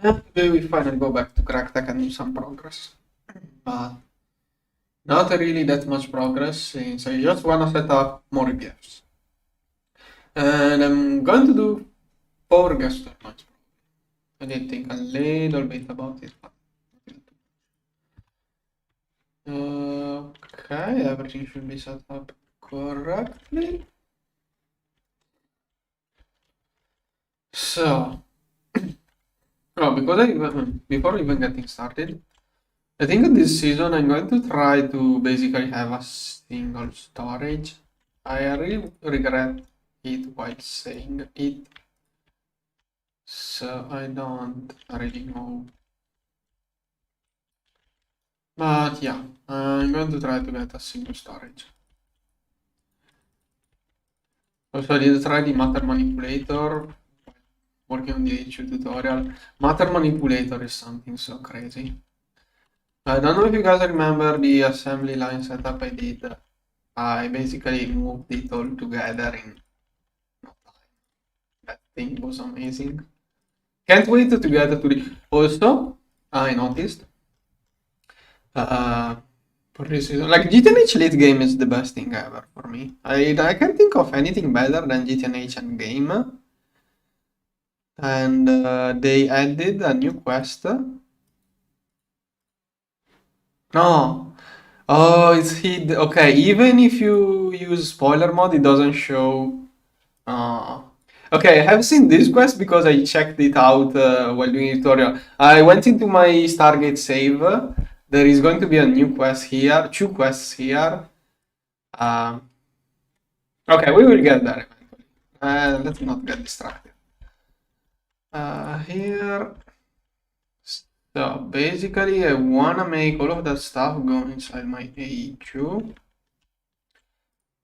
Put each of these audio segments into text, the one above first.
And maybe we finally go back to Gregtech and do some progress. But not really that much progress since I just want to set up more EBFs. And I'm going to do 4 gas turbines. I did think a little bit about it, but okay, everything should be set up correctly. So, because before even getting started, I think this season I'm going to try to basically have a single storage. I really regret it while saying it, so I don't really know. But yeah, I'm going to try to get a single storage. Also, I did try the matter manipulator, working on the H2 tutorial. Matter manipulator is something so crazy. I don't know if you guys remember the assembly line setup I did. I basically moved it all together in no time. That thing was amazing. Can't wait to get to the... Also, I noticed for this season, like GTNH late game is the best thing ever for me. I can't think of anything better than GTNH end game. And they added a new quest. No. Oh, it's hid. Okay, even if you use spoiler mode, it doesn't show. Okay, I have seen this quest because I checked it out while doing a tutorial. I went into my Stargate save. There is going to be a new quest here, 2 quests here. Okay, we will get there eventually. Let's not get distracted. Here. So basically, I wanna make all of that stuff go inside my A2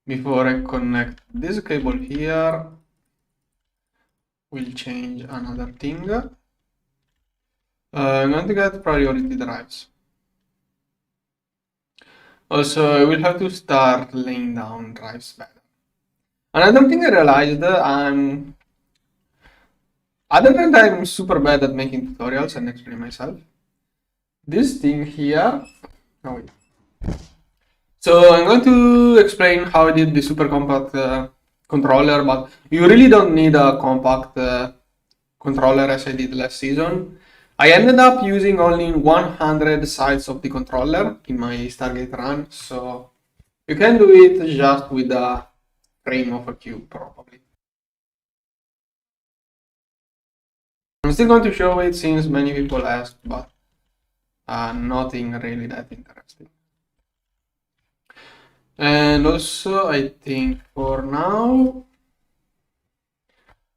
before I connect this cable here. We'll change another thing. I'm going to get priority drives. Also, I will have to start laying down drives better. Another thing I realized, other than that I'm super bad at making tutorials and explain myself, this thing here, oh wait. So I'm going to explain how I did the super compact controller, but you really don't need a compact controller as I did last season. I ended up using only 100 sides of the controller in my Stargate run, so you can do it just with a frame of a cube, probably. I'm still going to show it since many people asked, but nothing really that interesting. And also, I think for now,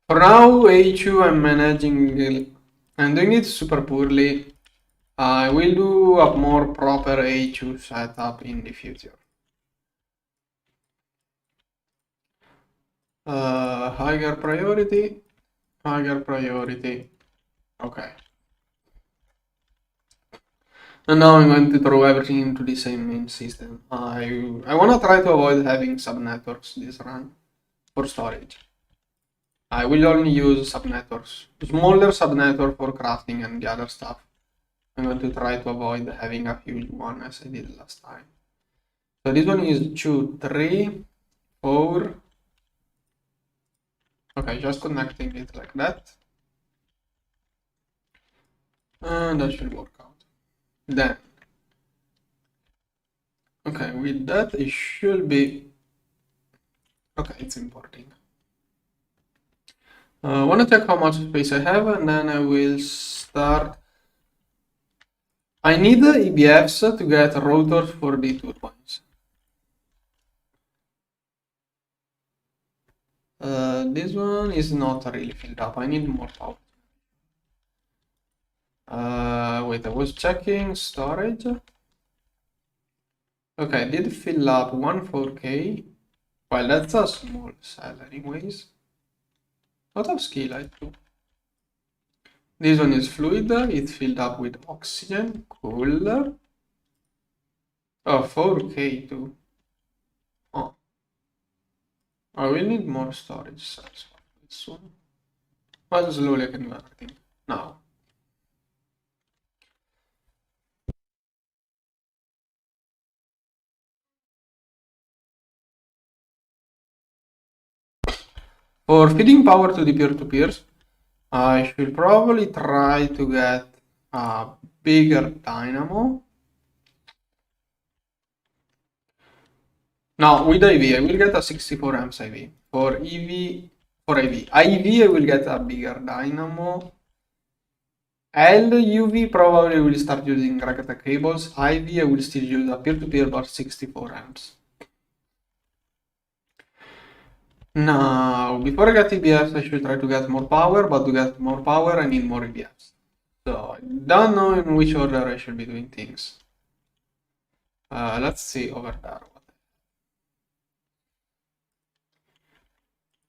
A2 I'm managing, I'm doing it super poorly. I will do a more proper A2 setup in the future. Higher priority. Okay. And now I'm going to throw everything into the same main system. I want to try to avoid having subnetworks this run for storage. I will only use subnetworks, smaller subnetwork for crafting and the other stuff. I'm going to try to avoid having a huge one as I did last time. So this one is 2, 3, 4. Okay, just connecting it like that. And that should work out. Then, okay, with that it should be, okay, it's importing. I want to check how much space I have and then I will start. I need the EBFs to get rotors for the turbines. This one is not really filled up. I need more power. Wait, I was checking storage. Okay, I did fill up 14K. Well, that's a small cell anyways. Lot of skill I do. This one is fluid, it's filled up with oxygen, cool. Oh, 4K too. Oh. I will need more storage cells soon. But slowly I can do everything. Now. For feeding power to the peer-to-peers, I should probably try to get a bigger dynamo. Now with IV, I will get a 64 amps IV. For IV, IV, I will get a bigger dynamo. LUV probably will start using Gregtech cables. IV, I will still use a peer-to-peer but 64 amps. Now, before I get EBFs, I should try to get more power, but to get more power, I need more EBFs. So, I don't know in which order I should be doing things. Let's see over there.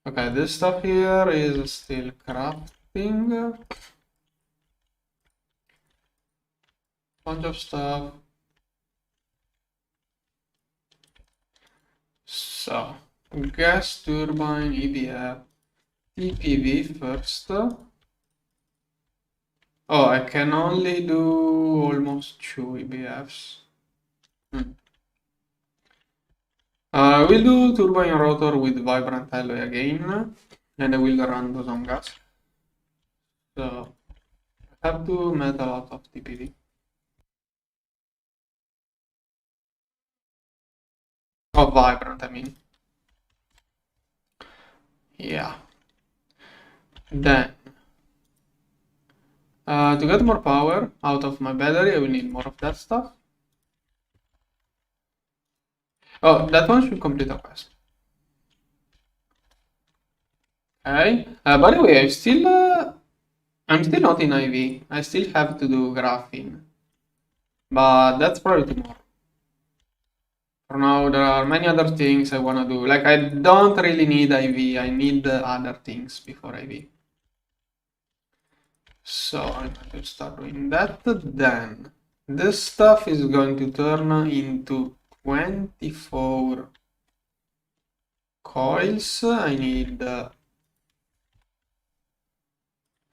Okay, this stuff here is still crafting. Bunch of stuff. So, gas turbine, EBF, TPV first. Oh, I can only do almost 2 EBFs. We'll do turbine rotor with vibrant alloy again, and I will run those on gas. So, I have to met a lot of TPV. Oh, vibrant, I mean. Yeah. Then, to get more power out of my battery, I will need more of that stuff. Oh, that one should complete a quest. Okay. By the way, I'm still not in IV. I still have to do graphene, but that's probably tomorrow. For now, there are many other things I wanna do. Like, I don't really need IV. I need other things before IV. So I'm going to start doing that. Then this stuff is going to turn into 24 coils. I need a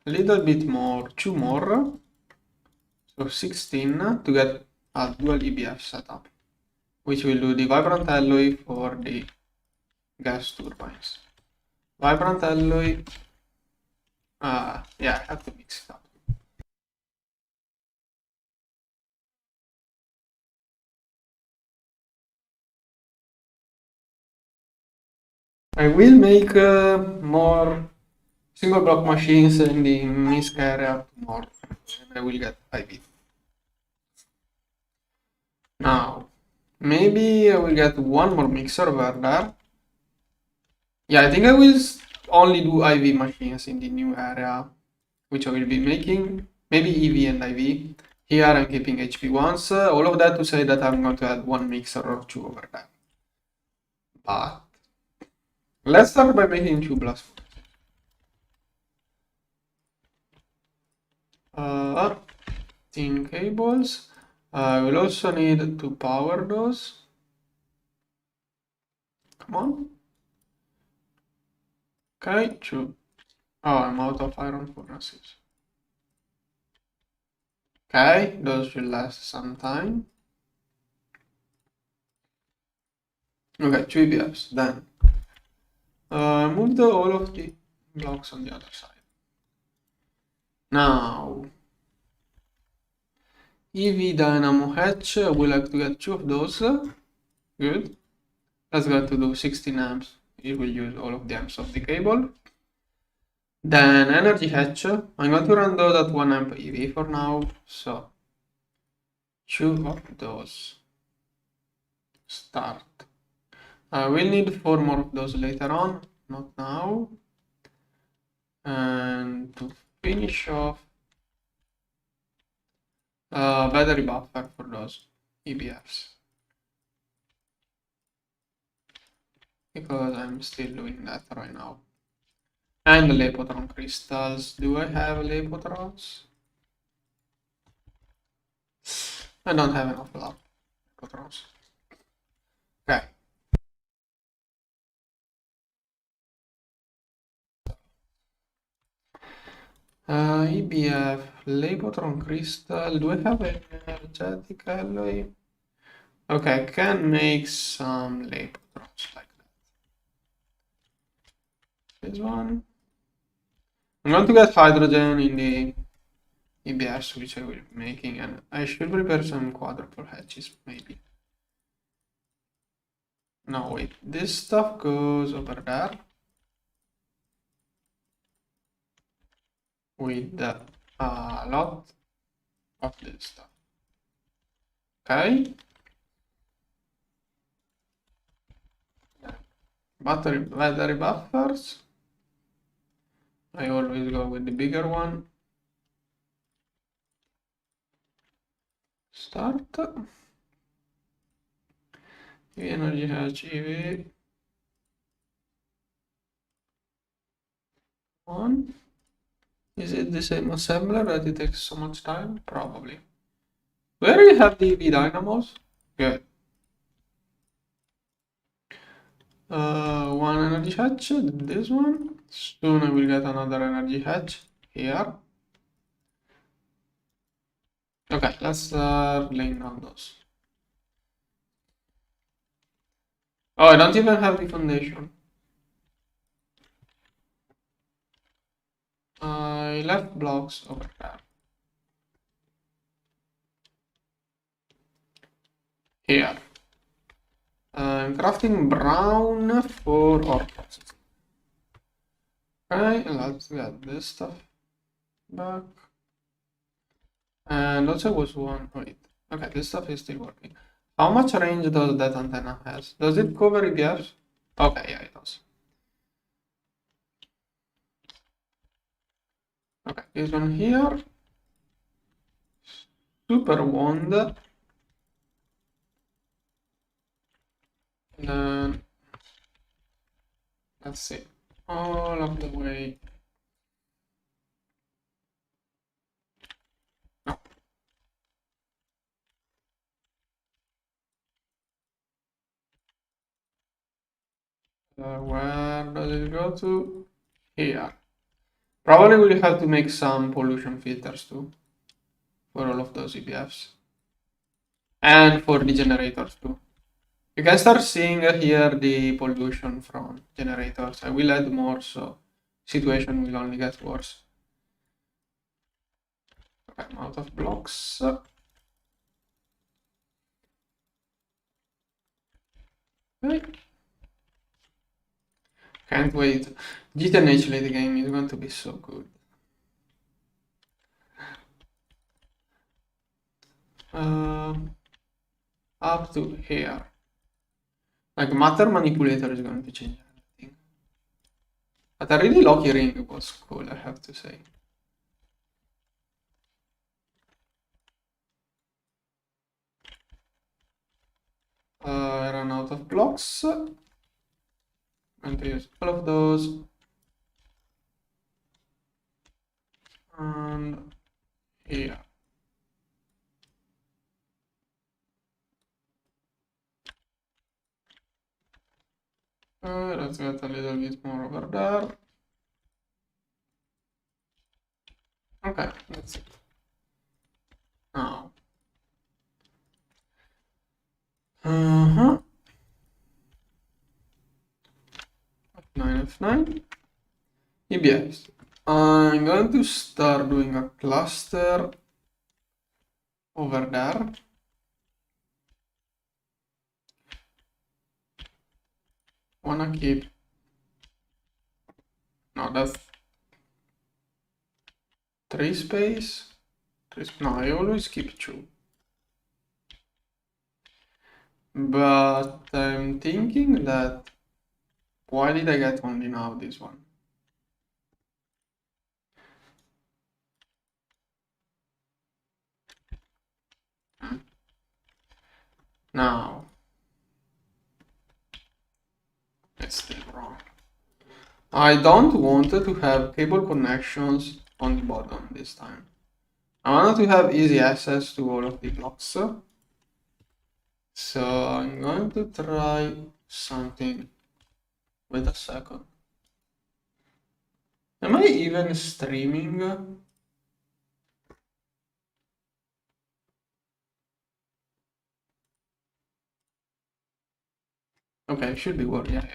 little bit more, 2 more, so 16 to get a dual EBF setup, which will do the vibrant alloy for the gas turbines. Vibrant alloy, yeah, I have to mix it up. I will make more single block machines in the MISC area tomorrow, and I will get 5 Now, maybe I will get one more mixer over there. Yeah, I think I will only do IV machines in the new area, which I will be making. Maybe EV and IV. Here I'm keeping HP ones. All of that to say that I'm going to add one mixer or two over there. But let's start by making 2 blast thin cables. I will also need to power those. Come on. Okay, 2. Oh, I'm out of iron furnaces. Okay, those will last some time. Okay, 2 EBFs. Then move all of the blocks on the other side. Now, EV Dynamo Hatch, I would like to get 2 of those. Good. Let's go to do 16 amps. It will use all of the amps of the cable. Then Energy Hatch, I'm going to run those at 1 amp EV for now. So, 2 of those. Start. We'll need 4 more of those later on, not now. And to finish off, battery buffer for those EBFs. Because I'm still doing that right now. And the Lepotron crystals. Do I have Lepotrons? I don't have enough Lepotrons. Okay. EBF, Lepotron crystal. Do I have an energetic alloy? Okay, I can make some Lepotrons like that. this one. I'm going to get hydrogen in the EBFs, which I will be making, and I should prepare some quadruple hatches, maybe. No, wait, this stuff goes over there with a lot of this stuff. Okay. Battery buffers. I always go with the bigger one. Start. Energy hatch EV. On. Is it the same assembler that it takes so much time? Probably. Where do you have the EV dynamos? Good. One energy hatch, this one. Soon I will get another energy hatch here. Okay, let's start laying down those. Oh, I don't even have the foundation. I left blocks over there. Here. I'm crafting brown for ore processing. Okay, let's get this stuff back. And also was one. Wait. Okay, this stuff is still working. How much range does that antenna has? Does it cover EBFs? Okay, yeah, it does. Okay, this one here. Super wand. And then let's see. All of the way. No. Where does it go to? Here. Probably we'll have to make some pollution filters too. For all of those EBFs. And for the generators too. You can start seeing here the pollution from generators. I will add more, so situation will only get worse. Okay, I'm out of blocks. Okay. Can't wait. GTNH late game is going to be so good. Up to here. Like matter manipulator is going to change everything. But a really lucky ring was cool, I have to say. I ran out of blocks. I'm going to use all of those. And here. Let's get a little bit more over there. Okay, that's it. Now. F9, F9. EBFs. I'm going to start doing a cluster over there. Wanna keep. No, that's 3 space. No, I always keep 2. But I'm thinking that why did I get only now this one? Now it's still wrong. I don't want to have cable connections on the bottom this time. I wanted to have easy access to all of the blocks. So I'm going to try something. Wait a second. Am I even streaming? Okay, should be working. Yeah.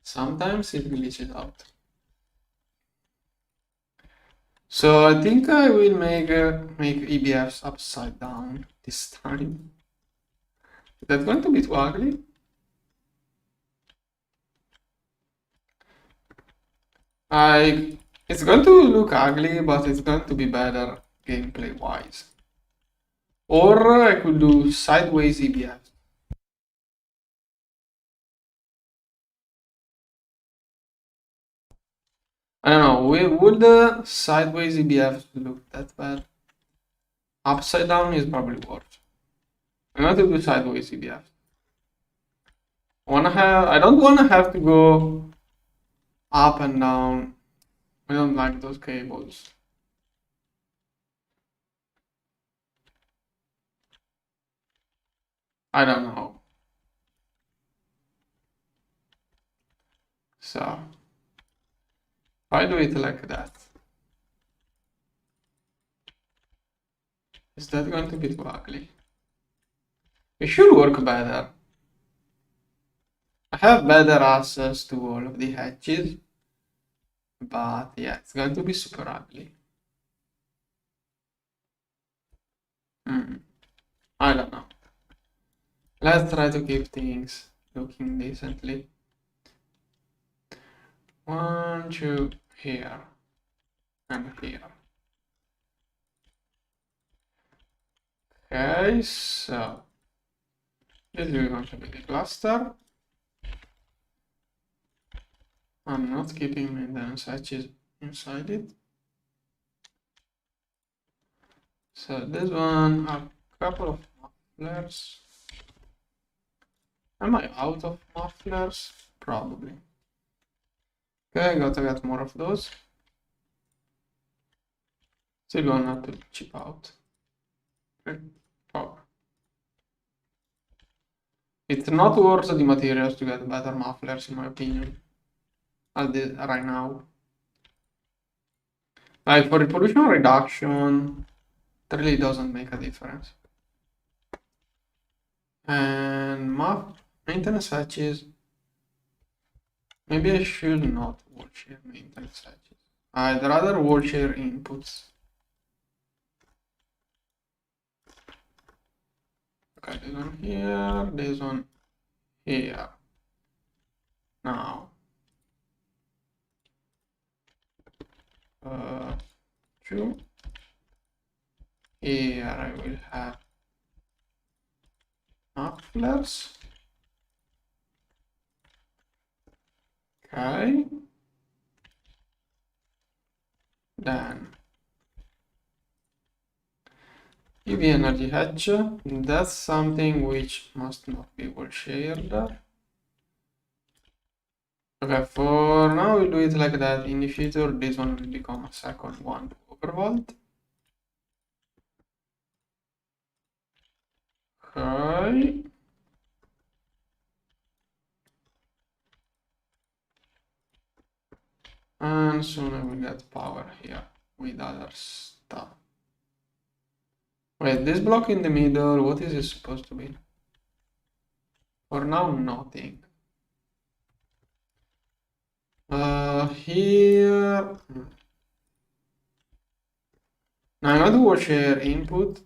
Sometimes it glitches out. So I think I will make EBFs upside down this time. That's going to be too ugly. It's going to look ugly, but it's going to be better gameplay wise. Or I could do sideways EBF. I don't know, would the sideways EBF look that bad? Upside down is probably worse. I'm going to do sideways EBF. I don't want to have to go up and down. I don't like those cables. I don't know. So if I do it like that, is that going to be too ugly? It should work better. I have better access to all of the hatches, but yeah, it's going to be super ugly. I don't know. Let's try to keep things looking decently. 1, 2 here and here. Okay, so this is going to be the cluster. I'm not keeping maintenance hatches inside it. So this one, a couple of mufflers. Am I out of mufflers? Probably. Okay, gotta get more of those. Still gonna have to chip out. Okay. Oh. It's not worth the materials to get better mufflers, in my opinion. Right now. Like for the pollution reduction, it really doesn't make a difference. And maintenance hatches. Maybe I should not wall share maintenance hatches. I'd rather wall share inputs. Okay, this one here, this one here. Now, 2. Here I will have mufflers. Okay. Then EV energy hatch, that's something which must not be wall shared. Okay, for now we'll do it like that. In the future, this one will become a second one to overvault. Okay. And soon I will get power here with other stuff. Wait, this block in the middle, what is it supposed to be? For now, nothing. Here. Now I'm going to wall share input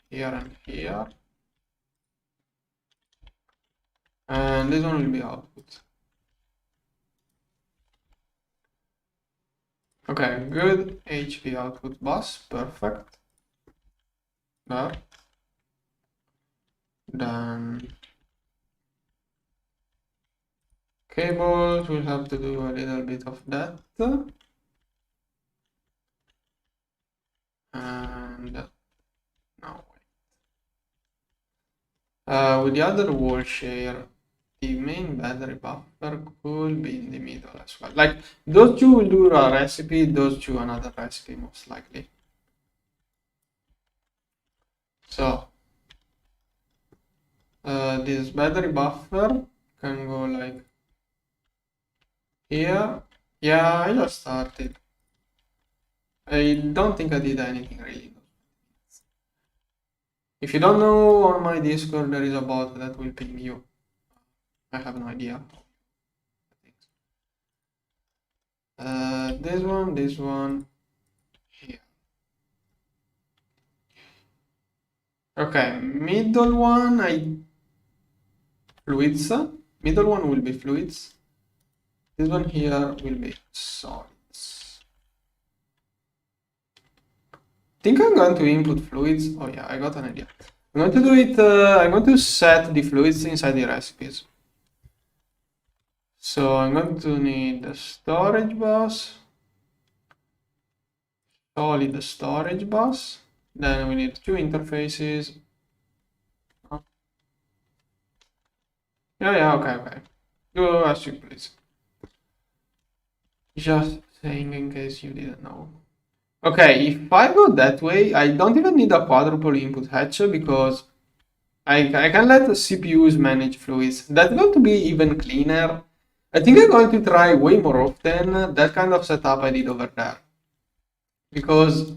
here and here. And this one will be output. Okay, good HP output bus, perfect. There. Then cables, we'll have to do a little bit of that. And no, wait. With the other wall share, the main battery buffer could be in the middle as well. Like those two will do a recipe, those two another recipe most likely. So this battery buffer can go like here. Yeah, I just started. I don't think I did anything really. If you don't know, on my Discord there is a bot that will ping you. I have no idea. this one here. Okay, middle one fluids. Middle one will be fluids. This one here will be solids. I think I'm going to input fluids. Oh yeah, I got an idea. I'm going to do it. I'm going to set the fluids inside the recipes. So I'm going to need the storage bus, solid storage bus. Then we need two interfaces. Yeah, okay. Do as you please. Just saying in case you didn't know. Okay, if I go that way, I don't even need a quadruple input hatch because I can let the CPUs manage fluids. That's going to be even cleaner. I think I'm going to try way more often that kind of setup I did over there. Because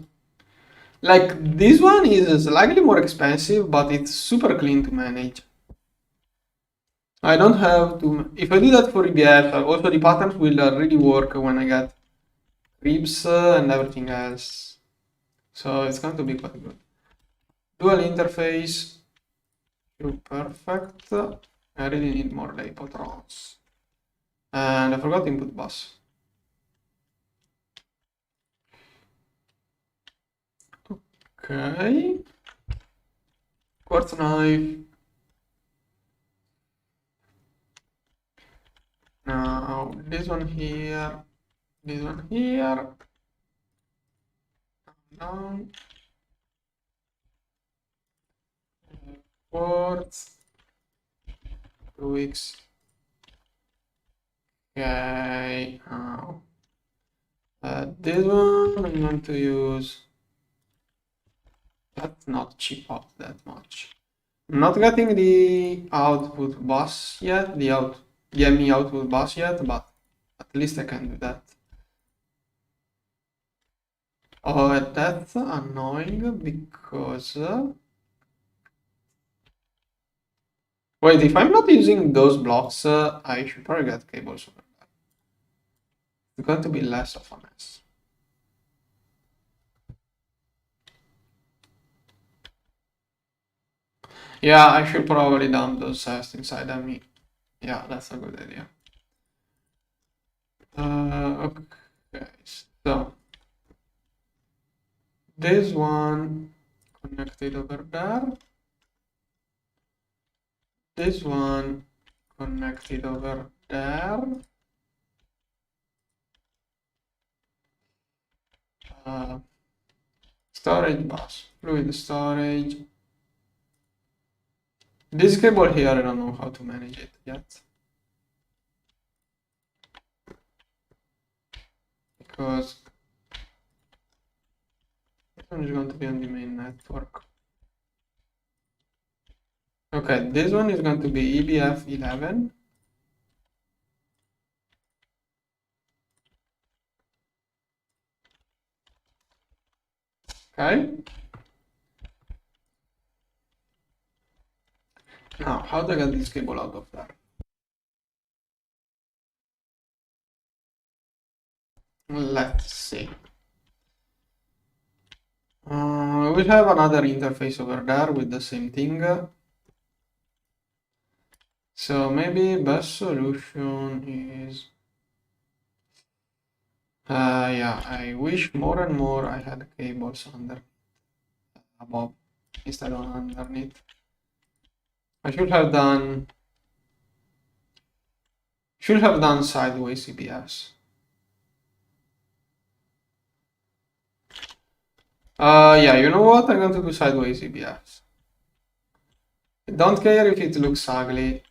like this one is slightly more expensive, but it's super clean to manage. I don't have to, if I do that for EBFs, also the patterns will really work when I get ribs and everything else. So it's going to be quite good. Dual interface, perfect. I really need more Lapotrons. And I forgot input bus. Okay. Quartz knife. Now this one here, this one here. Down. Quartz. 2 weeks. Okay. Now this one I'm going to use. That's not cheap out that much. I'm not getting the output bus yet, the ME output bus yet, but at least I can do that. Oh, that's annoying because wait, if I'm not using those blocks, I should probably get cables over that. It's going to be less of a mess. Yeah, I should probably dump those cells inside ME. Yeah, that's a good idea. Okay, so this one connected over there. This one connected over there. Storage bus, fluid storage. This cable here, I don't know how to manage it yet. Because this one is going to be on the main network. Okay, this one is going to be EBF 11. Okay. Now, how do I get this cable out of there? Let's see. We have another interface over there with the same thing. So maybe best solution is yeah, I wish more and more I had cables under above instead of underneath. I should have done sideways EBFs. Yeah, you know what? I'm going to do sideways EBFs. I don't care if it looks ugly.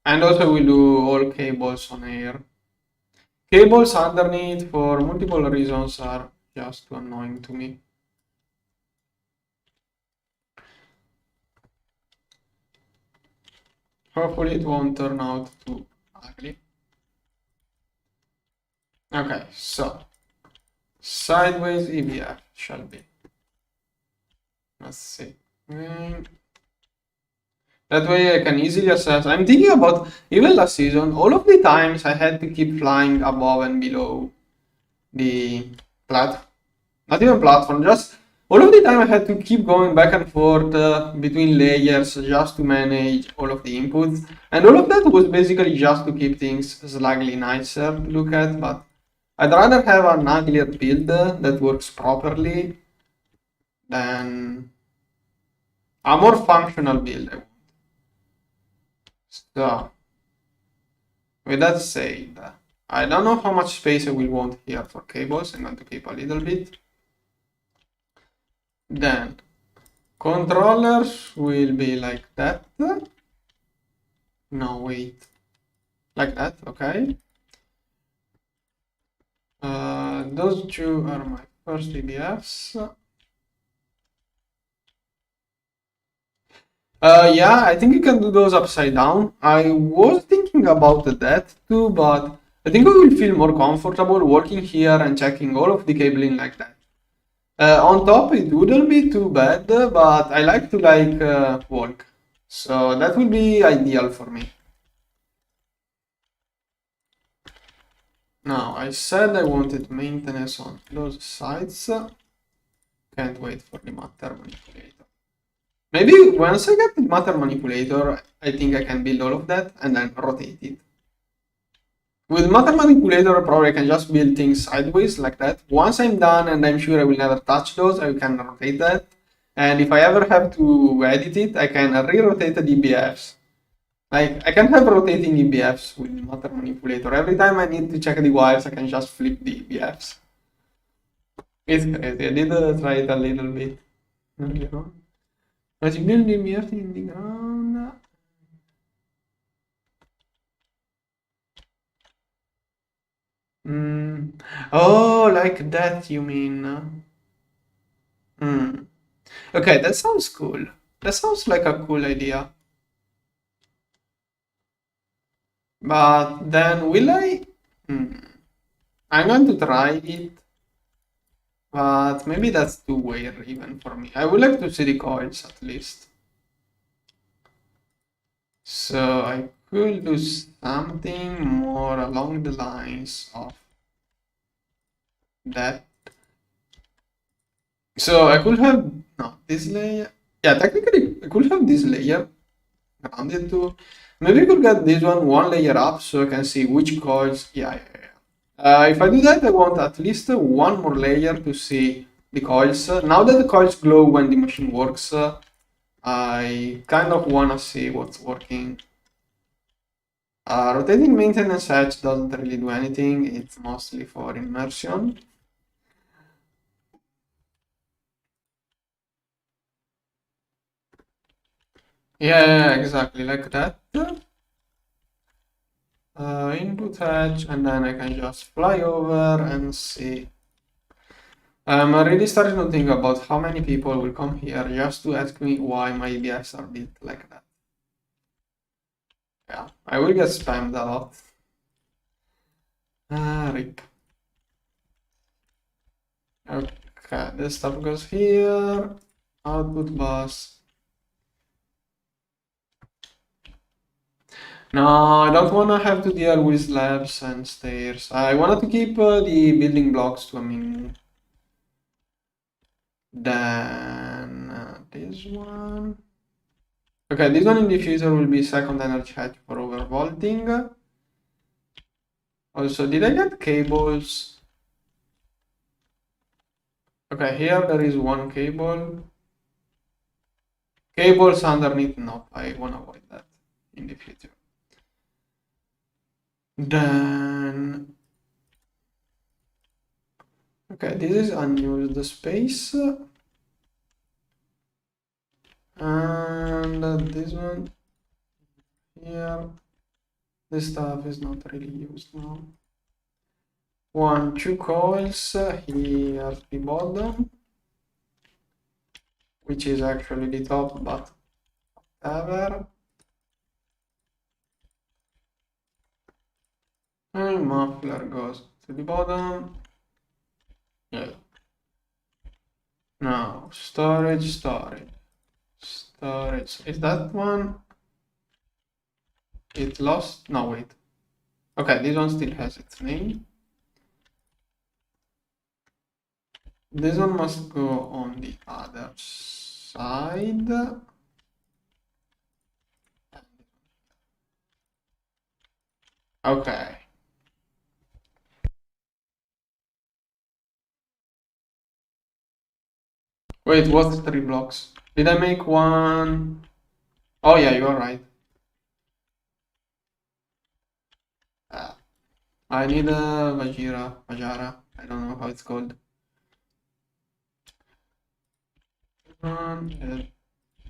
And also we'll do all cables on air. Cables underneath for multiple reasons are just too annoying to me. Hopefully it won't turn out too ugly. Okay, so sideways EBF shall be. Let's see. That way I can easily assess. I'm thinking about even last season, all of the times I had to keep flying above and below the not even platform, just all of the time I had to keep going back and forth between layers just to manage all of the inputs. And all of that was basically just to keep things slightly nicer to look at, but I'd rather have an uglier build that works properly than a more functional build. So, with that said, I don't know how much space I will want here for cables. I'm going to keep a little bit. Then, controllers will be like that. No, wait. Like that, okay. Those two are my first EBFs. Yeah, I think you can do those upside down. I was thinking about that too, but I think I will feel more comfortable working here and checking all of the cabling like that. On top, it wouldn't be too bad, but I like to walk. So that will be ideal for me. Now, I said I wanted maintenance on those sides. Can't wait for the matter manipulator. Maybe once I get the matter manipulator, I think I can build all of that and then rotate it. With matter manipulator, probably I can just build things sideways like that. Once I'm done and I'm sure I will never touch those, I can rotate that. And if I ever have to edit it, I can re-rotate the EBFs. Like, I can have rotating EBFs with matter manipulator. Every time I need to check the wires, I can just flip the EBFs. It's crazy. I did try it a little bit earlier on. As you build the EBFs in the ground. Oh, like that you mean? Okay, that sounds cool. That sounds like a cool idea. But then will I? I'm going to try it. But maybe that's too weird even for me. I would like to see the coils at least. So I could do something more along the lines of that. So I could have, no, this layer. Yeah, technically I could have this layer around it too. Maybe I could get this one layer up so I can see which coils. Yeah. If I do that, I want at least one more layer to see the coils. Now that the coils glow when the machine works, I kind of want to see what's working. Rotating maintenance edge doesn't really do anything. It's mostly for immersion. Yeah, exactly like that. Input edge, and then I can just fly over and see. I'm really starting to think about how many people will come here just to ask me why my EBFs are built like that. Yeah, I will get spammed a lot. Rip. Okay, this stuff goes here. Output bus. No, I don't want to have to deal with slabs and stairs. I wanted to keep the building blocks to a minimum. Then this one. Okay, this one in the future will be second energy hedge for overvolting. Also, did I get cables? Okay, here there is one cable. Cables underneath, no, I want to avoid that in the future. Then, okay, this is unused space. And this one here, this stuff is not really used now. Two coils here at the bottom, which is actually the top, but whatever. And muffler goes to the bottom. Yeah. Now, storage. Is that one? it lost, no wait. Okay, this one still has its name. This one must go on the other side. Okay. Wait, what's 3 blocks? Did I make one? Oh yeah, you are right. I need a Vajara. I don't know how it's called.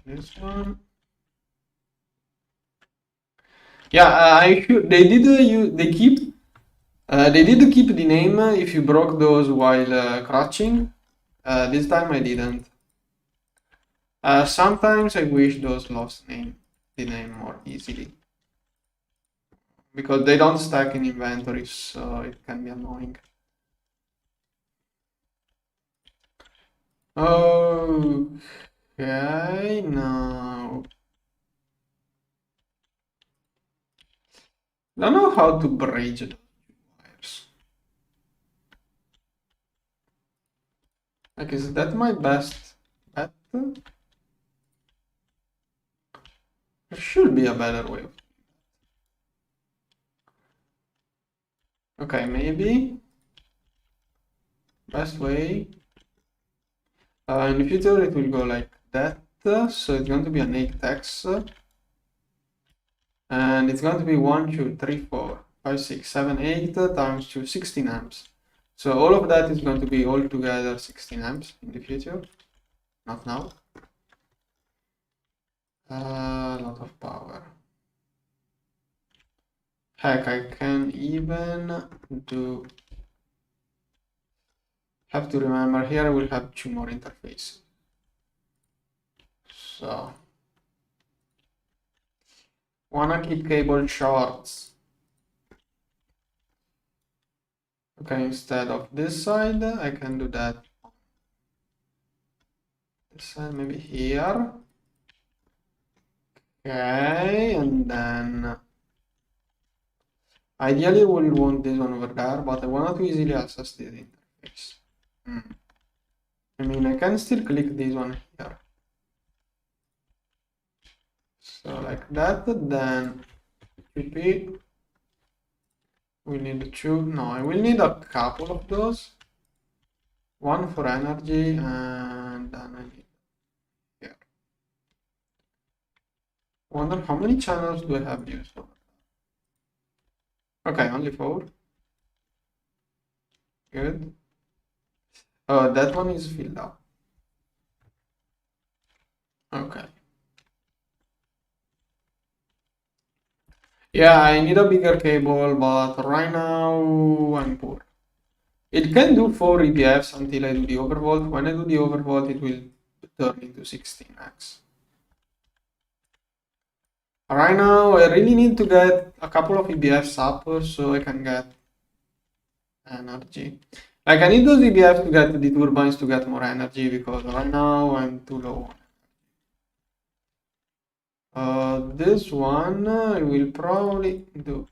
This one. Yeah, I should. They did. They keep. They did keep the name if you broke those while crouching. This time I didn't. Sometimes I wish those lost the name more easily because they don't stack in inventory, so it can be annoying. Okay, now I don't know how to bridge the wires. Like, is that my best bet? There should be a better way. Okay, maybe best way. In the future, it will go like that. So it's going to be an 8x. And it's going to be 1, 2, 3, 4, 5, 6, 7, 8 times 2, 16 amps. So all of that is going to be all together 16 amps in the future. Not now. A lot of power. Heck, I can even do... Have to remember, here I will have 2 more interfaces. So... Wanna keep cable shorts. Okay, instead of this side, I can do that. This side, maybe here. Okay, and then... Ideally, we'll want this one over there, but I want to easily access this interface. I mean, I can still click this one here. So like that, then PP. We need 2. No, I will need a couple of those. 1 for energy, and then I need here. Wonder how many channels do I have used? Okay, only 4. Good. That one is filled up. Okay. Yeah, I need a bigger cable, but right now I'm poor. It can do 4 EBFs until I do the overvolt. When I do the overvolt, it will turn into 16x. Right now, I really need to get a couple of EBFs up so I can get energy. Like, I need those EBFs to get the turbines to get more energy because right now I'm too low. This one I will probably do.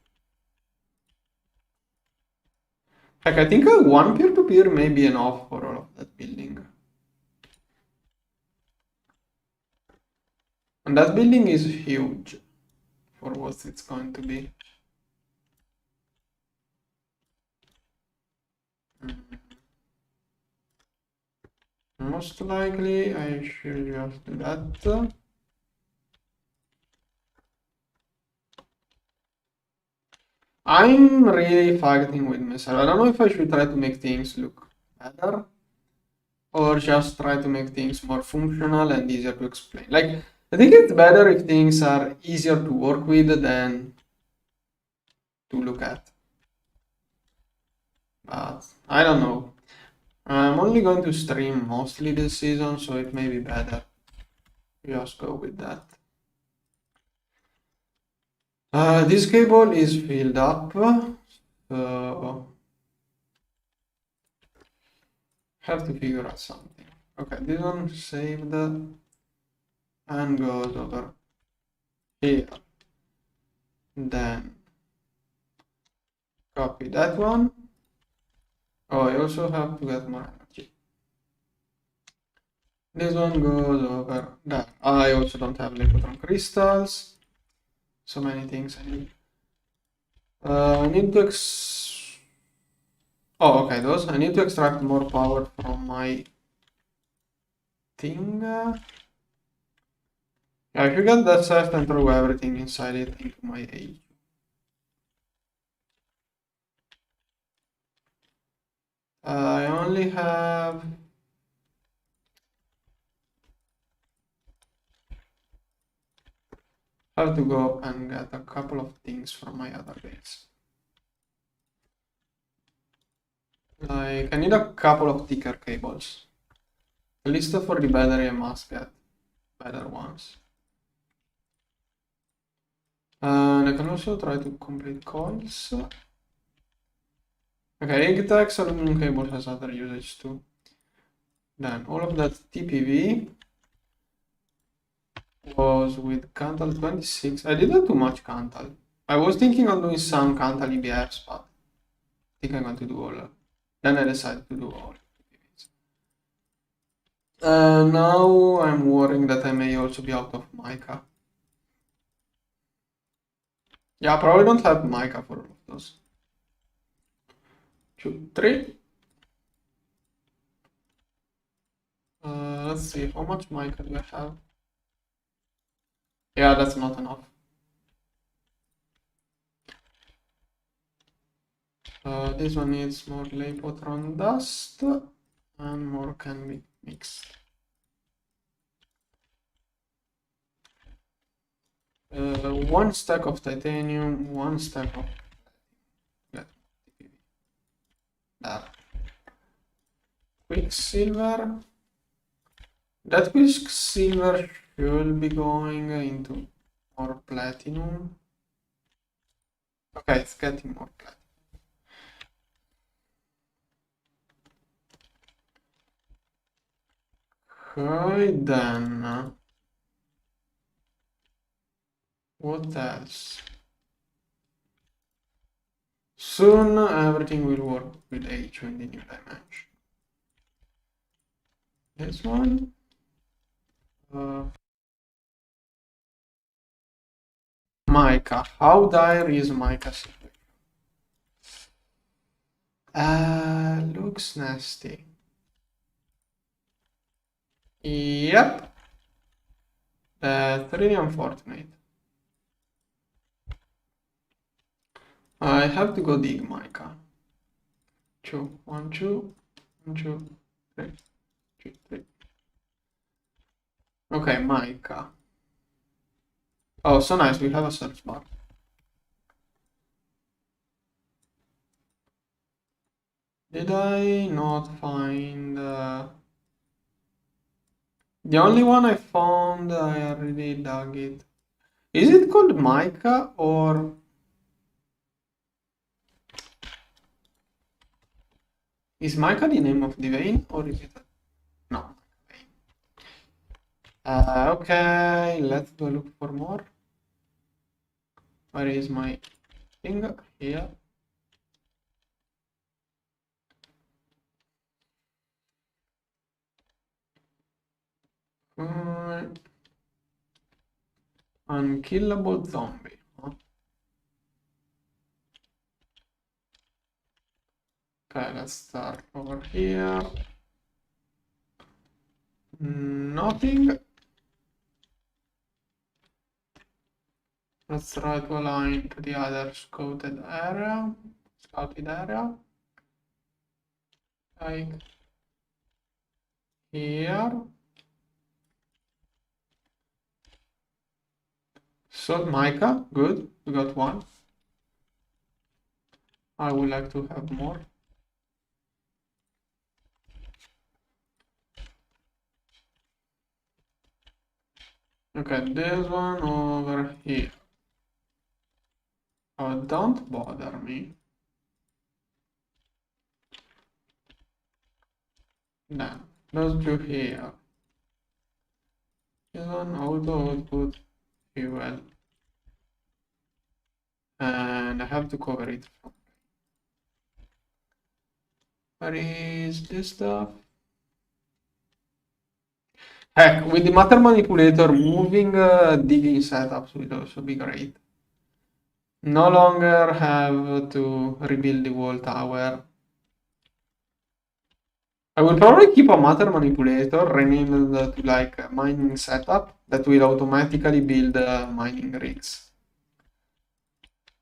Like, I think one peer-to-peer may be enough for all of that building. And that building is huge for what it's going to be. Most likely I should just do that. I'm really fighting with myself. I don't know if I should try to make things look better or just try to make things more functional and easier to explain. Like, I think it's better if things are easier to work with than to look at. But I don't know. I'm only going to stream mostly this season, so it may be better. Just go with that. This cable is filled up, so have to figure out something. Okay, this one saved and goes over here. Then copy that one. Oh, I also have to get more energy. This one goes over there. I also don't have Lipotron crystals. So many things I need. I need to oh, okay, those. I need to extract more power from my thing. Yeah, if you get that set and throw everything inside it into my age. I only have to go and get a couple of things from my other base. Like, I need a couple of thicker cables. At least for the battery, I must get better ones. And I can also try to complete coils. Okay, Gregtech aluminum cable has other usage too. Then all of that TPV was with Cantal 26. I didn't do too much Cantal. I was thinking of doing some Cantal EBFs, but I think I'm going to do all. Then I decided to do all. Now I'm worrying that I may also be out of mica. Yeah, I probably don't have mica for all of those. 2, 3. Let's see, how much mica do I have? Yeah, that's not enough. This one needs more Lipotron dust and more can be mixed. One stack of titanium, one stack of quicksilver. That quicksilver should be going into more platinum. Okay, it's getting more platinum. Okay, then. What else? Soon everything will work with H in the new dimension. This one. Mica. How dire is mica situation? Looks nasty. Yep. That's really unfortunate. I have to go dig mica. 2, 1, 2, 1, 2, 3, 2, 3. Okay, mica. Oh, so nice. We have a search bar. Did I not find... The only one I found, I already dug it. Is it called mica or... Is mica the name of the vein or is it... No. Okay, let's go look for more. Where is my thing? Here. Unkillable zombie. Huh? Okay, let's start over here. Nothing. Let's try to align to the other scouted area. Like here. So mica, good. We got one. I would like to have more. Okay, this one over here. Don't bother me. Then, let's do here. This one auto output fuel. and I have to cover it. Where is this stuff? Heck, with the matter manipulator, moving digging setups will also be great. No longer have to rebuild the wall tower. I will probably keep a matter manipulator renamed to like a mining setup that will automatically build mining rigs.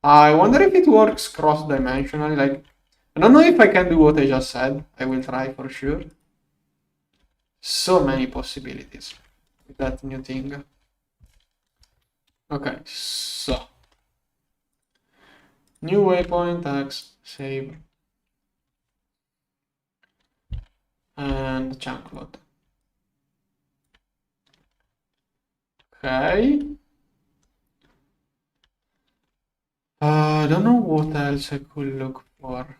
I wonder if it works cross-dimensionally. Like, I don't know if I can do what I just said. I will try for sure. So many possibilities with that new thing. Okay, so new waypoint, X, save, and chunk load. Okay. I don't know what else I could look for.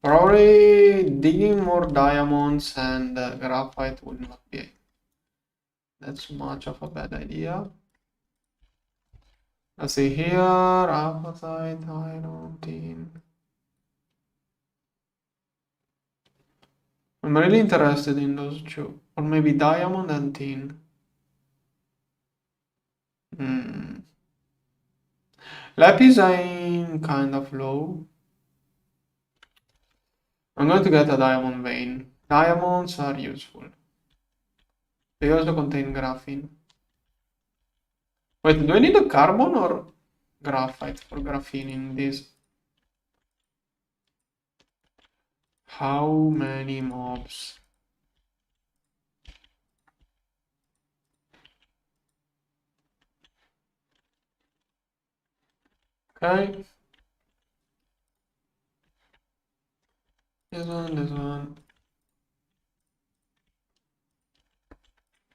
Probably digging more diamonds and graphite would not be that's much of a bad idea. Let's see here, apatite, iron, tin. I'm really interested in those two, or maybe diamond and tin. Lapis I'm kind of low. I'm going to get a diamond vein. Diamonds are useful. They also contain graphene. Wait, do I need a carbon or graphite for graphene in this? How many mobs? Okay. This one, this one.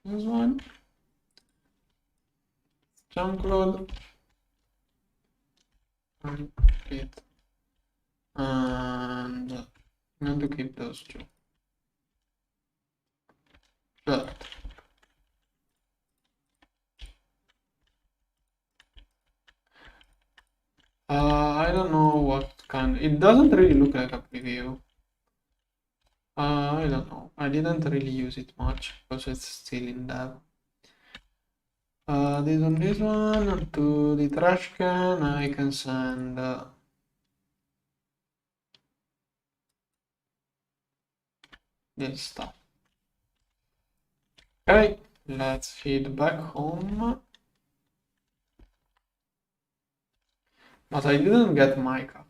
This one. Chunk load. And it. And I'm going to keep those two. Good. I don't know what kind. It doesn't really look like a preview. I don't know. I didn't really use it much because it's still in dev. This one to the trash can. I can send this stuff. Okay, let's head back home. But I didn't get mica.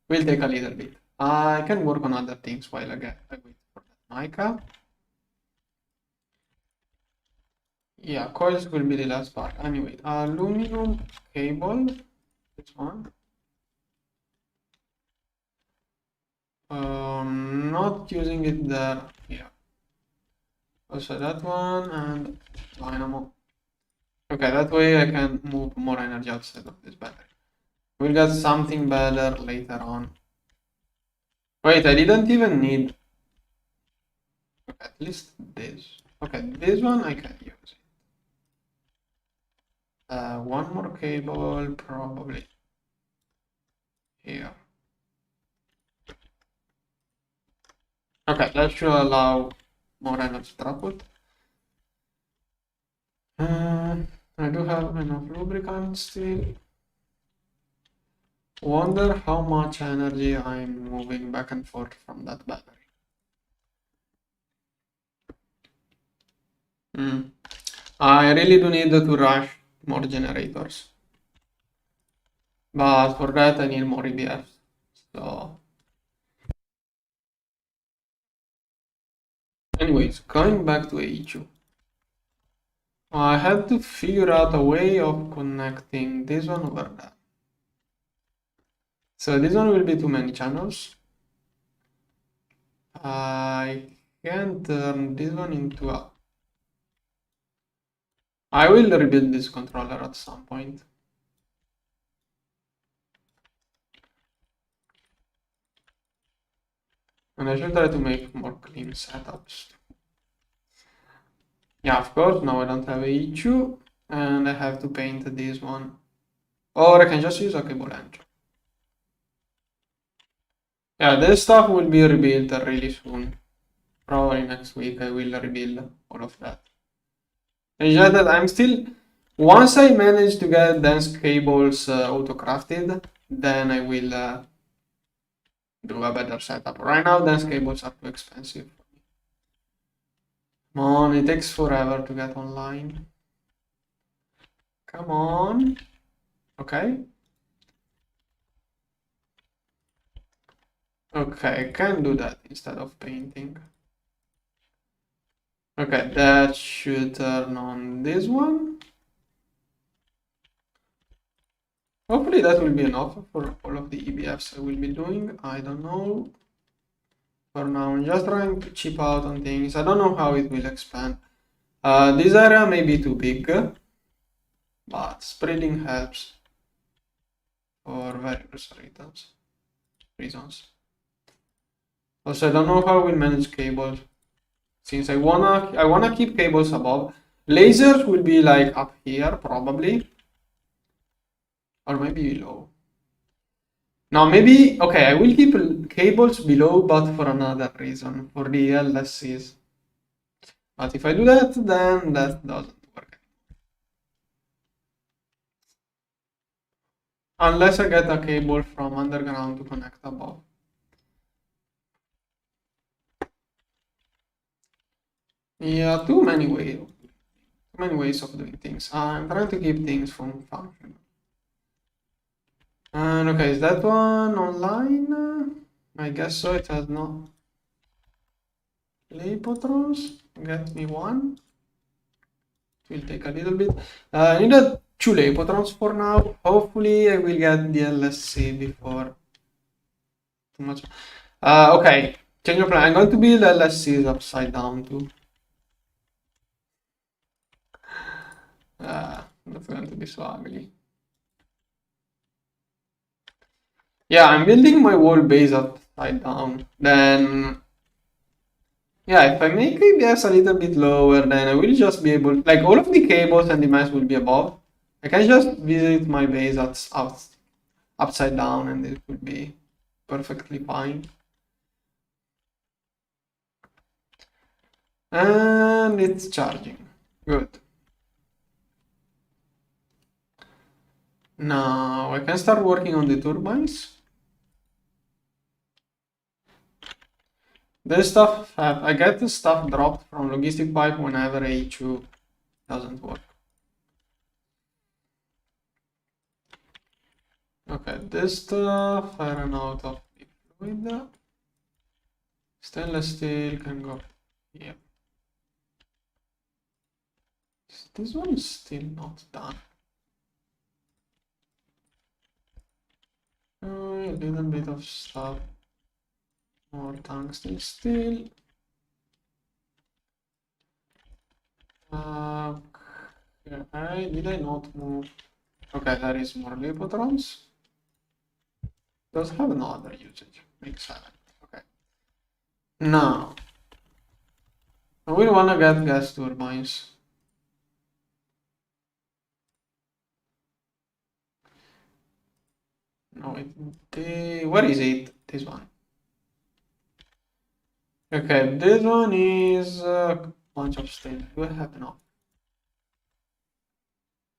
Will take a little bit. I can work on other things while I wait for that mica. Yeah, coils will be the last part. Anyway, aluminum cable. This one. Not using it there. Yeah. Also that one and dynamo. Okay, that way I can move more energy outside of this battery. We'll get something better later on. Wait, I didn't even need. Okay, at least this. Okay, this one I can use it. One more cable, probably here. Okay, that should allow more energy throughput. I do have enough lubricant still. Wonder how much energy I'm moving back and forth from that battery. I really do need to rush more generators. But for that I need more EBFs. So anyways, going back to AE2. I had to figure out a way of connecting this one over there. So this one will be too many channels. I can turn this one into a... I will rebuild this controller at some point. And I should try to make more clean setups. Yeah, of course, now I don't have a E2 and I have to paint this one. or I can just use a cable engine. Yeah, this stuff will be rebuilt really soon. Probably next week I will rebuild all of that. It's just that I'm still, once I manage to get dense cables auto-crafted, then I will do a better setup. Right now, dense cables are too expensive. Come on, it takes forever to get online. Come on. Okay. Okay, I can do that instead of painting. Okay, that should turn on this one. Hopefully that will be enough for all of the EBFs I will be doing. I don't know. For now, I'm just trying to chip out on things. I don't know how it will expand. This area may be too big, but spreading helps for various reasons. Also, I don't know how we'll manage cables, since I wanna keep cables above. Lasers will be like up here probably, or maybe below. Now maybe okay, I will keep cables below, but for another reason, for the LSCs. But if I do that, then that doesn't work. Unless I get a cable from underground to connect above. Yeah, too many ways of doing things. I'm trying to keep things from functional. And okay, is that one online? I guess so. It has no Lepotrons. Get me one. It will take a little bit. I need a 2 Lepotrons for now. Hopefully, I will get the LSC before too much. Okay, change your plan. I'm going to build LSCs upside down too. That's going to be so ugly. Yeah, I'm building my whole base upside down. Then, yeah, if I make EBFs a little bit lower, then I will just be able, like all of the cables and the mass will be above. I can just visit my base upside down and it will be perfectly fine. And it's charging. Good. Now I can start working on the turbines. This stuff, I get the stuff dropped from logistic pipe whenever A2 doesn't work. Okay, this stuff I ran out of the fluid. Stainless steel can go here. This one is still not done. A little bit of stuff. More tungsten steel. Okay, did I not move? Okay, there is more Lepotrons. Does have no other usage. Makes sense. Okay. Now, we wanna get gas turbines. No, where is it? This one. Okay, this one is a bunch of stainless. Do I have enough?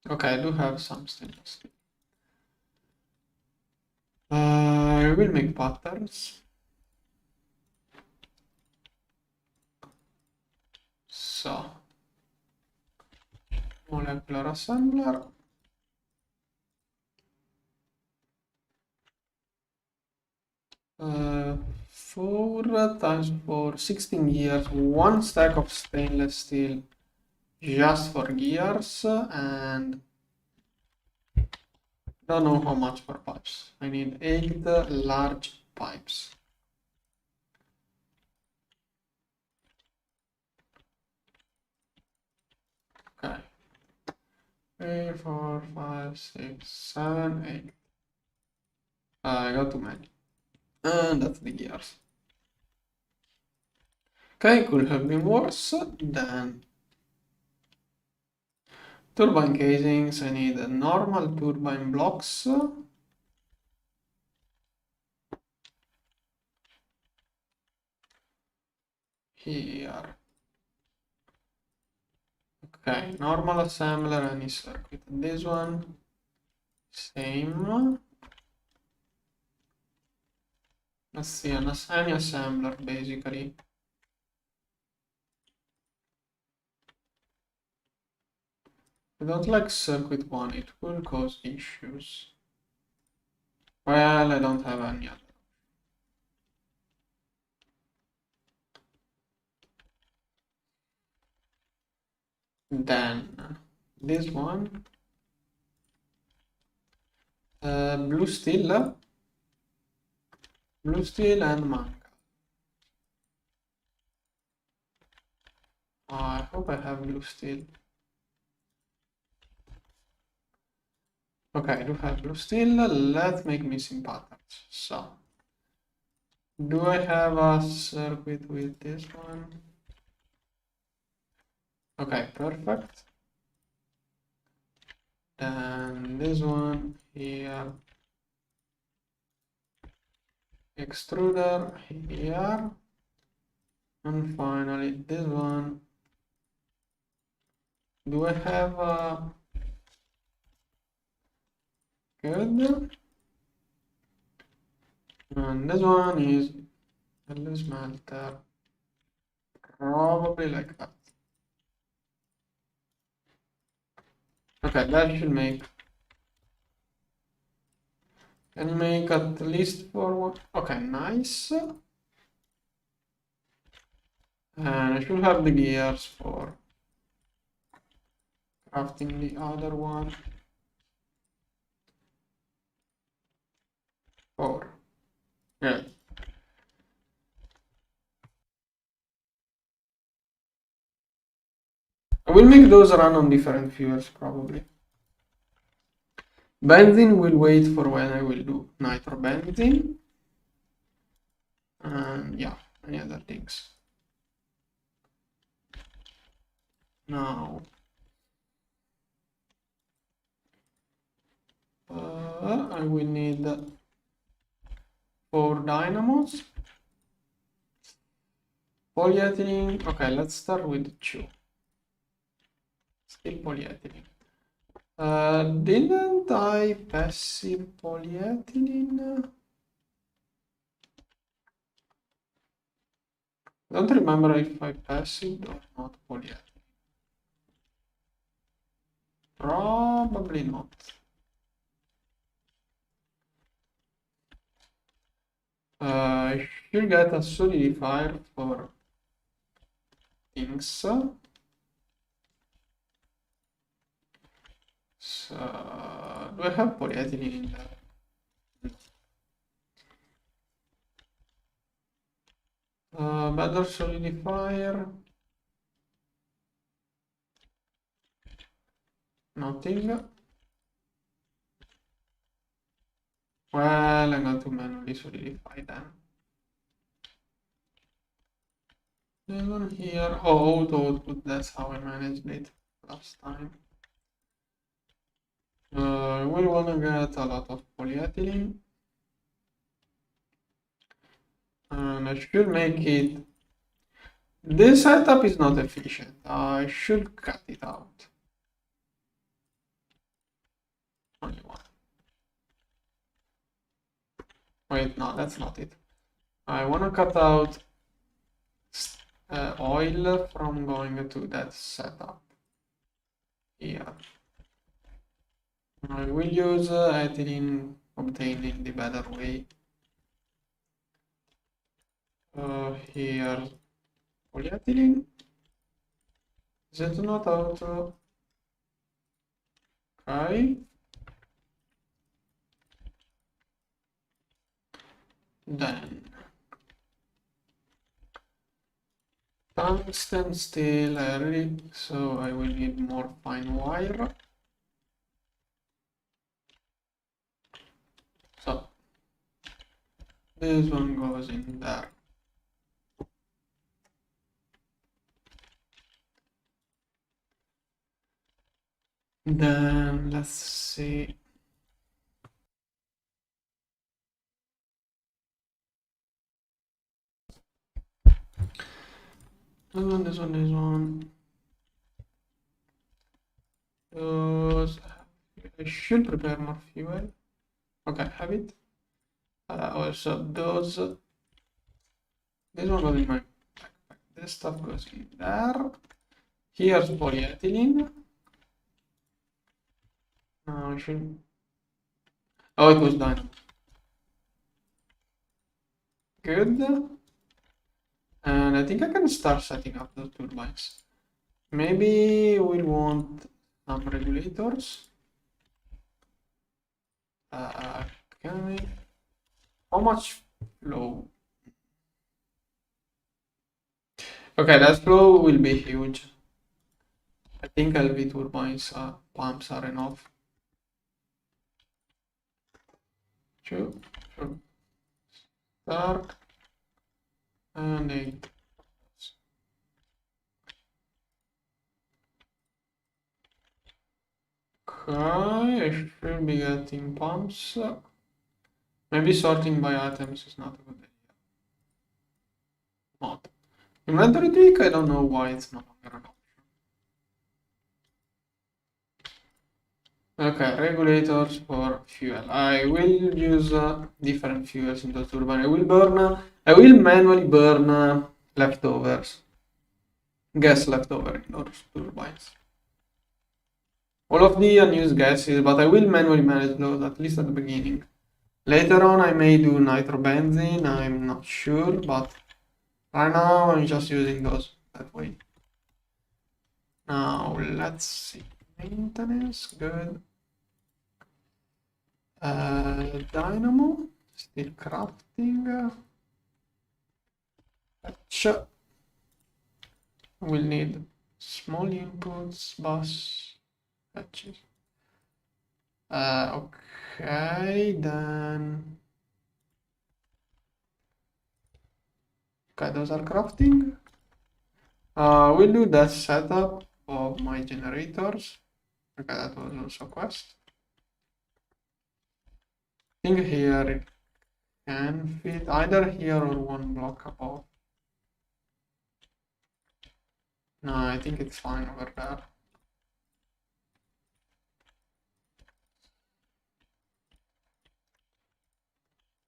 Okay, I do have some stainless steel. I will make patterns. So, molecular assembler. Uh, 4 times 4, 16 gears, 1 stack of stainless steel just for gears, and don't know how much for pipes. I need 8 large pipes. Okay. 3, 4, 5, 6, 7, 8. I got too many. And that's the gears. Okay, could have been worse. Then Turbine casings, I need normal turbine blocks. Here. Okay, normal assembler, any circuit. This one, same. Let's see, any assembler basically. I don't like circuit one, it will cause issues. Well, I don't have any other. Then this one, blue steel and manga. I hope I have blue steel. Okay, I do have blue steel. Let's make missing patterns. So, do I have a circuit with this one? Okay, perfect. Then this one here, extruder here, and finally this one. Do I have a good? And this one is a smelter, probably like that. Okay, that should make. Can you make at least for one? Okay, nice. And I should have the gears for crafting the other one. 4. Yeah. I will make those run on different fuels probably. Benzene will wait for when I will do nitrobenzene. And yeah, any other things. Now, I will need 4 dynamos. Polyethylene. Okay, let's start with 2. Still polyethylene. Didn't I passive polyethylene? Don't remember if I passive or not polyethylene. Probably not. I should get a solidifier for things. So, do I have polyethylene in there? Better solidifier. Nothing. Well, I'm going to manually solidify them. This one here. Oh, auto output. That's how I managed it last time. We want to get a lot of polyethylene. And I should make it. This setup is not efficient. I should cut it out. Only one. Wait, no, that's not it. I want to cut out oil from going to that setup here. I will use ethylene obtained in the better way. Here, polyethylene. Is it not auto? Okay. Then tungsten steel early, so I will need more fine wire. So this one goes in there. Then let's see. This one. I should prepare more fuel. Okay, have it. Also, this one goes in my backpack. This stuff goes in there. Here's polyethylene. No, I should. Oh, it was done. Good. And I think I can start setting up those turbines. Maybe we'll want some regulators. Okay. How much flow? Okay, that flow will be huge. I think LV turbines pumps are enough. Sure. Start and 8. Okay, I should be getting pumps. Maybe sorting by items is not a good idea. Not. Inventory tweak, I don't know why it's no longer an option. Okay, regulators for fuel. I will use different fuels in the turbine. I will manually burn leftovers. Gas leftover in those turbines. All of the unused gases, but I will manually manage those, at least at the beginning. Later on, I may do nitrobenzene, I'm not sure, but right now I'm just using those that way. Now, let's see. Maintenance, good. Dynamo, still crafting. Patch. We'll need small inputs, bus, patches. Okay, then. Okay, those are crafting. We'll do that setup of my generators. Okay, that was also a quest. I think here it can fit either here or one block above. No, I think it's fine over there.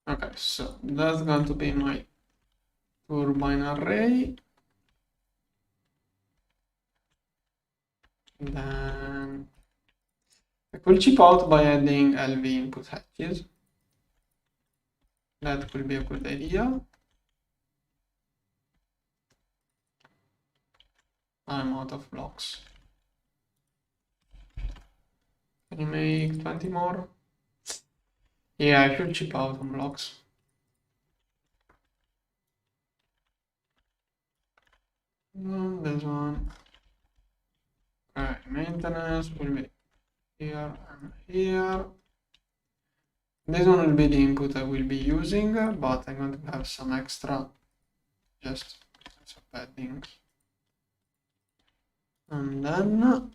Okay, so that's going to be my turbine array. Then I could chip out by adding LV input hatches. That could be a good idea. I'm out of blocks. Can you make 20 more? Yeah, I should chip out on blocks. This one. Okay, maintenance will be here and here. This one will be the input I will be using, but I'm going to have some extra just some padding. And then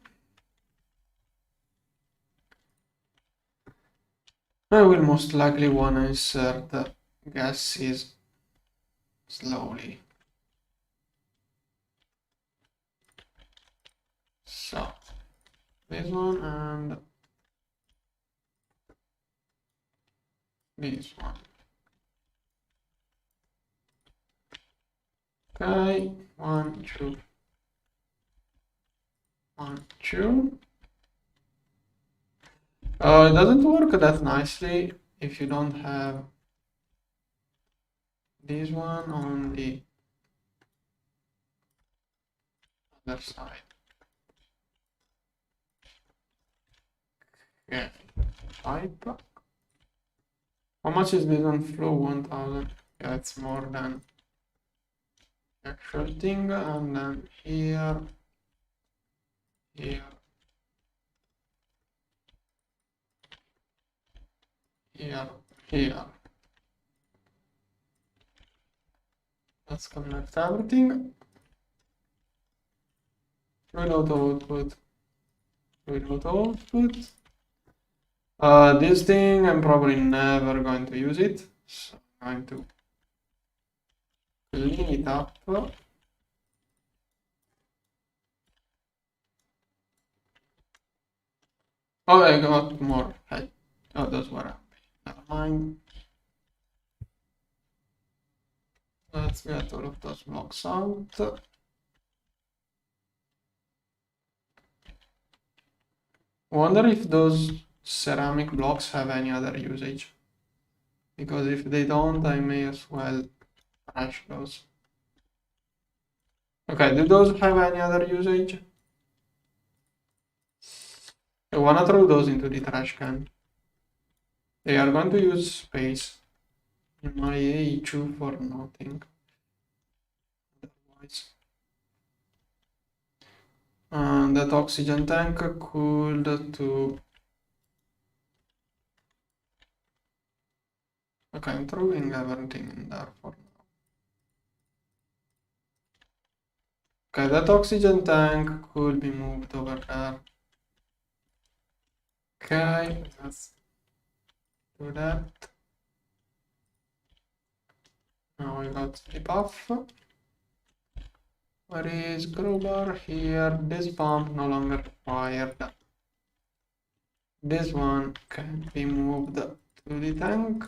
I will most likely want to insert the gases slowly. So this one and this one. Okay, 1, 2, 1, 2. It doesn't work that nicely if you don't have this one on the other side. Yeah, pipe. How much is this on flow? 1000. Yeah, it's more than the actual thing. And then here, here, here, here. Let's connect everything. Reload output. without output. This thing, I'm probably never going to use it, so I'm going to clean it up. Oh, I got more. Hey. Oh, those were happy. Never mind. Let's get all of those blocks out. Wonder if those ceramic blocks have any other usage. Because if they don't, I may as well trash those. Okay, do those have any other usage? I wanna throw those into the trash can. They are going to use space in my A2 for nothing. Otherwise. And that oxygen tank cooled to... Okay, I'm throwing everything in there for now. Okay, that oxygen tank could be moved over there. Okay, let's do that. Now we got the buff. Where is Gruber? Here. This pump no longer required. This one can be moved to the tank.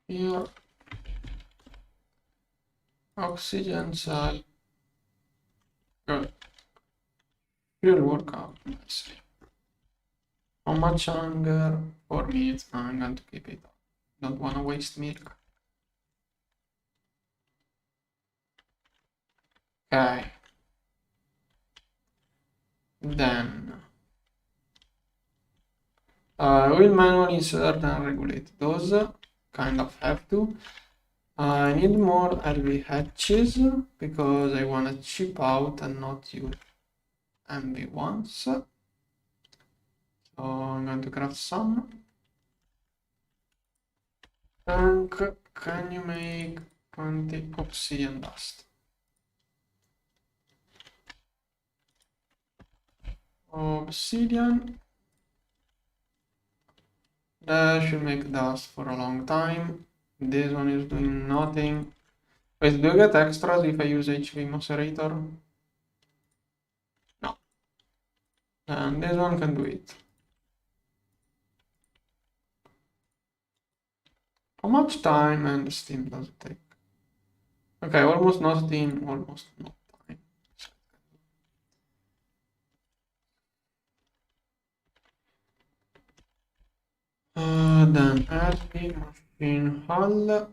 Here. Oxygen cell. Good. Will work out nicely. How much hunger? 4 minutes. I'm going to keep it. Don't want to waste milk. Okay. Then we'll manually insert and regulate those. Kind of have to. I need more LV hatches because I want to chip out and not use MV1s. So I'm going to craft some. Tank, can you make 20 obsidian dust? Obsidian. That should make dust for a long time. This one is doing nothing. Wait, do you get extras if I use HV macerator? No. And this one can do it. How much time and steam does it take? Okay, almost no steam, almost no time. Then LV machine hull.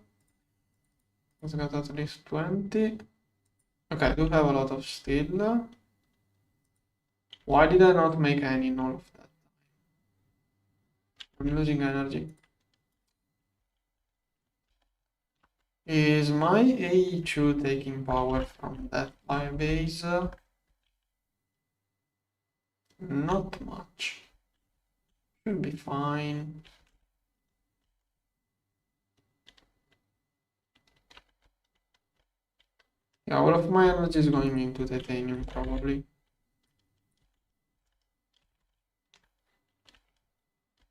Let's get at least 20. Okay, I do have a lot of steel. Why did I not make any in all of that? I'm losing energy. Is my AE2 taking power from that base? Not much. Should be fine. Yeah, all of my energy is going into titanium probably.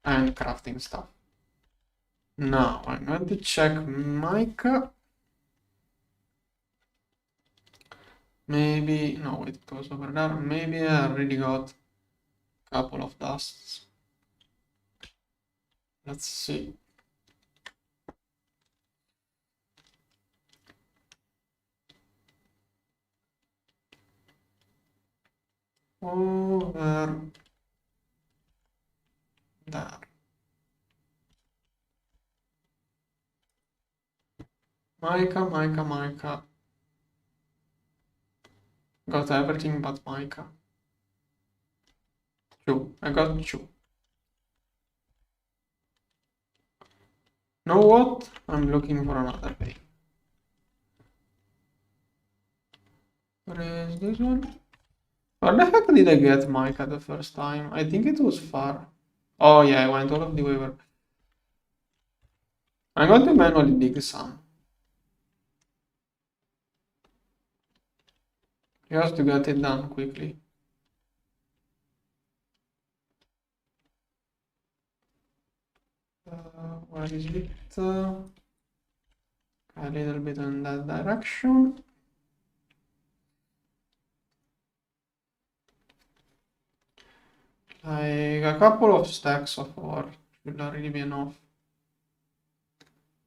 And crafting stuff. Now I'm going to check mica. Maybe, no, it goes over there. Maybe I already got a couple of dusts. Let's see. Over there. Mica. Got everything but mica. 2. I got 2. Know what? I'm looking for another way. Where is this one? Where the heck did I get mica the first time? I think it was far. Oh yeah, I went all of the way over. I'm going to manually dig some. Just to get it done quickly. Where is it? A little bit in that direction. Like a couple of stacks of ore should already be enough.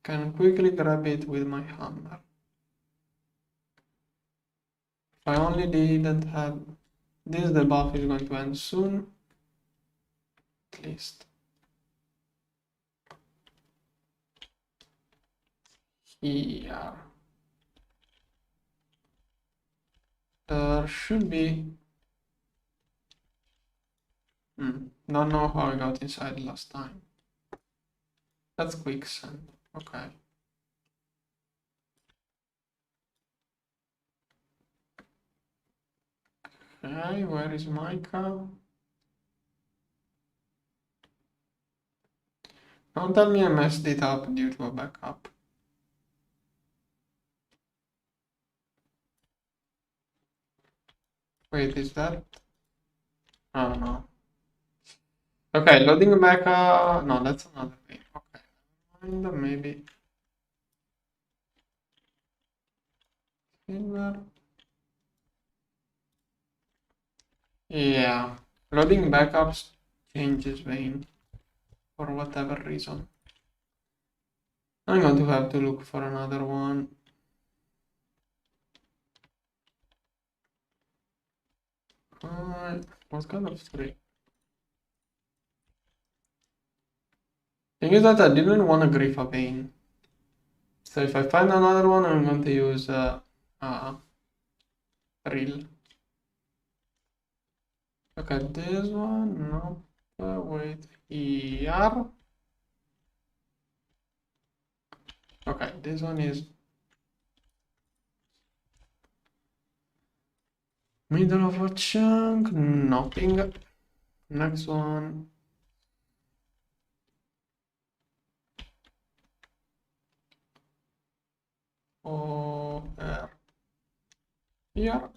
Can quickly grab it with my hammer. If I only didn't have this, the buff is going to end soon. At least. Here. There should be. Don't know how I got inside last time. That's quicksand. Okay. Okay, where is Micah? Don't tell me I messed it up due to a backup. Wait, is that? Oh no. Okay, loading back. No, that's another thing. Okay, maybe. Silver. Yeah, loading backups changes vein for whatever reason. I'm going to have to look for another one. What kind of three? Thing is that I didn't want to grief a vein. So if I find another one, I'm going to use reel. Okay, this one, no, wait, here. Okay, this one is middle of a chunk, nothing. Next one. Over here.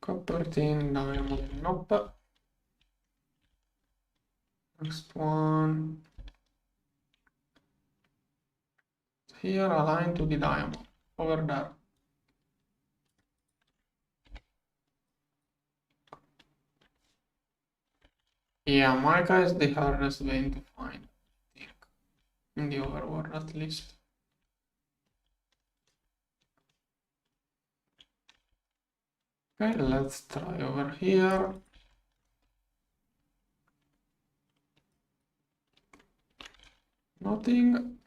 Copper, tin, diamond, nope. Next one. Here, aligned to the diamond. Over there. Yeah, mica is the hardest vein to find, I think. In the overworld, at least. Okay, let's try over here. Nothing.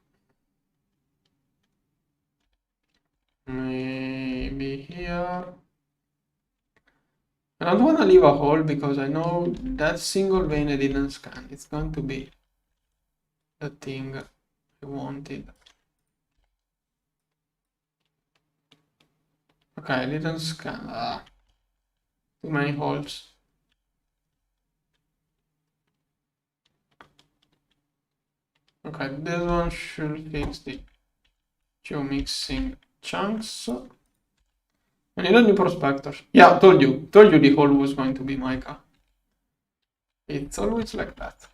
Maybe here. I don't want to leave a hole because I know that single vein I didn't scan. It's going to be the thing I wanted. Okay, I didn't scan. Too many holes. Okay, this one should fix the geomixing chunks. I need a new prospector. Yeah, told you the hole was going to be mica. It's always like that.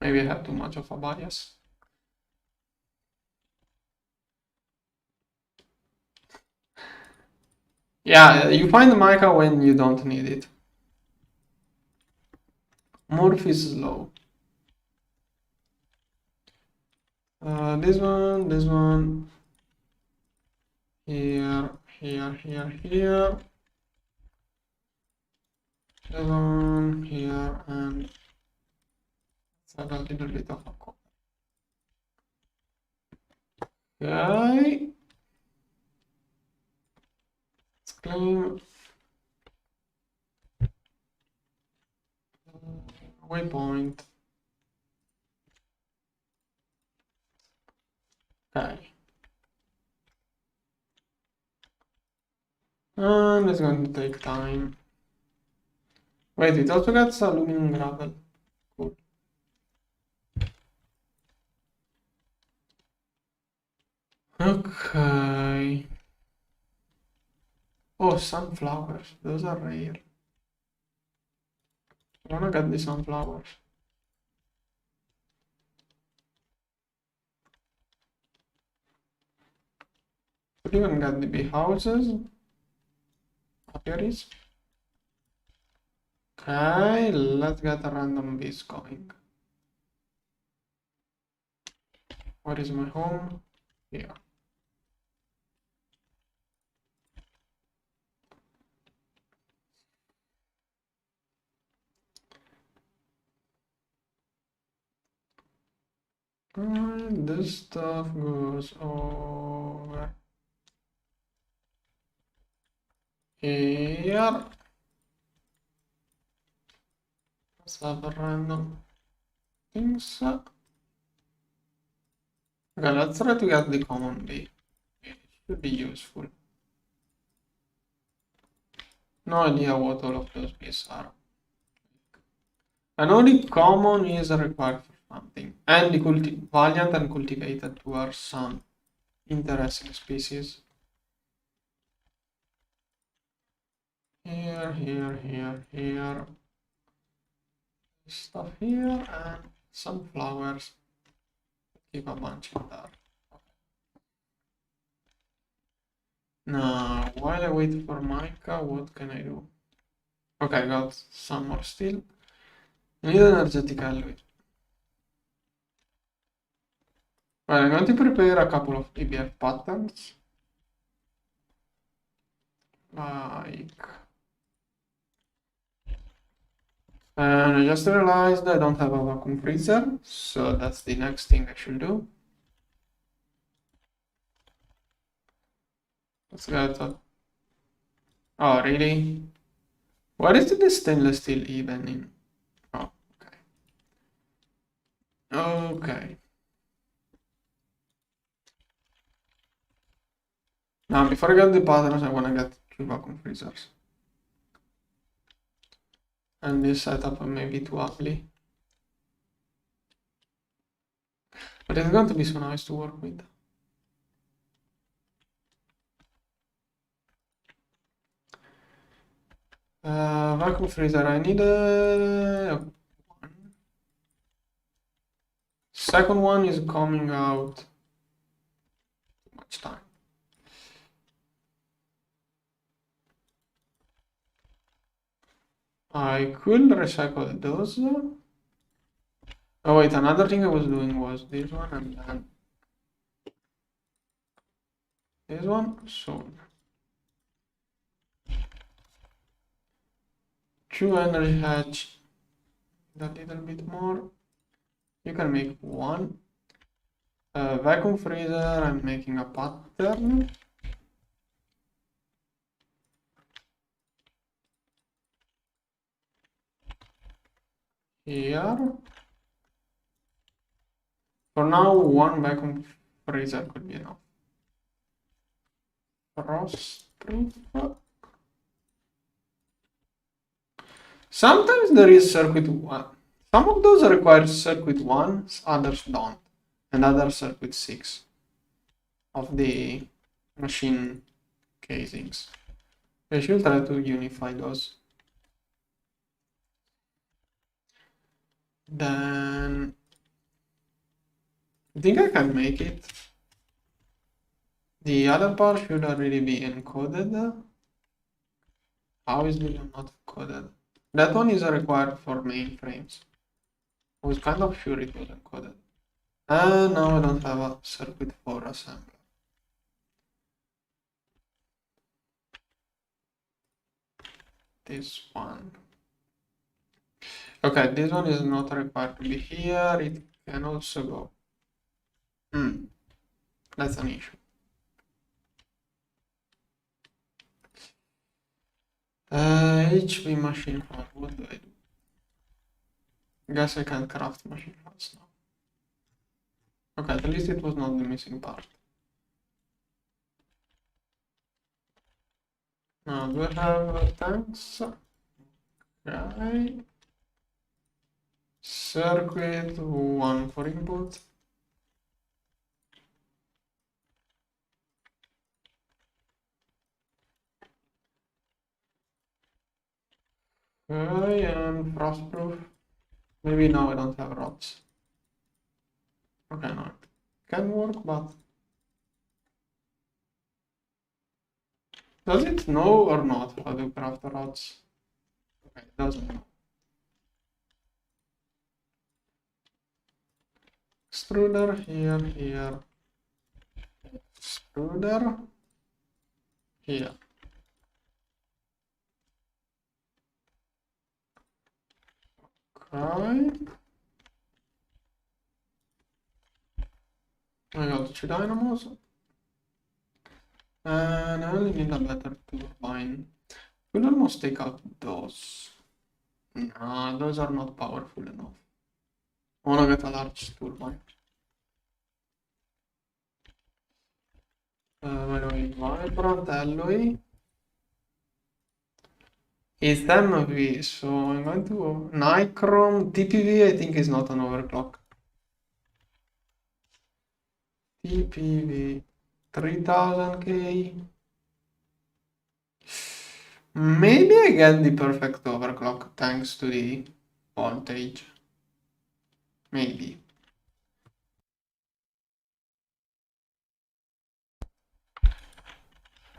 Maybe I have too much of a bias. Yeah, you find the mica when you don't need it. Morph is slow. This one. Here. This one, here, and a little bit of a copper. Okay. Let's claim waypoint. Okay. And it's going to take time. Wait, it also gets aluminum gravel. Cool. Okay. Oh, sunflowers. Those are rare. I wanna get the sunflowers. Could even get the bee houses. Apiaries. Okay, let's get a random bees going. Where is my home? Here. And this stuff goes over here. Let's have a random things. Okay, let's try to get the common bee. It should be useful. No idea what all of those bees are. I know the common is required for something, and the valiant and cultivated were some interesting species. Here. Stuff here, and some flowers. Keep a bunch in there. Now, while I wait for mica, what can I do? Okay, I got some more steel. I need energetic alloy. Well, I'm going to prepare a couple of EBF patterns. Like... And I just realized I don't have a vacuum freezer, so that's the next thing I should do. Let's get a... Oh, really? What is the stainless steel even in? Oh, okay. Okay. Now, before I get the patterns, I want to get 2 vacuum freezers. And this setup may be too ugly. But it's going to be so nice to work with. Vacuum freezer, I need one. Second one is coming out too much time. I could recycle those. Oh wait, another thing I was doing was this one and then this one. So 2 energy hatch, a little bit more. You can make 1. Vacuum freezer, I'm making a pattern. Here. For now, 1 vacuum freezer could be enough. Frostproof. Sometimes there is circuit 1. Some of those require circuit 1, others don't. And others circuit 6 of the machine casings. I should try to unify those. Then I think I can make it. The other part should already be encoded. How is this one not encoded? That one is required for mainframes. I was kind of sure it was encoded. And now I don't have a circuit for assembly. This one. Okay, this one is not required to be here. It can also go. That's an issue. HP machine part. What do I do? Guess I can't craft machine parts now. Okay, at least it was not the missing part. Now, do I have tanks? Okay. Circuit 1 for input. Okay, and frost proof. Maybe now I don't have rods. Okay, no, it can work, but does it know or not how to craft the rods? Okay, it doesn't know. Extruder here, here. Extruder here. Okay. I got 2 dynamos. And I only need a better turbine. We'll almost take out those. Nah, those are not powerful enough. I wanna get a large turbine. By the way, vibrant alloy is MV, so I'm going to Nichrome. TPV I think is not an overclock. TPV 3000K. Maybe I get the perfect overclock thanks to the voltage. Maybe.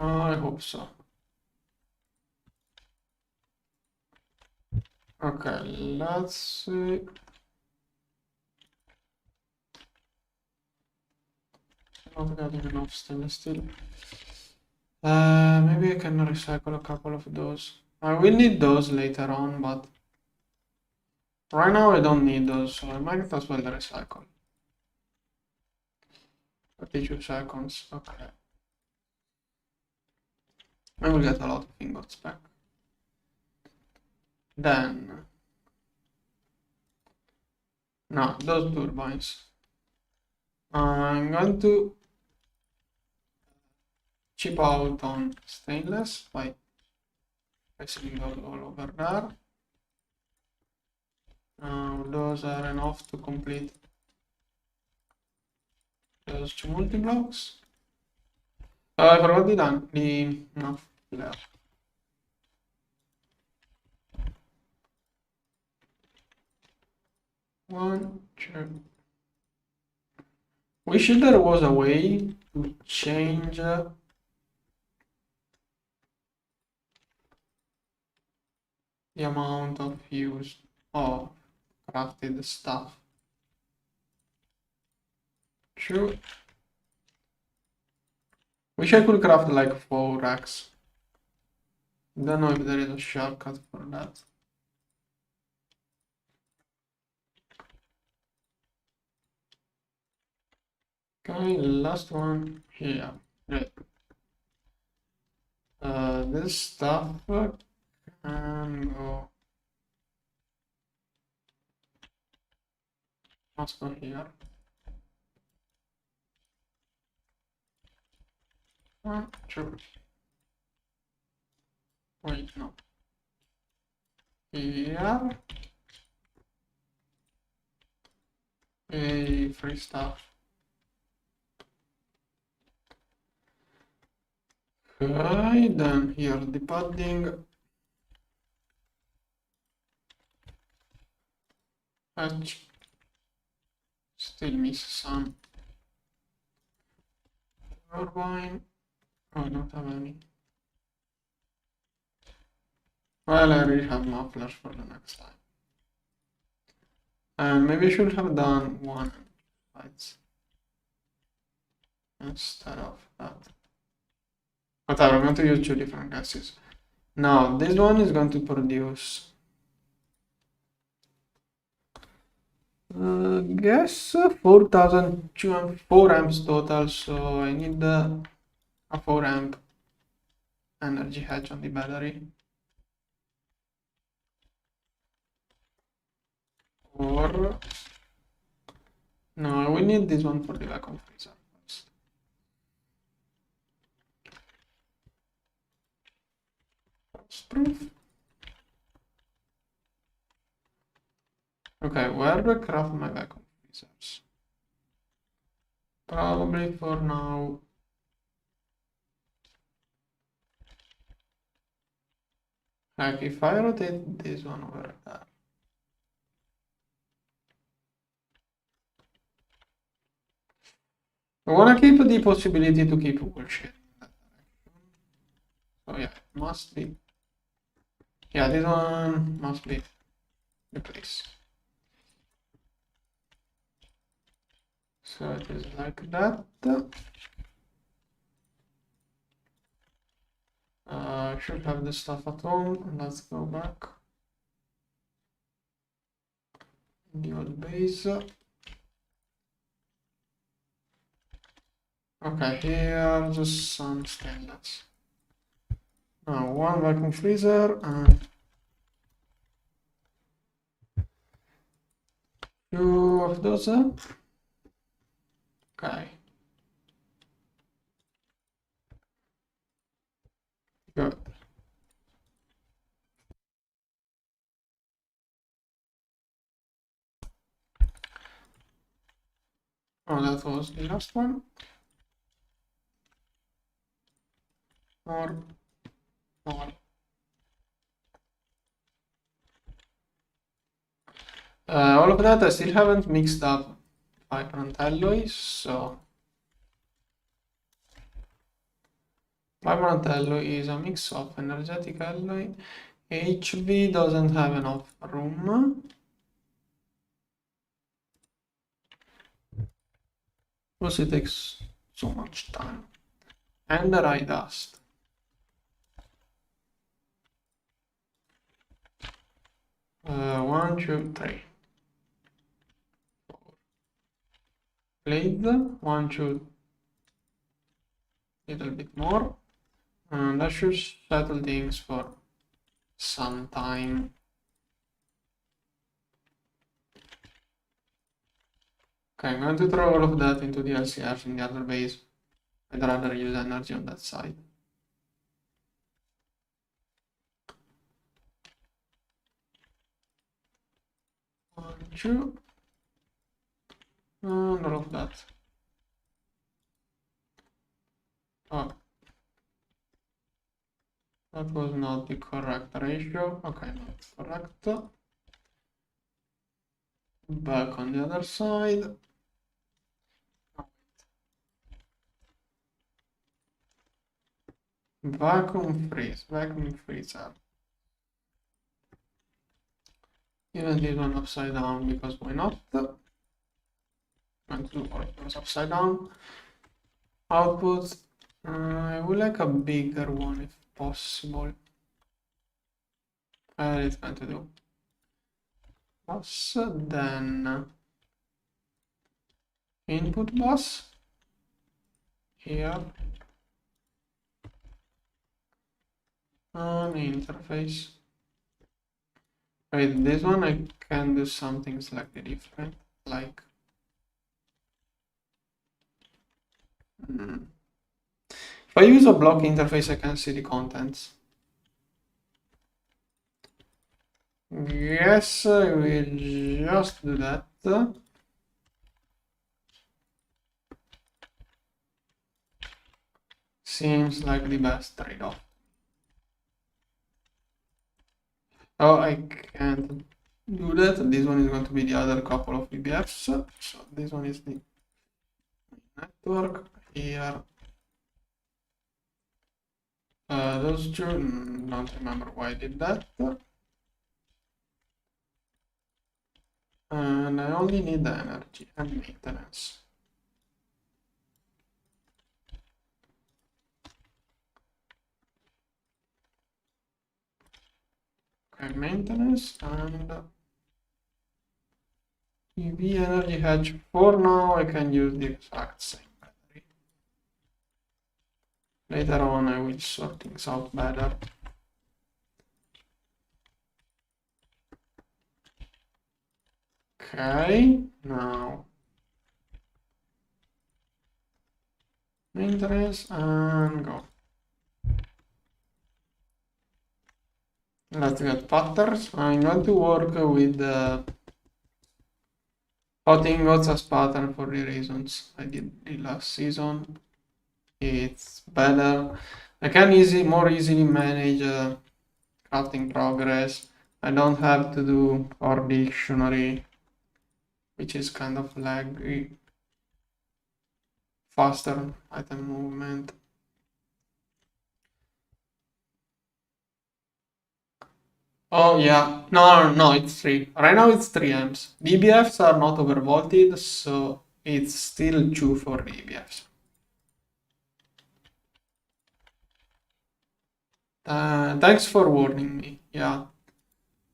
I hope so. Okay, let's see. Not getting enough stainless steel. Maybe I can recycle a couple of those. I will need those later on, but right now I don't need those, so I might as well recycle. 32 seconds, okay. I will get a lot of ingots back. Then, no, those turbines. I'm going to chip out on stainless by placing those all over there. Those are enough to complete those 2 multi-blocks. I forgot the flare. One, two. Wish there was a way to change the amount of use of crafted stuff. True. Wish I could craft like 4 racks. Don't know if there is a shortcut for that. Okay, last one here. Great. This stuff can go. Let's go here. True. Wait, no. Here. A free stuff. Okay, then here the padding. Patch. Still miss some. Turbine. Oh, I don't have any. Well, I already have mufflers for the next time. And maybe I should have done 1 sides instead of that. Whatever, I'm going to use 2 different gases. Now, this one is going to produce guess 4 amps total, so I need a 4 amp energy hedge on the battery. Or no, we need this one for the vacuum freezer first. That's proof. Okay, where do I craft my vacuum freezers? Probably for now. Like if I rotate this one over there. I want to keep the possibility to keep bullshit in that direction. So yeah, it must be. Yeah, this one must be the place. So it is like that. I should have the stuff at home. Let's go back. The old base. Okay, here just some stainless. Now one vacuum freezer and two of those. Okay. Good. Oh, that was the last one. More. All of that I still haven't mixed up vibrant alloys, so vibrant alloy is a mix of energetic alloy. HV doesn't have enough room. Plus it takes so much time. And the dye dust. 1, 2, 3. 4. Blade, 1, 2. Little bit more. And that should settle things for some time. Okay, I'm going to throw all of that into the LCRs in the other base. I'd rather use energy on that side. One, two. And all of that. Oh. That was not the correct ratio. Okay, not correct. Back on the other side. Vacuum freezer. Even this one upside down because why not? I'm going to do all of those upside down. Output. I would like a bigger one if possible. It's going to do. Bus, then input bus here. Interface. Wait, this one I can do something slightly different, like if I use a block interface, I can see the contents. Yes, I will just do that. Seems like the best trade-off. Oh, I can't do that. This one is going to be the other couple of EBFs. So this one is the network here. Those two, don't remember why I did that. And I only need the energy and maintenance. Okay, maintenance and EV energy hedge. For now, I can use the exact same battery. Later on, I will sort things out better. Okay, now maintenance and go. Let's get patterns. I'm going to work with Hot ingots as pattern for the reasons I did the last season. It's better. I can more easily manage crafting progress. I don't have to do our dictionary, which is kind of laggy. Faster item movement. Oh yeah, no, it's 3. Right now it's 3 amps. The EBFs are not overvolted, so it's still 2 for the EBFs. Thanks for warning me, yeah.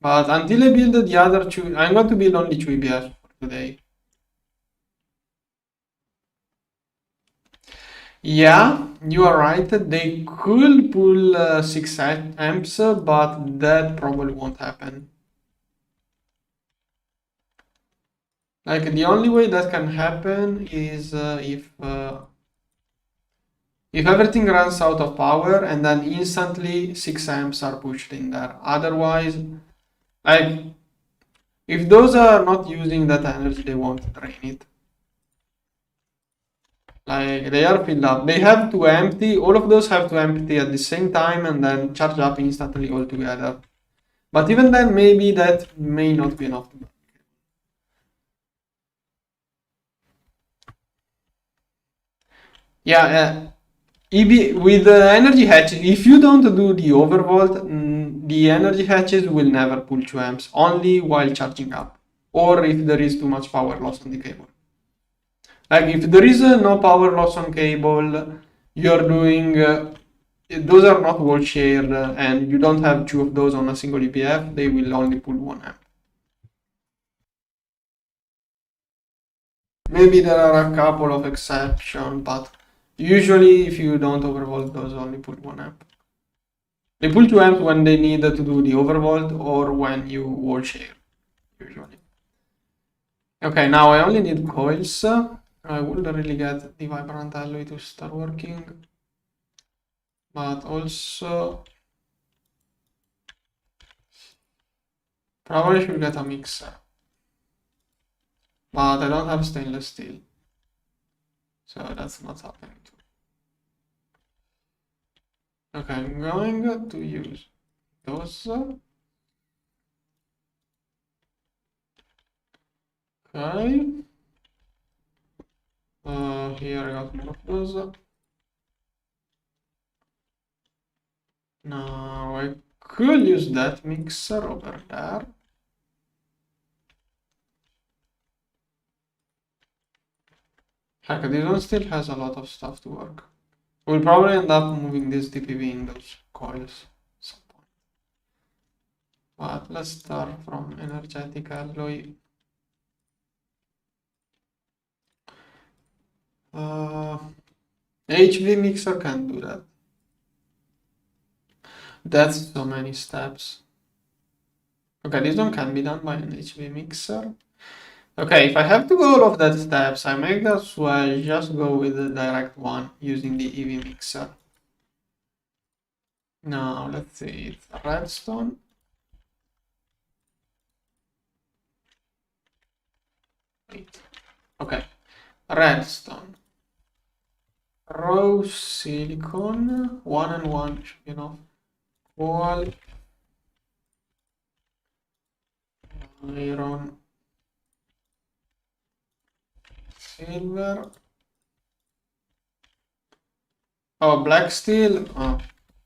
But until I build the other 2, I'm going to build only 2 EBFs for today. Yeah, you are right. They could pull 6 amps, but that probably won't happen. Like the only way that can happen is if everything runs out of power and then instantly 6 amps are pushed in there. Otherwise, like if those are not using that energy, they won't drain it. Like they are filled up. They have to empty, all of those have to empty at the same time and then charge up instantly all together. But even then, maybe that may not be enough. Yeah, with the energy hatches, if you don't do the overvolt, the energy hatches will never pull 2 amps, only while charging up, or if there is too much power loss on the cable. Like if there is no power loss on cable, you're doing, those are not wall shared, and you don't have 2 of those on a single EBF, they will only pull 1 amp. Maybe there are a couple of exceptions, but usually if you don't overvolt, those only pull 1 amp. They pull 2 amps when they need to do the overvolt or when you wall share, usually. Okay, now I only need coils. I would really get the vibrant alloy to start working, but also probably should get a mixer. But I don't have stainless steel, so that's not happening too. Okay, I'm going to use those. Okay. Here I got more of those. Now I could use that mixer over there. Heck, this one still has a lot of stuff to work. We'll probably end up moving this DPV in those coils at some point. But let's start from energetic alloy. HV mixer can do that. That's so many steps. Okay, this one can be done by an HV mixer. Okay, if I have to go all of that steps, I might as well just go with the direct one using the EV mixer. Now, let's see, it's redstone. Wait. Okay, redstone. Raw silicon, 1 and 1 should be enough. Coal, iron, silver. Oh, black steel. Oh,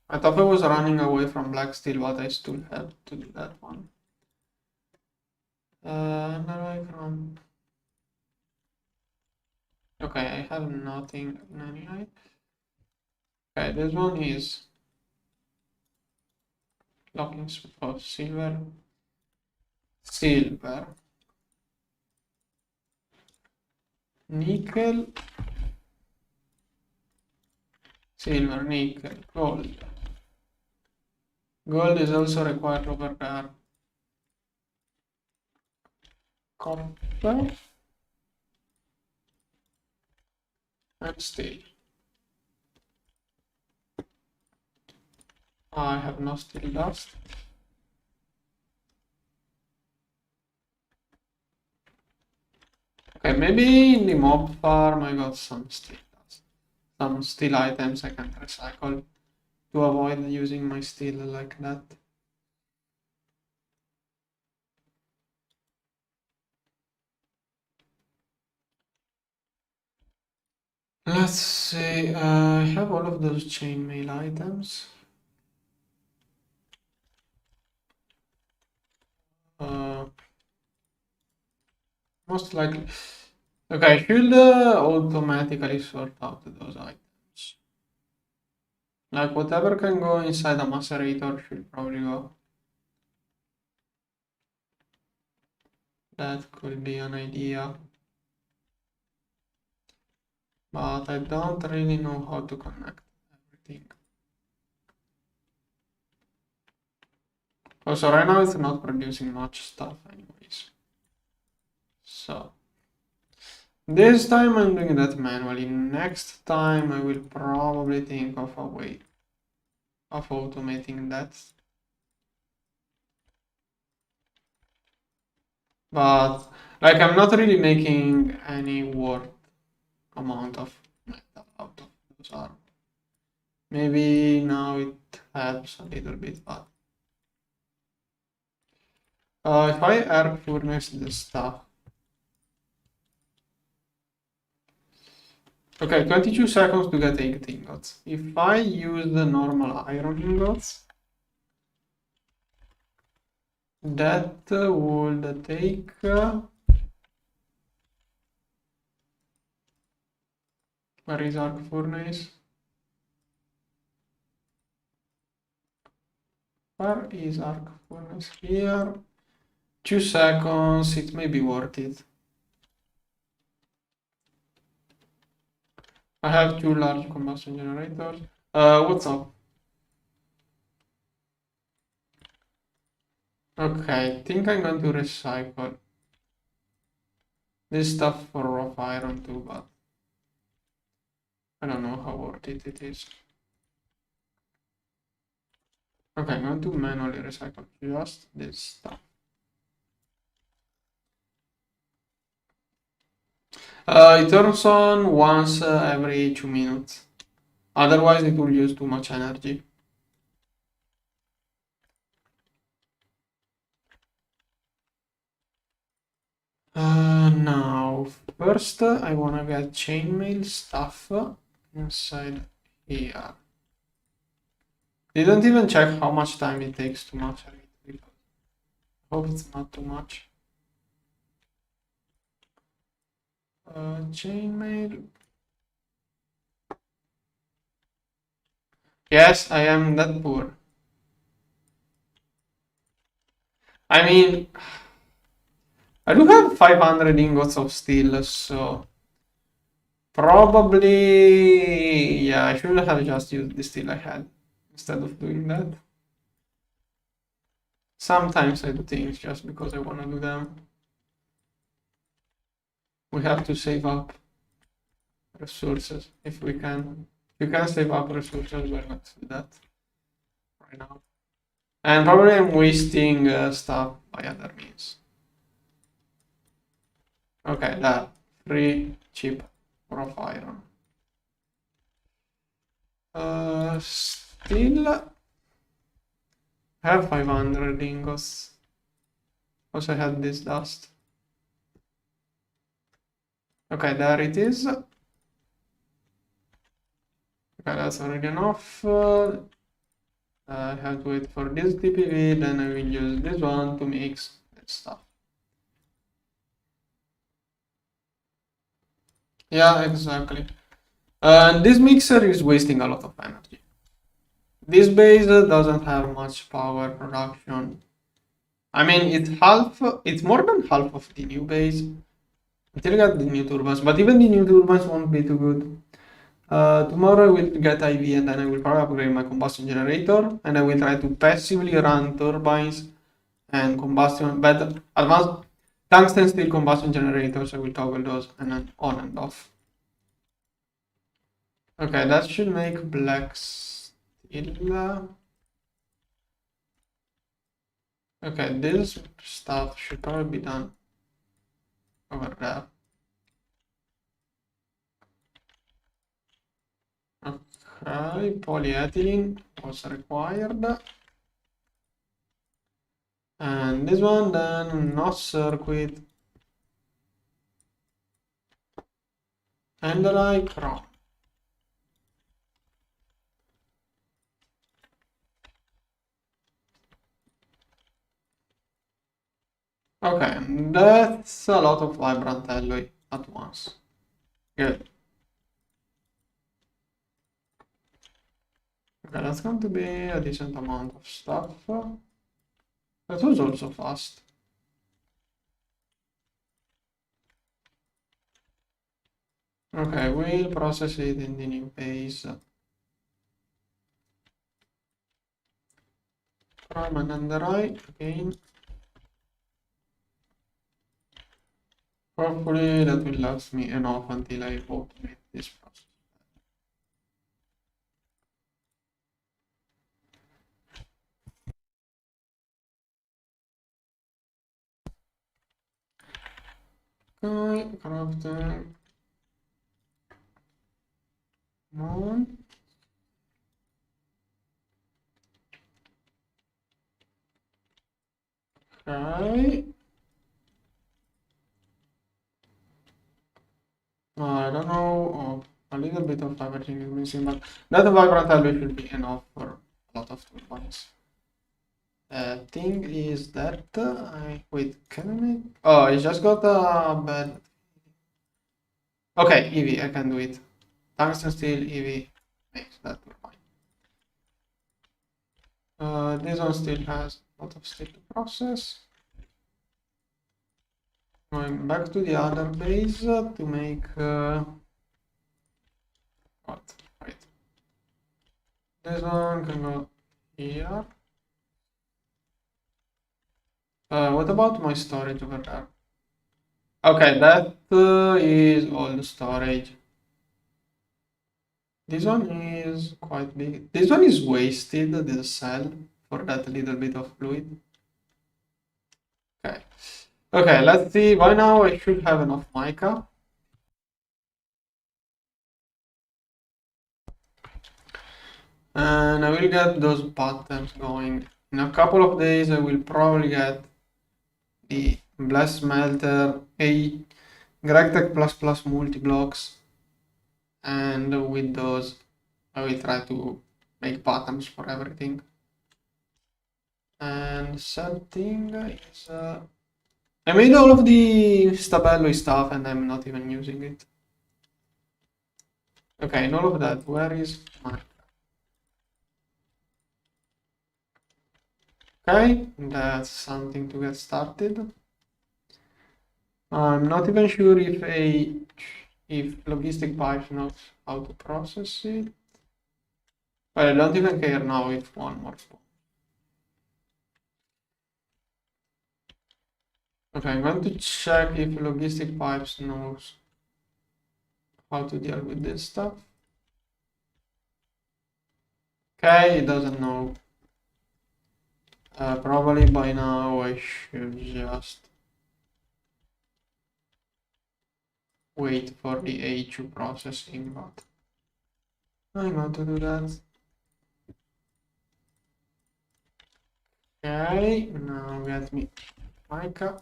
I thought I was running away from black steel, but I still have to do that one. Iron. Okay, I have nothing. 99. Okay, this one is locking of silver. Silver. Nickel. Silver, nickel, gold. Gold is also required over there. Copper and steel. I have no steel dust. Okay, maybe in the mob farm I got some steel items I can recycle to avoid using my steel like that. Let's see, I have all of those chainmail items. Most likely. Okay, I should automatically sort out those items. Like whatever can go inside a macerator should probably go. That could be an idea. But I don't really know how to connect everything. Also, right now it's not producing much stuff anyways. So, this time I'm doing that manually. Next time I will probably think of a way of automating that. But, like, I'm not really making any worth amount of metal out of those armor. Maybe now it helps a little bit, but if I air furnace this stuff. Okay, 22 seconds to get 8 ingots. If I use the normal iron ingots, that would take where is arc furnace? Where is arc furnace? Here. 2 seconds, it may be worth it. I have 2 large combustion generators. What's up? Okay, I think I'm going to recycle this stuff for rough iron too, but I don't know how worth it is. Okay, I'm going to manually recycle just this stuff. It turns on once every 2 minutes. Otherwise, it will use too much energy. Now, first I want to get chainmail stuff inside here. Didn't even check how much time it takes to macer it. Hope it's not too much. Chainmail. Yes, I am that poor. I mean, I do have 500 ingots of steel, so probably, yeah, I should have just used the steel I had instead of doing that. Sometimes I do things just because I want to do them. We have to save up resources if we can. If we can save up resources, we're going to do that right now. And probably I'm wasting stuff by other means. Okay, that free cheap rough iron. Still have 500 ingots. Also had this dust. Okay, there it is. Okay, that's already enough. I have to wait for this TPV, then I will use this one to mix that stuff. Yeah, exactly. This mixer is wasting a lot of energy. This base doesn't have much power production. I mean, it's more than half of the new base. Until I get the new turbines, but even the new turbines won't be too good. Tomorrow I will get IV and then I will probably upgrade my combustion generator and I will try to passively run turbines and combustion, but advanced tungsten steel combustion generators, I will toggle those and then on and off. Okay, that should make black steel. Okay, this stuff should probably be done over there. Okay, polyethylene was required. And this one then not circuit. And I chrome. Okay, that's a lot of vibrant alloy at once. Good. Okay, that's going to be a decent amount of stuff. That was also fast. Okay, we'll process it in the new base. From an undereye again. Hopefully that will last me enough until I automate this process. Okay, crafting. On. Okay. I don't know, a little bit of everything is missing, but that vibrant alloy should be enough for a lot of turbines. Thing is that wait, can I make? Oh, I just got a bad. Okay, EV, I can do it. Tungsten steel EV makes that turbine. This one still has a lot of steel to process. Going back to the other base to make what? Right. This one can go here. What about my storage over there? Okay, that is all the storage. This one is quite big. This one is wasted, this cell, for that little bit of fluid. Okay. Okay, let's see. By now I should have enough mica. And I will get those patterns going. In a couple of days I will probably get the blast smelter, a Gregtech plus multi-blocks, and with those I will try to make patterns for everything. And something is I made all of the stabello stuff and I'm not even using it. Okay, and all of that, where is my... Okay, that's something to get started. I'm not even sure if logistic pipe knows how to process it. But I don't even care now if one more phone. Okay, I'm going to check if logistic pipes knows how to deal with this stuff. Okay, it doesn't know. Probably by now I should just wait for the A2 processing, but I'm going to do that. Okay, now get me mica.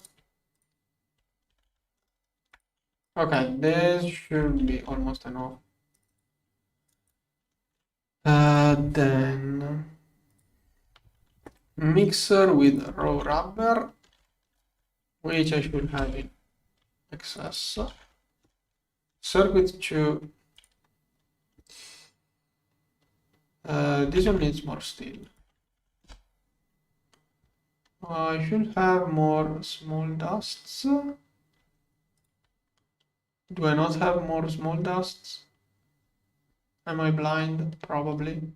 Okay, this should be almost enough. Then mixer with raw rubber, which I should have in excess. Circuit 2. This one needs more steel. I should have more small dusts. Do I not have more small dusts? Am I blind? Probably.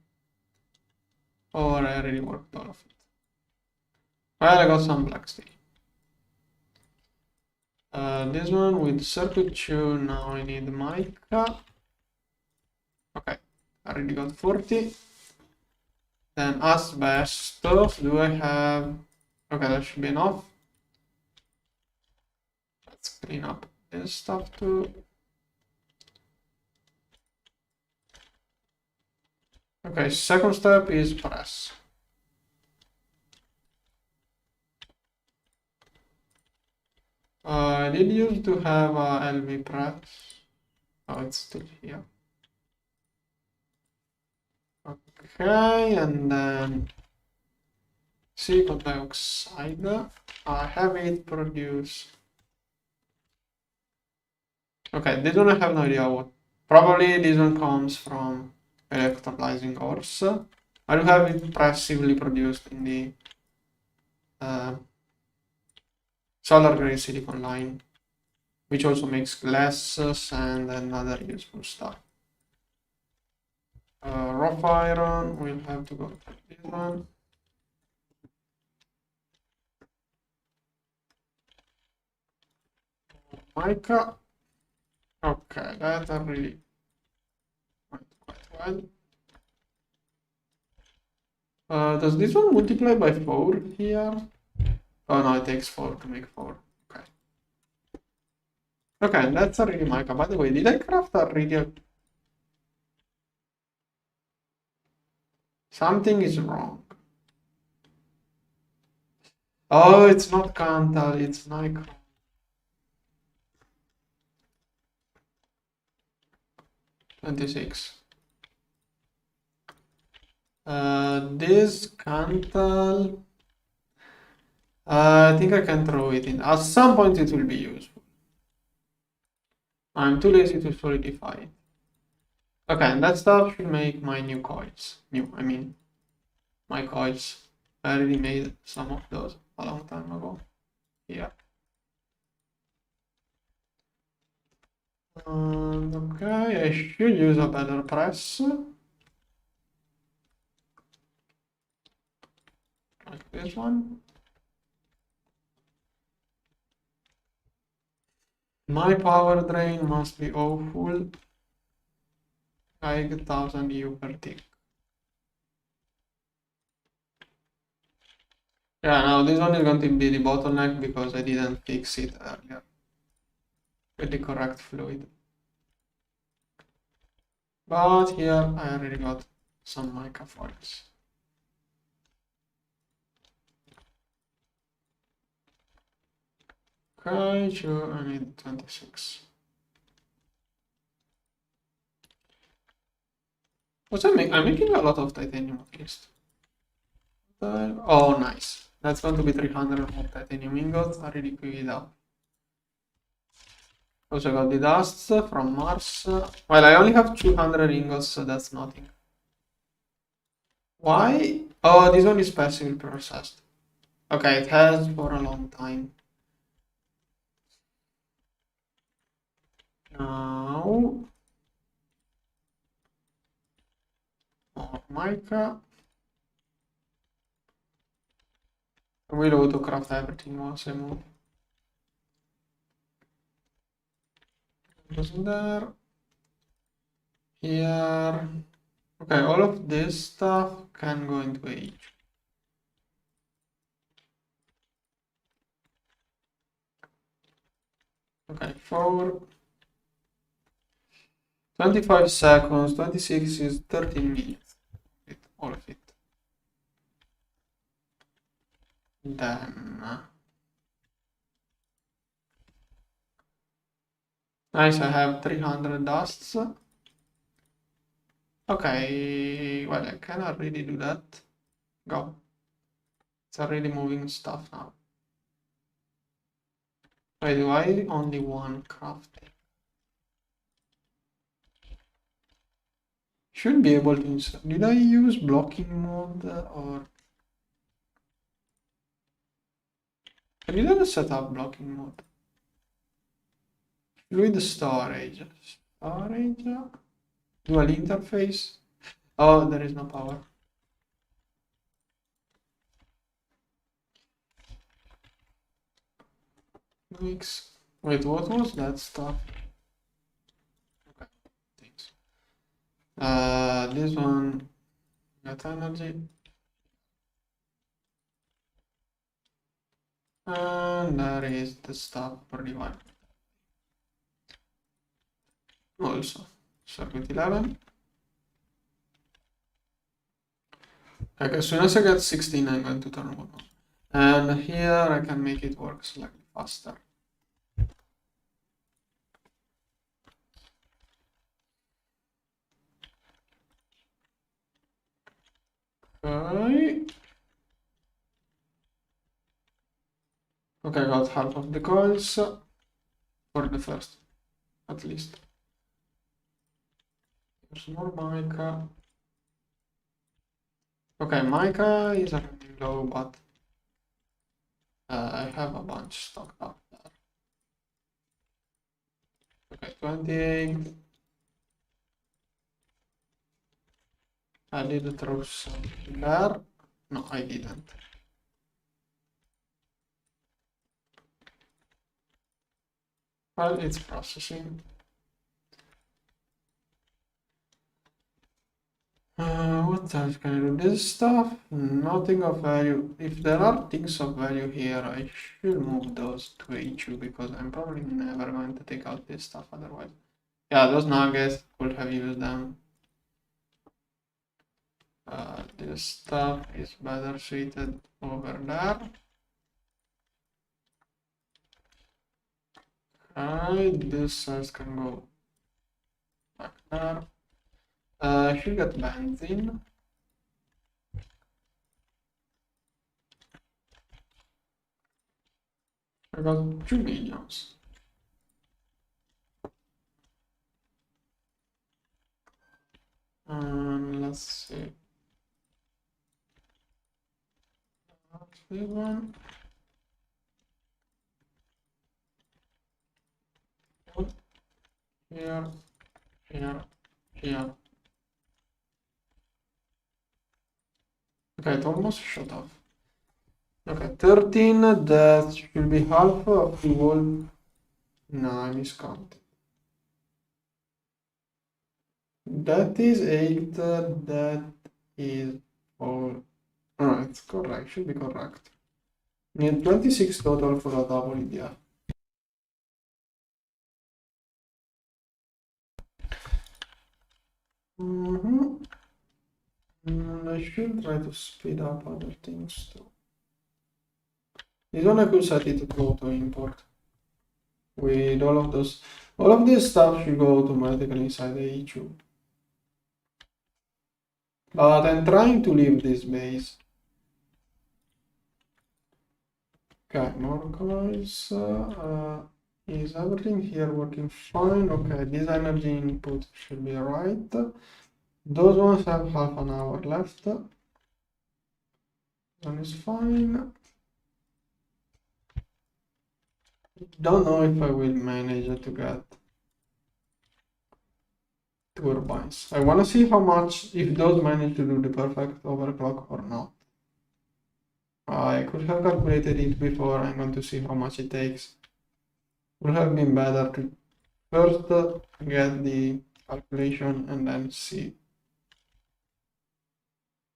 Or I already worked all of it. Well, I got some black steel. This one with circuit 2, now I need mica. Okay, I already got 40. Then asbestos, do I have... Okay, that should be enough. Let's clean up this stuff too. Okay, second step is press. I did used to have a LV press. Oh, it's still here. Okay, and then silicon dioxide. I have it produced. Okay, this one I have no idea what. Probably this one comes from electrolyzing ores. I do have it passively produced in the solar grade silicon line, which also makes glasses and another useful stuff. Rough iron, we'll have to go to this one. Mica. Okay, that really went quite well. Does this one multiply by 4 here? Oh no, it takes 4 to make 4. Okay. Okay, that's a really mica. By the way, did I craft a really... Something is wrong. Oh, it's not Cantal, it's Nikon. $26. This Cantal, I think I can throw it in. At some point it will be useful. I'm too lazy to solidify it. Okay, and that stuff should make my new coils. My coils. I already made some of those a long time ago. Yeah. Okay, I should use a better press. Like this one. My power drain must be awful. Like 1000 U per tick. Yeah, now this one is going to be the bottleneck because I didn't fix it earlier with the correct fluid. But here I already got some mica foils. Okay, sure, I need 26. I'm making a lot of titanium at least. Oh, nice. That's going to be 300 more titanium ingots. I already queued it up. Also got the dust from Mars. Well, I only have 200 ingots, so that's nothing. Why? Oh, this one is passively processed. Okay, it has for a long time. Now, more mica. I will auto-craft everything once I move. Goes there. Here. Okay, all of this stuff can go into H. Okay, 25 seconds, 26 is 13 minutes. All of it. Then nice, I have 300 dusts. Okay, well, I cannot really do that. Go. It's already moving stuff now. Wait, do I only one crafting? Should be able to insert. Did I use blocking mode or I didn't set up blocking mode? Fluid storage. Storage. Dual interface. Oh, there is no power. Mix. Wait, what was that stuff? Okay, thanks. This one got energy. And there is the stuff for the one. Also, circuit 11. Okay, as soon as I get 16, I'm going to turn one on. And here I can make it work slightly faster. Okay. Okay, I got half of the coils for the first, at least. Here's more mica. Okay, mica is running low, but I have a bunch stocked up there. Okay, 28. I did throw some there. No, I didn't. Well, it's processing. What else can I do? This stuff, nothing of value. If there are things of value here, I should move those to HU because I'm probably never going to take out this stuff otherwise. Yeah, those nuggets could have used them. This stuff is better suited over there. Alright, this cells can go back there. I should get benzene. I got 2 millions. Let's see. This one. Here, here, here. Okay, it almost shut off. Okay, 13, that should be half of the wall. No, I miscounted. That is 8, that is 4. Oh, it's correct, should be correct. Need 26 total for a double EBF. I should try to speed up other things too. This one I could set it to go to import. With all of those, all of this stuff should go automatically inside the HU. But I'm trying to leave this base. Okay, more coils. Is everything here working fine? Okay, this energy input should be right. Those ones have half an hour left. One is fine. Don't know if I will manage to get turbines. I want to see how much, if those manage to do the perfect overclock or not. I could have calculated it before. I'm going to see how much it takes. Would have been better to first get the calculation and then see.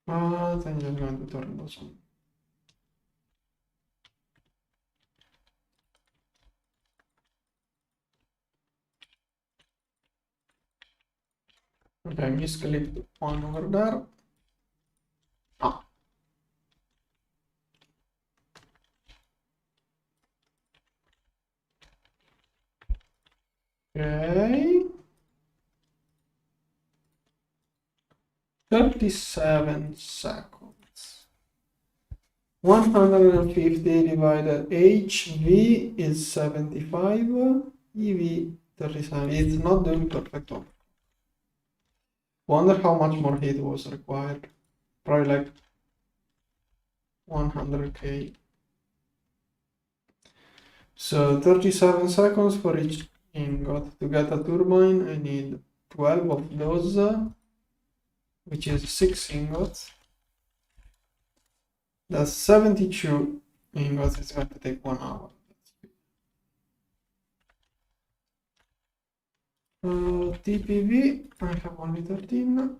But I'm just going to turn those on. Okay, I misclicked one over there. Ah. Okay. 37 seconds. 150 divided HV is 75, EV 37. It's not doing perfect. Wonder how much more heat was required. Probably like 100k. So 37 seconds for each ingot. To get a turbine, I need 12 of those, which is 6 ingots. That's 72 ingots. It's going to take 1 hour. TPV, I have only 13.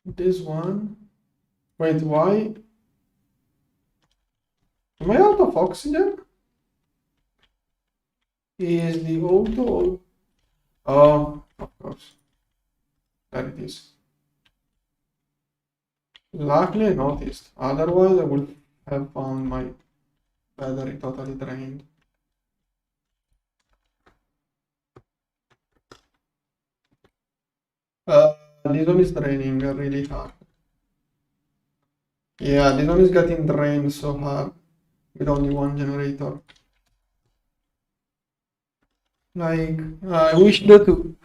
This one. Wait, why? Am I out of oxygen? Is the auto? Oh, of course. There it is. Luckily I noticed, otherwise I would have found my battery totally drained. This one is draining really hard. Yeah, this one is getting drained so hard with only one generator. Like, I wish to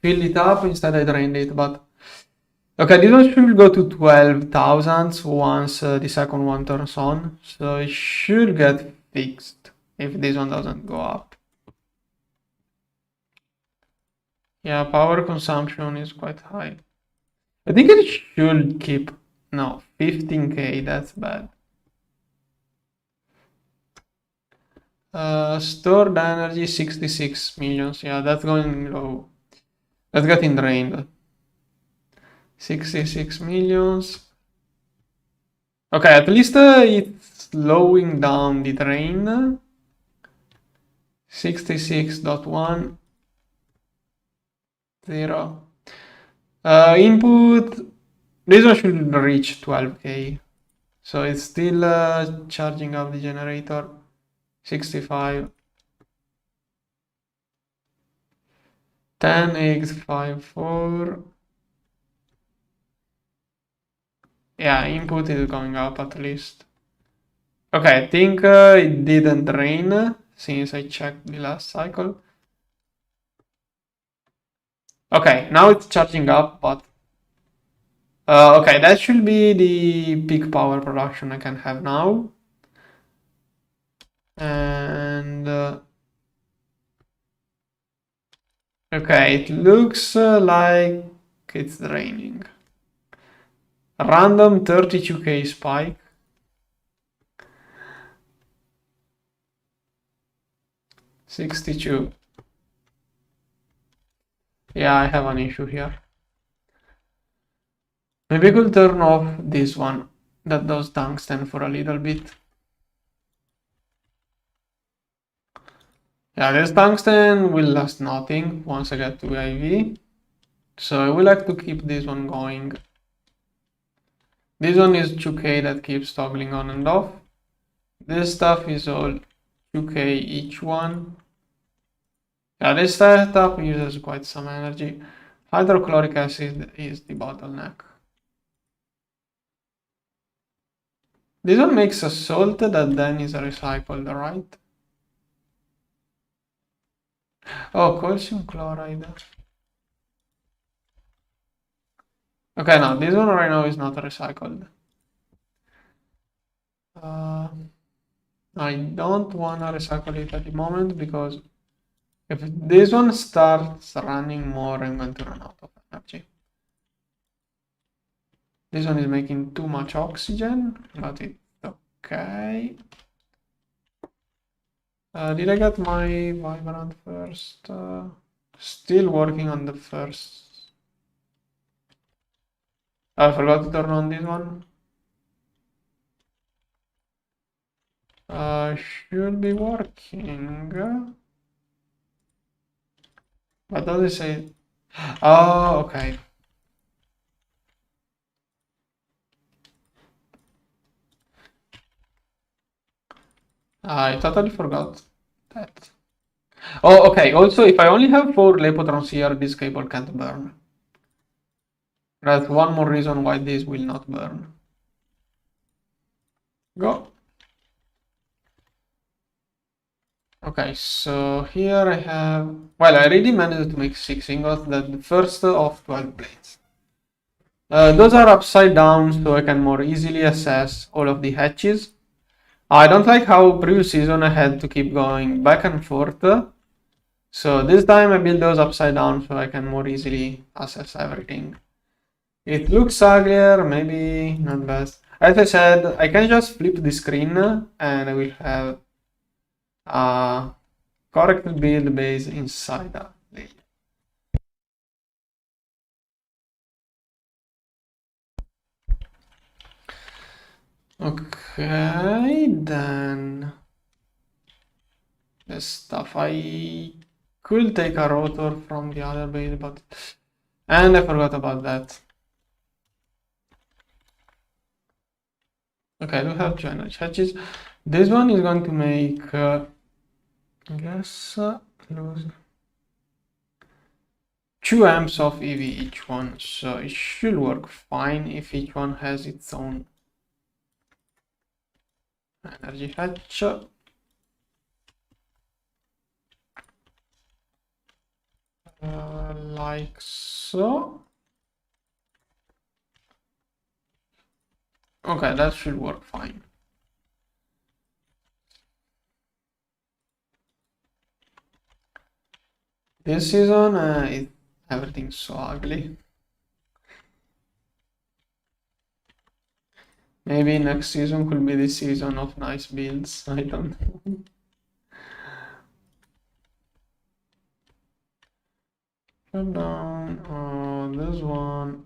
fill it up, instead I drained it, but... Okay, this one should go to 12,000 once the second one turns on, so it should get fixed if this one doesn't go up. Yeah, power consumption is quite high. I think it should keep... No, 15k, that's bad. Stored energy 66 millions. Yeah, that's going low. That's getting drained. 66 millions. Okay, at least it's slowing down the drain. 66.1. 0. Input. This one should reach 12k. So it's still charging up the generator. 65. 10x54. Yeah, input is going up at least. Okay, I think it didn't drain since I checked the last cycle. Okay, now it's charging up, but... okay, that should be the peak power production I can have now. And... okay, it looks like it's draining. Random 32k spike. 62. Yeah, I have an issue here. Maybe I could turn off this one that does tungsten for a little bit. Yeah, this tungsten will last nothing once I get to IV. So I would like to keep this one going. This one is 2k that keeps toggling on and off. This stuff is all 2k each one. Yeah, this setup uses quite some energy. Hydrochloric acid is the bottleneck. This one makes a salt that then is recycled, right? Oh, calcium chloride. Okay, no, this one right now is not recycled. I don't want to recycle it at the moment because if this one starts running more, I'm going to run out of energy. This one is making too much oxygen, but it's okay. Did I get my vibrant first? Still working on the first. I forgot to turn on this one. Should be working. What does it say? Oh, okay. I totally forgot that. Oh, okay. Also, if I only have 4 Lepotrons here, this cable can't burn. That's one more reason why this will not burn. Go. Okay, so here I have... Well, I already managed to make 6 ingots. That's the first of 12 blades. Those are upside down, so I can more easily assess all of the hatches. I don't like how previous season I had to keep going back and forth. So this time I build those upside down so I can more easily assess everything. It looks uglier, maybe not best. As I said, I can just flip the screen and I will have a correct build base inside a layer. Okay, then the stuff I could take a rotor from the other base, but... And I forgot about that. Okay, I do have two energy hatches. This one is going to make, I guess, lose 2 amps of EV each one, so it should work fine if each one has its own energy hatch. Like so. Okay, that should work fine. This season, everything's so ugly. Maybe next season could be the season of nice builds. I don't know. Shut down. This one.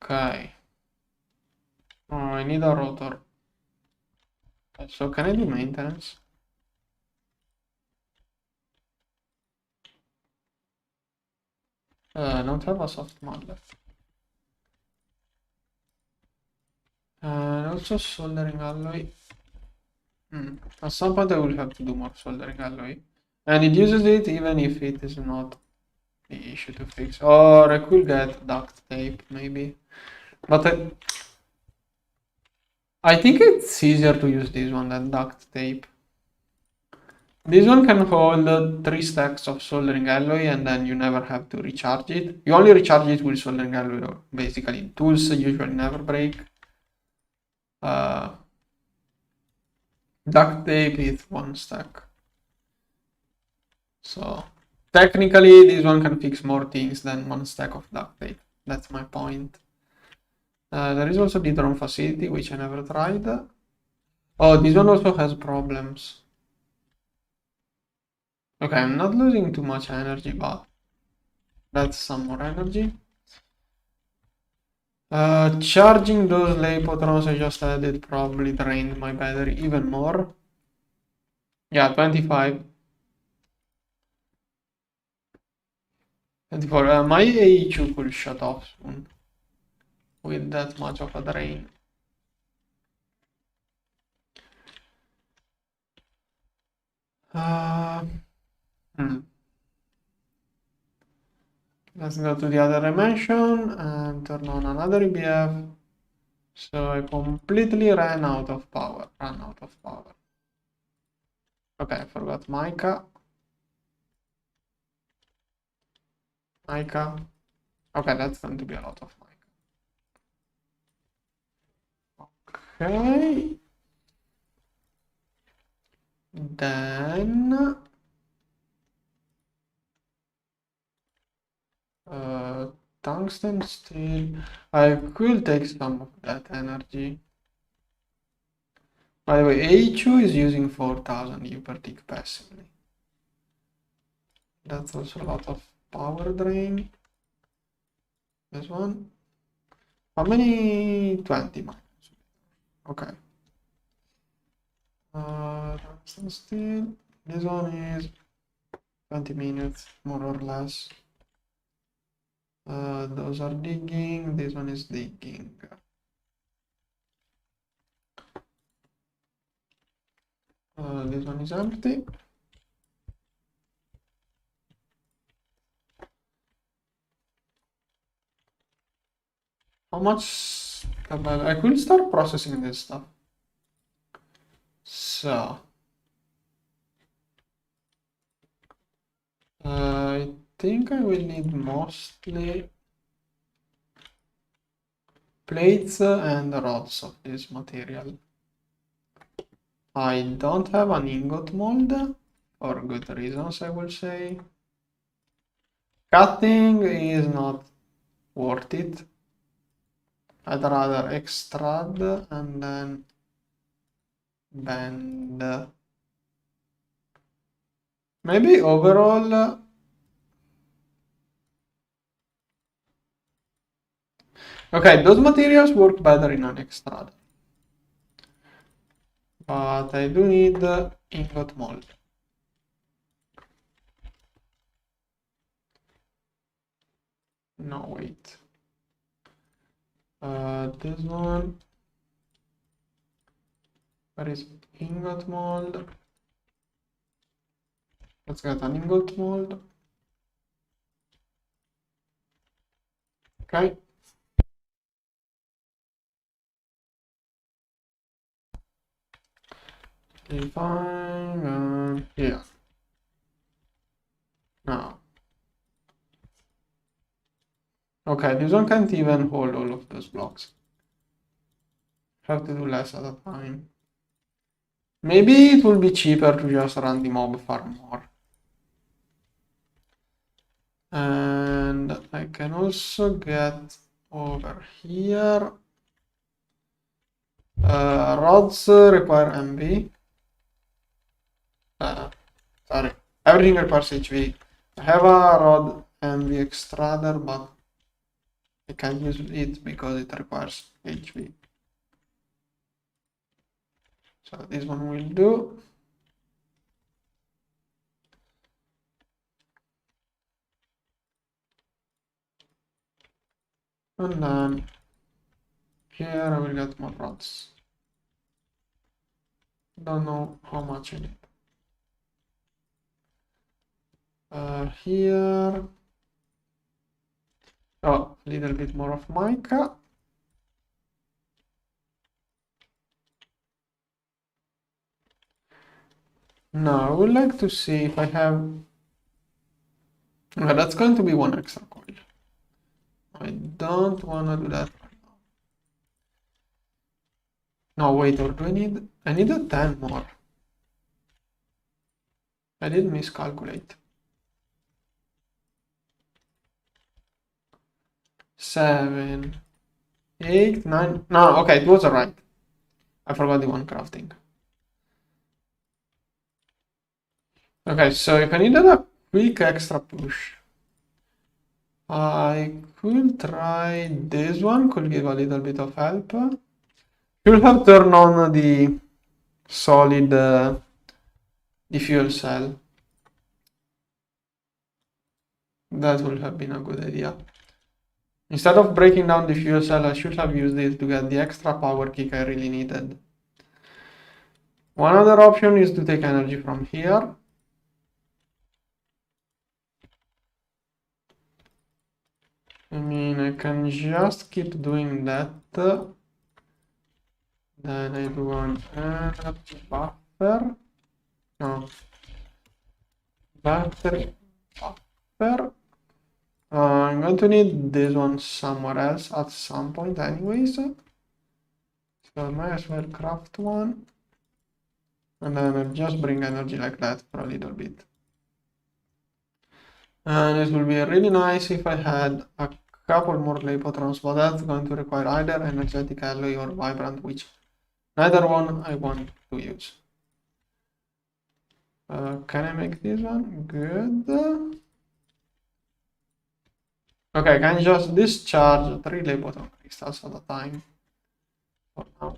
Okay. I need a rotor. So can I do maintenance? I don't have a soft mod left. And also soldering alloy. At some point I will have to do more soldering alloy. And it uses it even if it is not the issue to fix. Or I could get duct tape maybe. But I think it's easier to use this one than duct tape. This one can hold 3 stacks of soldering alloy and then you never have to recharge it. You only recharge it with soldering alloy, basically. Tools usually never break. Duct tape is 1 stack. So technically this one can fix more things than 1 stack of duct tape. That's my point. There is also the drone facility, which I never tried. Oh, this one also has problems. Okay, I'm not losing too much energy, but that's some more energy. Charging those Leipotrons I just added probably drained my battery even more. Yeah, 25. 24. My AE2 could shut off soon with that much of a drain. Let's go to the other dimension and turn on another EBF. So I completely ran out of power. Okay, I forgot mica. Okay, that's going to be a lot of mica. Okay. Then tungsten steel. I could take some of that energy. By the way, A2 is using 4000 U per tick passively. That's also a lot of power drain. This one. How many? 20 minus. Okay. Tungsten steel. This one is 20 minutes, more or less. Those are digging. This one is digging. This one is empty. How much? I could start processing this stuff. So I think I will need mostly plates and rods of this material. I don't have an ingot mold for good reasons, I will say. Cutting is not worth it. I'd rather extrude and then bend. Maybe overall. Okay, those materials work better in an extrude. But I do need the ingot mold. No, wait. This one. Where is ingot mold? Let's get an ingot mold. Okay. Define and here. Now. Okay, this one can't even hold all of those blocks. Have to do less at a time. Maybe it will be cheaper to just run the mob farm more. And I can also get over here. Rods require MV. Sorry, everything requires HV. I have a rod MV extruder, but I can't use it because it requires HV. So this one will do. And then here I will get more rods. Don't know how much I need. Here, oh, a little bit more of mica. Now I would like to see if I have. Okay, that's going to be one extra coil. I don't want to do that right now. No, wait, or do I need? I need a 10 more. I did miscalculate. 7, 8, 9. No, okay, it was alright. I forgot the one crafting. Okay, so if I needed a quick extra push, I could try this one, could give a little bit of help. Should have turned on the solid the fuel cell. That would have been a good idea. Instead of breaking down the fuel cell, I should have used it to get the extra power kick I really needed. One other option is to take energy from here. I mean, I can just keep doing that. Then I do an energy buffer. No. Battery buffer. I'm going to need this one somewhere else at some point anyways. So I might as well craft one. And then I'll just bring energy like that for a little bit. And it will be really nice if I had a couple more Lepotrons, but that's going to require either energetic alloy or vibrant, which neither one I want to use. Can I make this one? Good. Okay, I can just discharge 3 Lepotron crystals at a time for now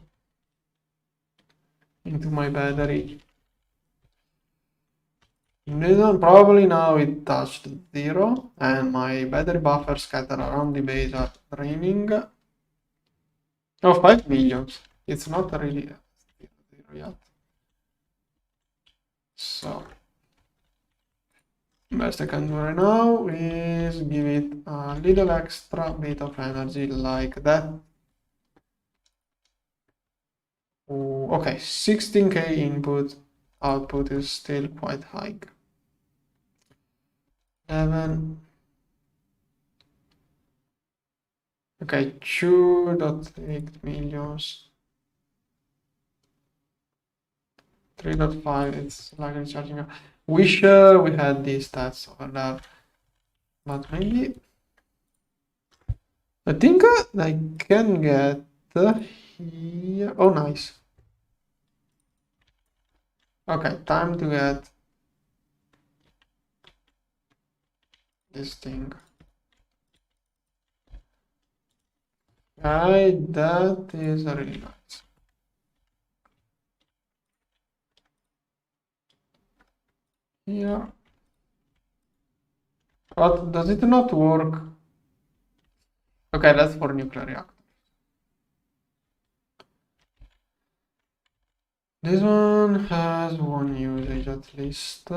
into my battery. This one probably now it touched 0 and my battery buffer scattered around the base are draining. Oh, 5 millions. It's not really 0 yet. So best I can do right now is give it a little extra bit of energy like that. Oh, okay, 16k input, output is still quite high. 11. Okay, 2.8 millions. 3.5, it's likely charging. Wish we had these stats over there, but maybe I think I can get here. Oh, nice. Okay, time to get this thing. Right, that is really nice. Here. But does it not work? Okay, that's for nuclear reactor. This one has one usage at least.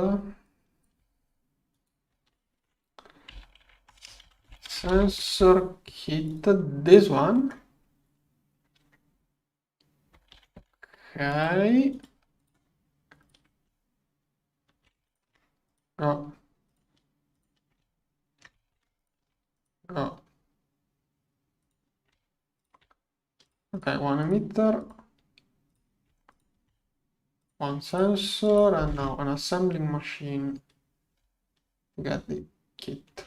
Sensor kit, this one. Okay. Oh. Oh. Okay, one emitter, one sensor, and now an assembling machine to get the kit.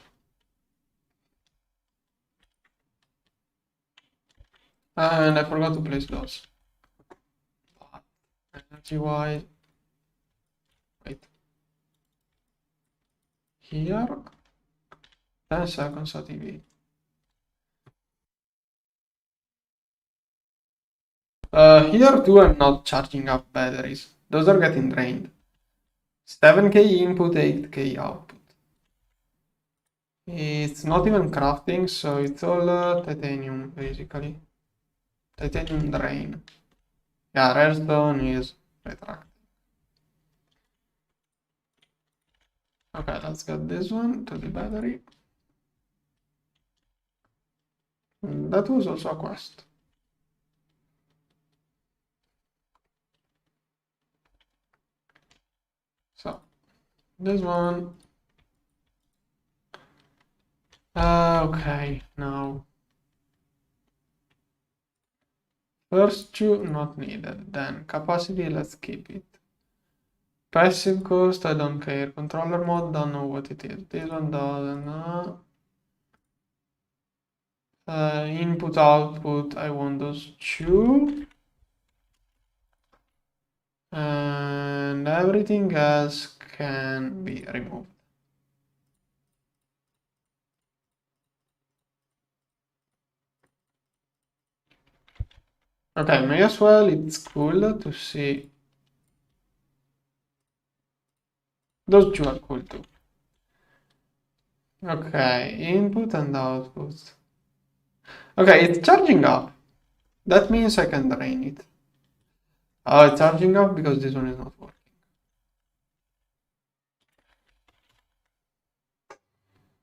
And I forgot to place those. But energy wise, wait. Here, 10 seconds at EV. Here too, I'm not charging up batteries. Those are getting drained. 7K input, 8K output. It's not even crafting, so it's all titanium, basically. Titanium drain. Yeah, redstone is retracting. Okay, let's get this one to the battery. That was also a quest. So, this one. Okay, now. First two, not needed. Then capacity, let's keep it. Passive cost, I don't care. Controller mode, don't know what it is. This one doesn't know. Input, output, I want those two. And everything else can be removed. Okay, may as well, it's cool to see. Those two are cool too. Okay, input and output. Okay, it's charging up. That means I can drain it. Oh, it's charging up because this one is not working.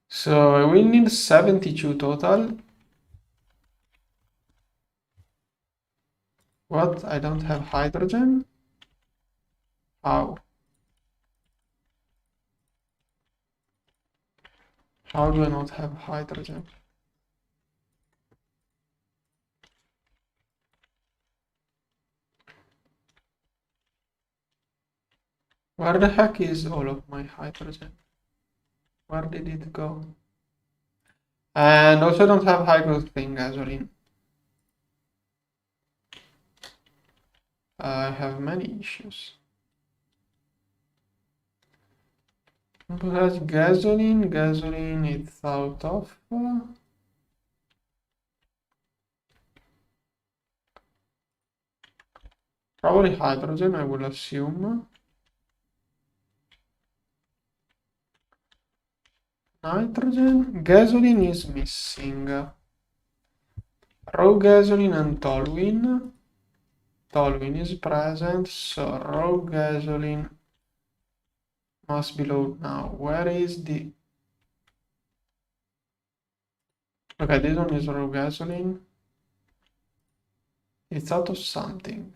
So we need 72 total. What? I don't have hydrogen? How? How do I not have hydrogen? Where the heck is all of my hydrogen? Where did it go? And also don't have hydrogen gasoline. I have many issues. Because gasoline it's out of. Probably hydrogen, I will assume. Nitrogen, gasoline is missing. Raw gasoline and toluene. Toluene is present, so raw gasoline must be low now. Where is the... Okay, this one is raw gasoline. It's out of something.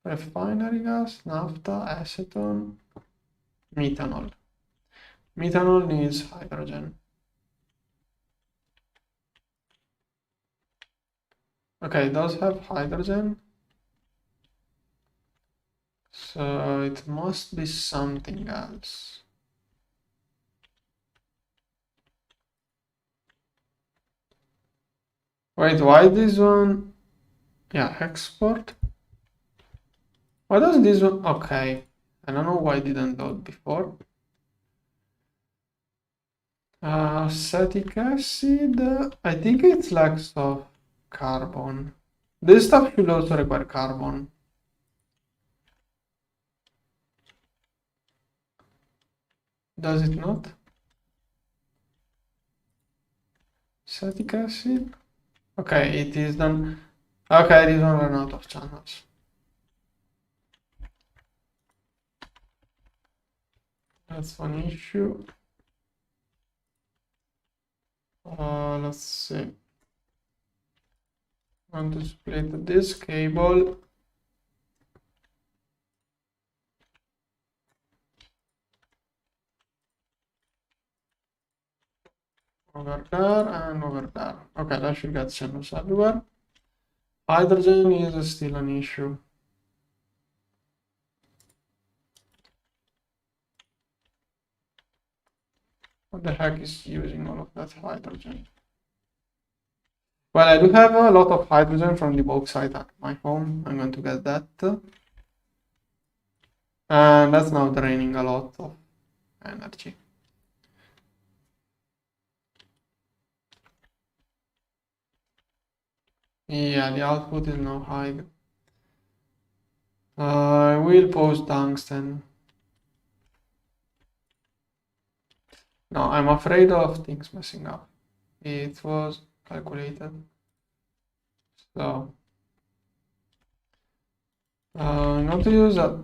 Refinery gas, naphtha, acetone, methanol. Methanol needs hydrogen. Okay, it does have hydrogen. So it must be something else. Wait, why this one? Yeah, export. Why does this one? Okay, I don't know why it didn't load before. Acetic acid, I think it's lacks of carbon. This stuff should also require carbon. Does it not? Acetic acid? Okay, it is done. Okay, this one ran out of channels. That's one issue. Let's see. I'm going to split this cable. Over there and over there. Okay, that should get channels everywhere. Hydrogen is still an issue. What the heck is using all of that hydrogen? Well, I do have a lot of hydrogen from the bauxite at my home. I'm going to get that. And that's now draining a lot of energy. Yeah, the output is now high. I will post tungsten. No, I'm afraid of things messing up. It was calculated. So I'm going to use a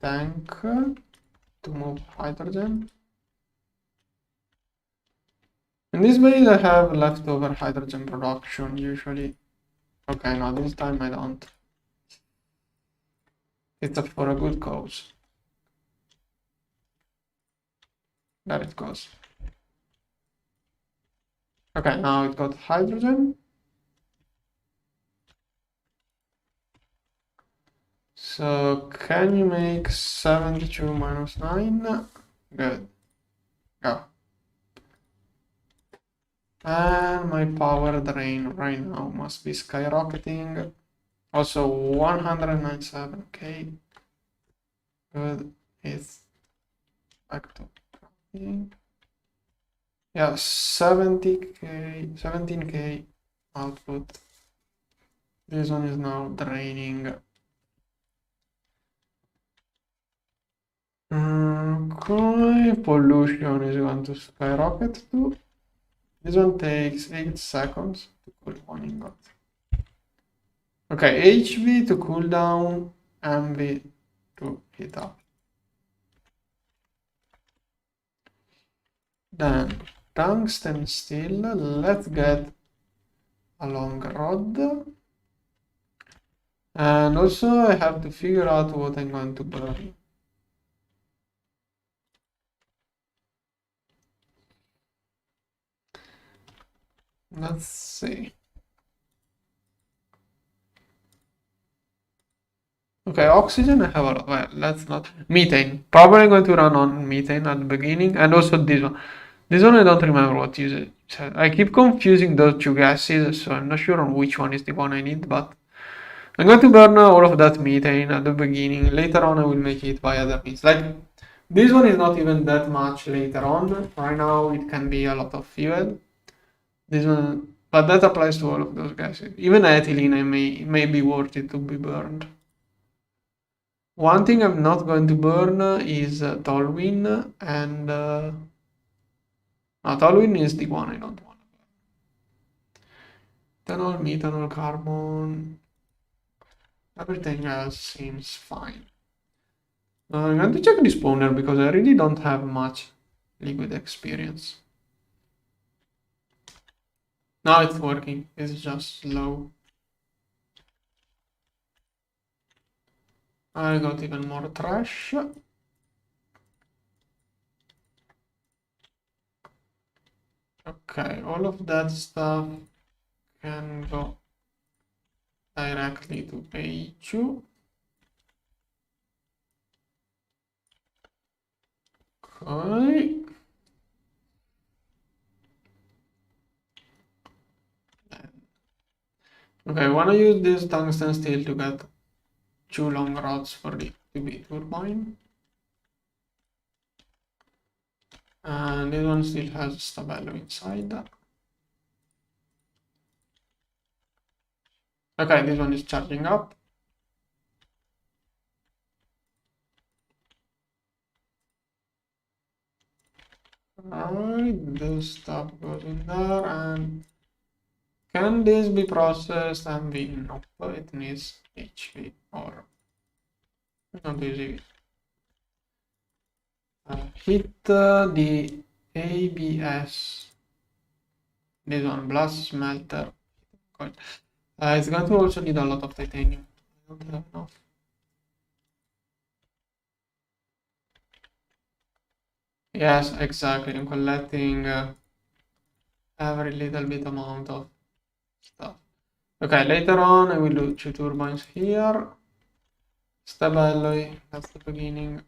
tank to move hydrogen. In this way I have leftover hydrogen production usually. Okay, no, this time I don't. It's up for a good cause. There it goes. Okay, now it got hydrogen. So can you make 72 minus 9? Good. Go. And my power drain right now must be skyrocketing. Also 197k. Good. It's back to crafting. Yeah, 70k, 17k output. This one is now draining. Okay, pollution is going to skyrocket too. This one takes 8 seconds to cool one ingot. Okay, HV to cool down, MV to heat up. Then tungsten steel, let's get a long rod. And also I have to figure out what I'm going to burn. Let's see. Okay, oxygen I have a lot. Well, let's not. Methane. Probably going to run on methane at the beginning. And also this one. This one I don't remember what you said. I keep confusing those two gases, so I'm not sure on which one is the one I need, but I'm going to burn all of that methane at the beginning. Later on I will make it by other means. Like, this one is not even that much later on. Right now it can be a lot of fuel. This one, but that applies to all of those gases. Even ethylene may be worth it to be burned. One thing I'm not going to burn is toluene, and toluene is the one I don't want to burn. Ethanol, methanol, carbon, everything else seems fine. I'm going to check the spawner because I really don't have much liquid experience. Now it's working, it's just slow. I got even more trash. Okay, all of that stuff can go directly to A2. Okay. Okay, I want to use this tungsten steel to get 2 long rods for the turbine. And this one still has stabello inside. Okay, this one is charging up. Alright, this stuff goes in there, and Can this be processed MV? No, but it needs HV or not easy. Hit the ABS. This one, blast smelter. Good. It's going to also need a lot of titanium. I don't have enough. Yes, exactly. I'm collecting every little bit amount of stuff. Okay, later on I will do 2 turbines here. Stab alloy, that's the beginning.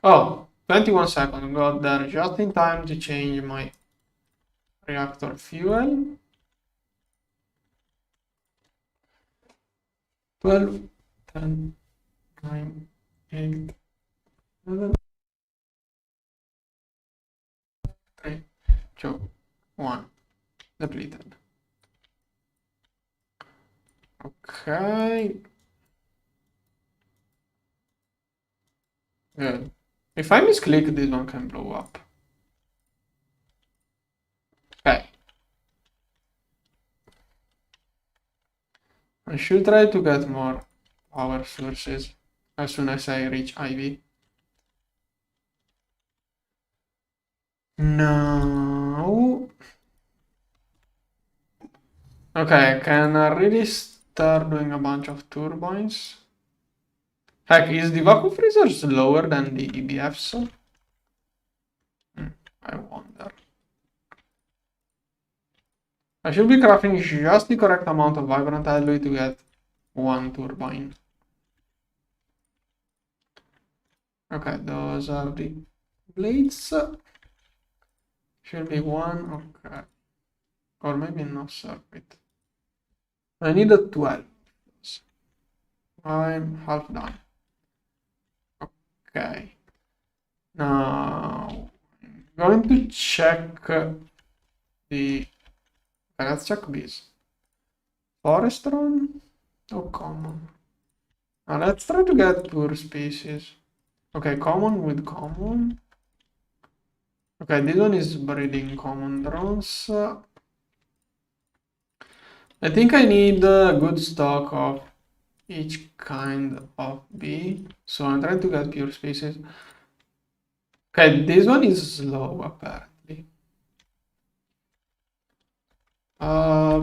Oh, 21 seconds, got there just in time to change my reactor fuel. 12, 10, 9, 8, 7, 3, 2, 1. Depleted. Okay. Good. If I misclick, this one can blow up. Okay. I should try to get more power sources as soon as I reach IV. No. Okay, I can really start doing a bunch of turbines. Heck, is the vacuum freezer slower than the EBFs? I wonder. I should be crafting just the correct amount of vibrant alloy to get one turbine. Okay, those are the blades. Should be one, okay. Or maybe no circuit. I need a 12. I'm half done. Okay. Now I'm going to check the. Let's check these. Forest run? Oh, common. Now let's try to get pure species. Okay, common with common. Okay, this one is breeding common drones. I think I need a good stock of each kind of bee. So I'm trying to get pure species. Okay, this one is slow apparently.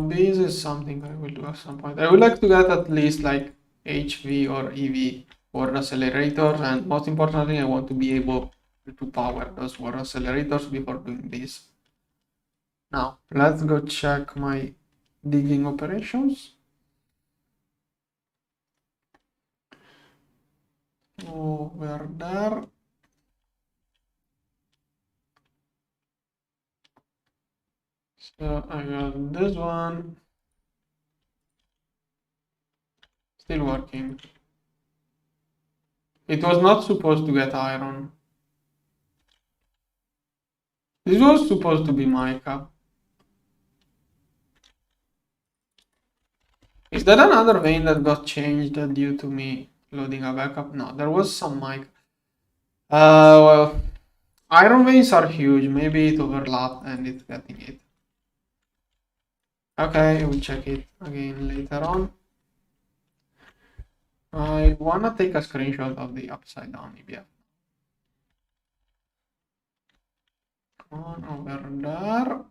This is something I will do at some point. I would like to get at least like HV or EV for accelerators, and most importantly, I want to be able to power those war accelerators before doing this. Now, let's go check my digging operations. Over there. So I got this one. Still working. It was not supposed to get iron. This was supposed to be mica. Is that another vein that got changed due to me loading a backup? No, there was some mica. Well, iron veins are huge. Maybe it overlapped and it's getting it. Okay, we'll check it again later on. I wanna take a screenshot of the upside down EBF. Come on over there.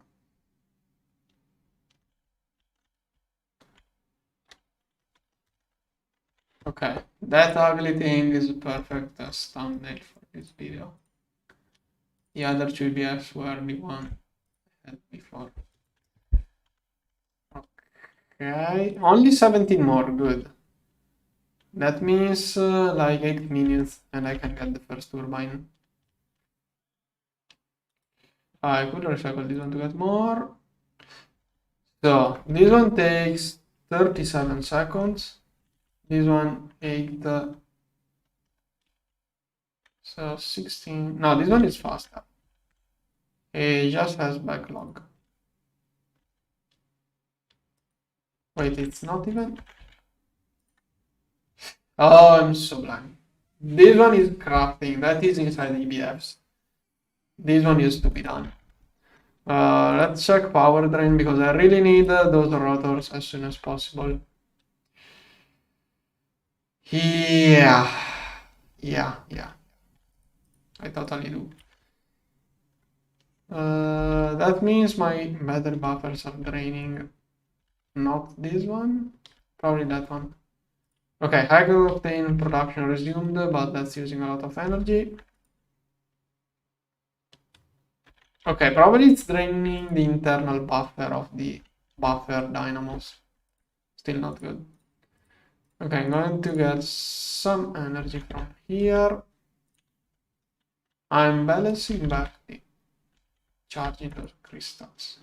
Okay, that ugly thing is a perfect thumbnail for this video. The other two EBFs were the one I had before. Okay, only 17 more, good. That means like 8 minutes and I can get the first turbine. I could recycle this one to get more. So this one takes 37 seconds. This one 8. So 16. No, this one is faster. It just has backlog. Wait, it's not even. Oh, I'm so blind. This one is crafting. That is inside the EBFs. This one used to be done. Let's check power drain because I really need those rotors as soon as possible. Yeah. I totally do. That means my battery buffers are draining. Not this one, probably that one. Okay, high octane production resumed, but that's using a lot of energy. Okay, probably it's draining the internal buffer of the buffer dynamos. Still not good. Okay, I'm going to get some energy from here. I'm balancing back the charging those crystals.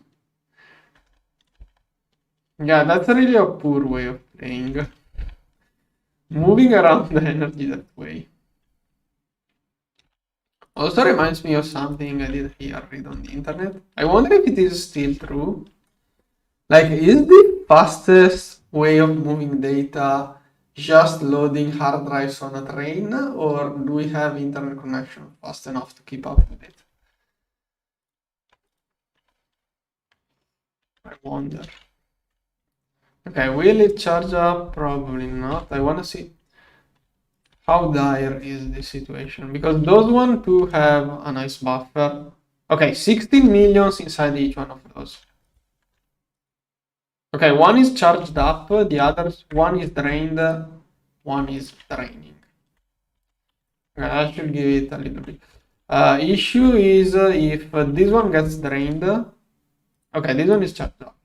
Yeah, that's really a poor way of playing. Moving around the energy that way. Also reminds me of something I did read on the internet. I wonder if it is still true. Like, is the fastest way of moving data just loading hard drives on a train, or do we have internet connection fast enough to keep up with it? I wonder. Okay, will it charge up? Probably not. I want to see how dire is this situation, because those one too have a nice buffer. Okay, 16 millions inside each one of those. Okay, one is charged up, the other one is drained, one is draining. Okay, I should give it a little bit. Issue is if this one gets drained. Okay, this one is charged up.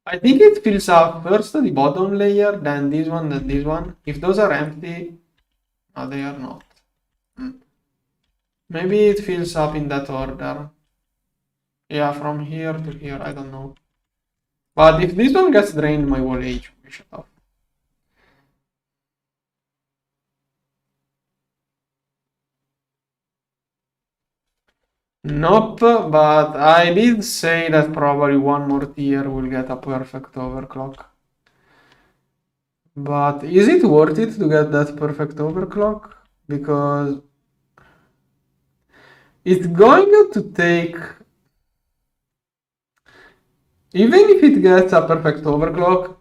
I think it fills up first the bottom layer, then this one, then this one. If those are empty, no, they are not. Maybe it fills up in that order. Yeah, from here to here, I don't know. But if this one gets drained, my whole age will shut off. Nope, but I did say that probably one more tier will get a perfect overclock. But is it worth it to get that perfect overclock? Because it's going to take, even if it gets a perfect overclock,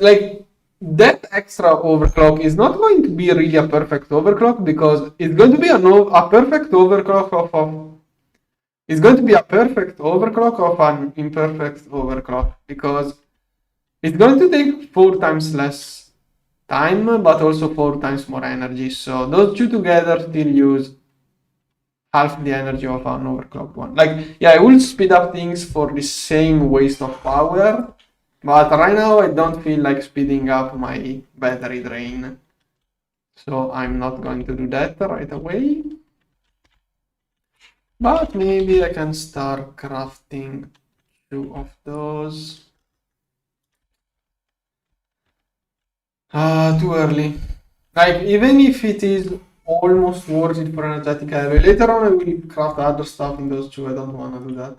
like, that extra overclock is not going to be really a perfect overclock, because it's going to be a perfect overclock of it's going to be a perfect overclock of an imperfect overclock, because it's going to take 4 times less time, but also 4 times more energy. So those two together still use half the energy of an overclocked one. Like, yeah, I will speed up things for the same waste of power, but right now I don't feel like speeding up my battery drain. So I'm not going to do that right away. But maybe I can start crafting 2 of those. Too early. Like, even if it is almost worth it for energetic heavy, later on I will craft other stuff in those 2. I don't want to do that.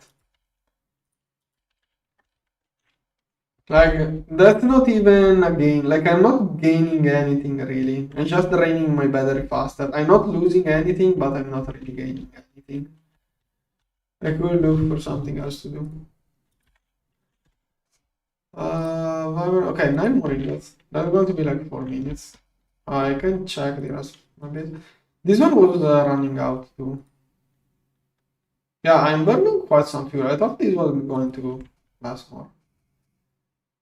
Like, that's not even a gain. Like, I'm not gaining anything really. I'm just draining my battery faster. I'm not losing anything, but I'm not really gaining anything. I could look for something else to do. Okay, 9 more ingots. That's going to be like 4 minutes. I can check the rest a bit. This one was running out too. Yeah, I'm burning quite some fuel. I thought this was going to last more.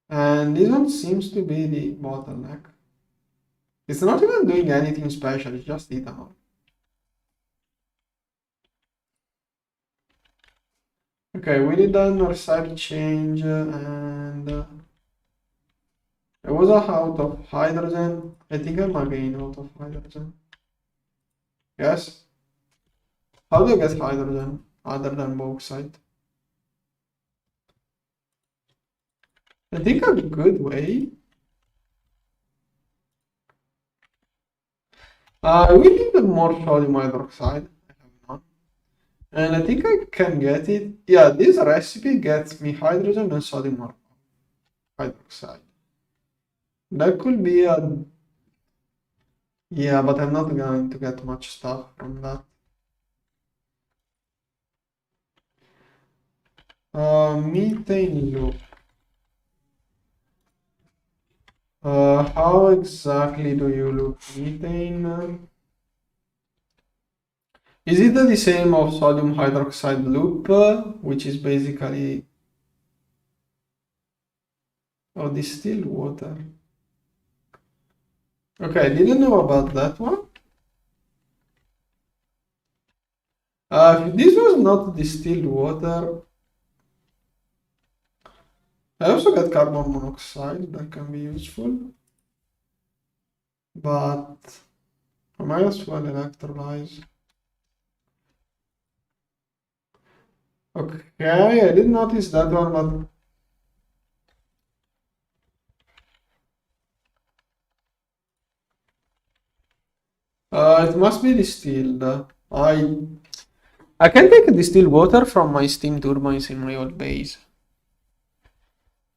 And this one seems to be the bottleneck. It's not even doing anything special, it's just ethanol. Okay, we did an recipe change and I was out of hydrogen. I think I'm again out of hydrogen. Yes? How do I get hydrogen other than bauxite? I think a good way. We need more sodium hydroxide. I have none. And I think I can get it. Yeah, this recipe gets me hydrogen and sodium hydroxide. That could be a... Yeah, but I'm not going to get much stuff from that. Methane loop. How exactly do you loop methane? Is it the same of sodium hydroxide loop, which is basically distilled water? Okay, I didn't know about that one. If this was not distilled water, I also got carbon monoxide that can be useful, but I might as well electrolyze. Okay, I didn't notice that one, but it must be distilled. I can take distilled water from my steam turbines in my old base.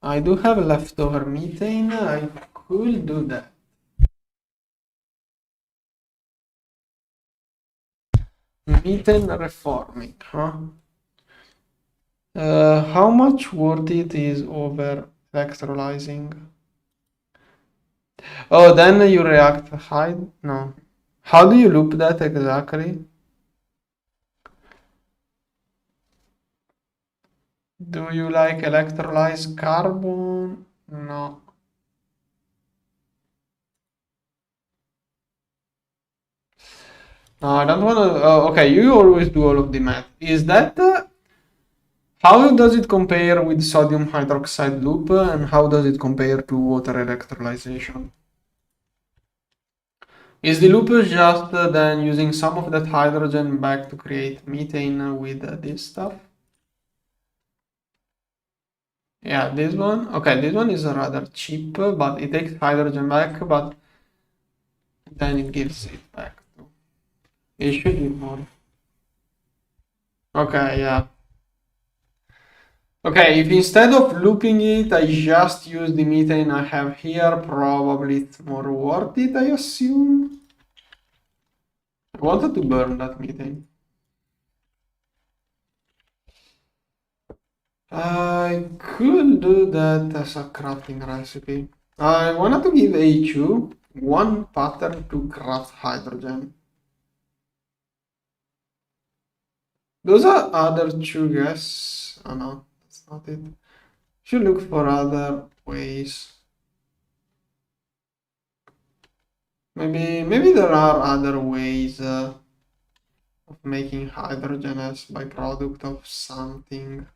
I do have leftover methane. I could do that. Methane reforming, huh? How much worth it is over electrolyzing? Oh, then you react high? No. How do you loop that exactly? Do you like electrolyze carbon? No. No, I don't want to. Okay, you always do all of the math. Is that how does it compare with sodium hydroxide loop and how does it compare to water electrolyzation? Is the loop just then using some of that hydrogen back to create methane with this stuff? Yeah, this one. Okay, this one is rather cheap, but it takes hydrogen back, but then it gives it back too. It should be more. Okay, yeah. Okay, if instead of looping it, I just use the methane I have here, probably it's more worth it, I assume. I wanted to burn that methane. I could do that as a crafting recipe. I wanted to give A2 one pattern to craft hydrogen. Those are other two guesses. Oh no, that's not it. Should look for other ways. Maybe there are other ways of making hydrogen as byproduct of something.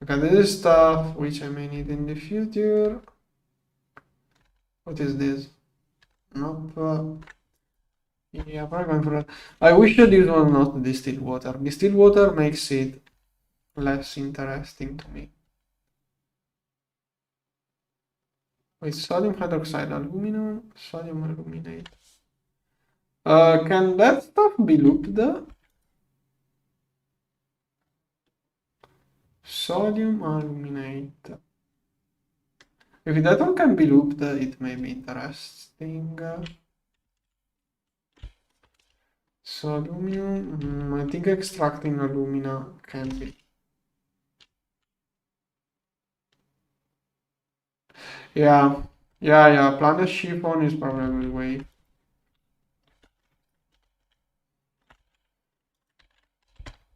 Okay, this is stuff which I may need in the future. What is this? Nope. Yeah, probably going for that. I wish that this was not distilled water. Distilled water makes it less interesting to me. Wait, sodium hydroxide, aluminum, sodium aluminate. Can that stuff be looped? Sodium aluminate. If that one can be looped, it may be interesting. So aluminum, I think extracting alumina can be. Yeah, planet chiffon is probably the way.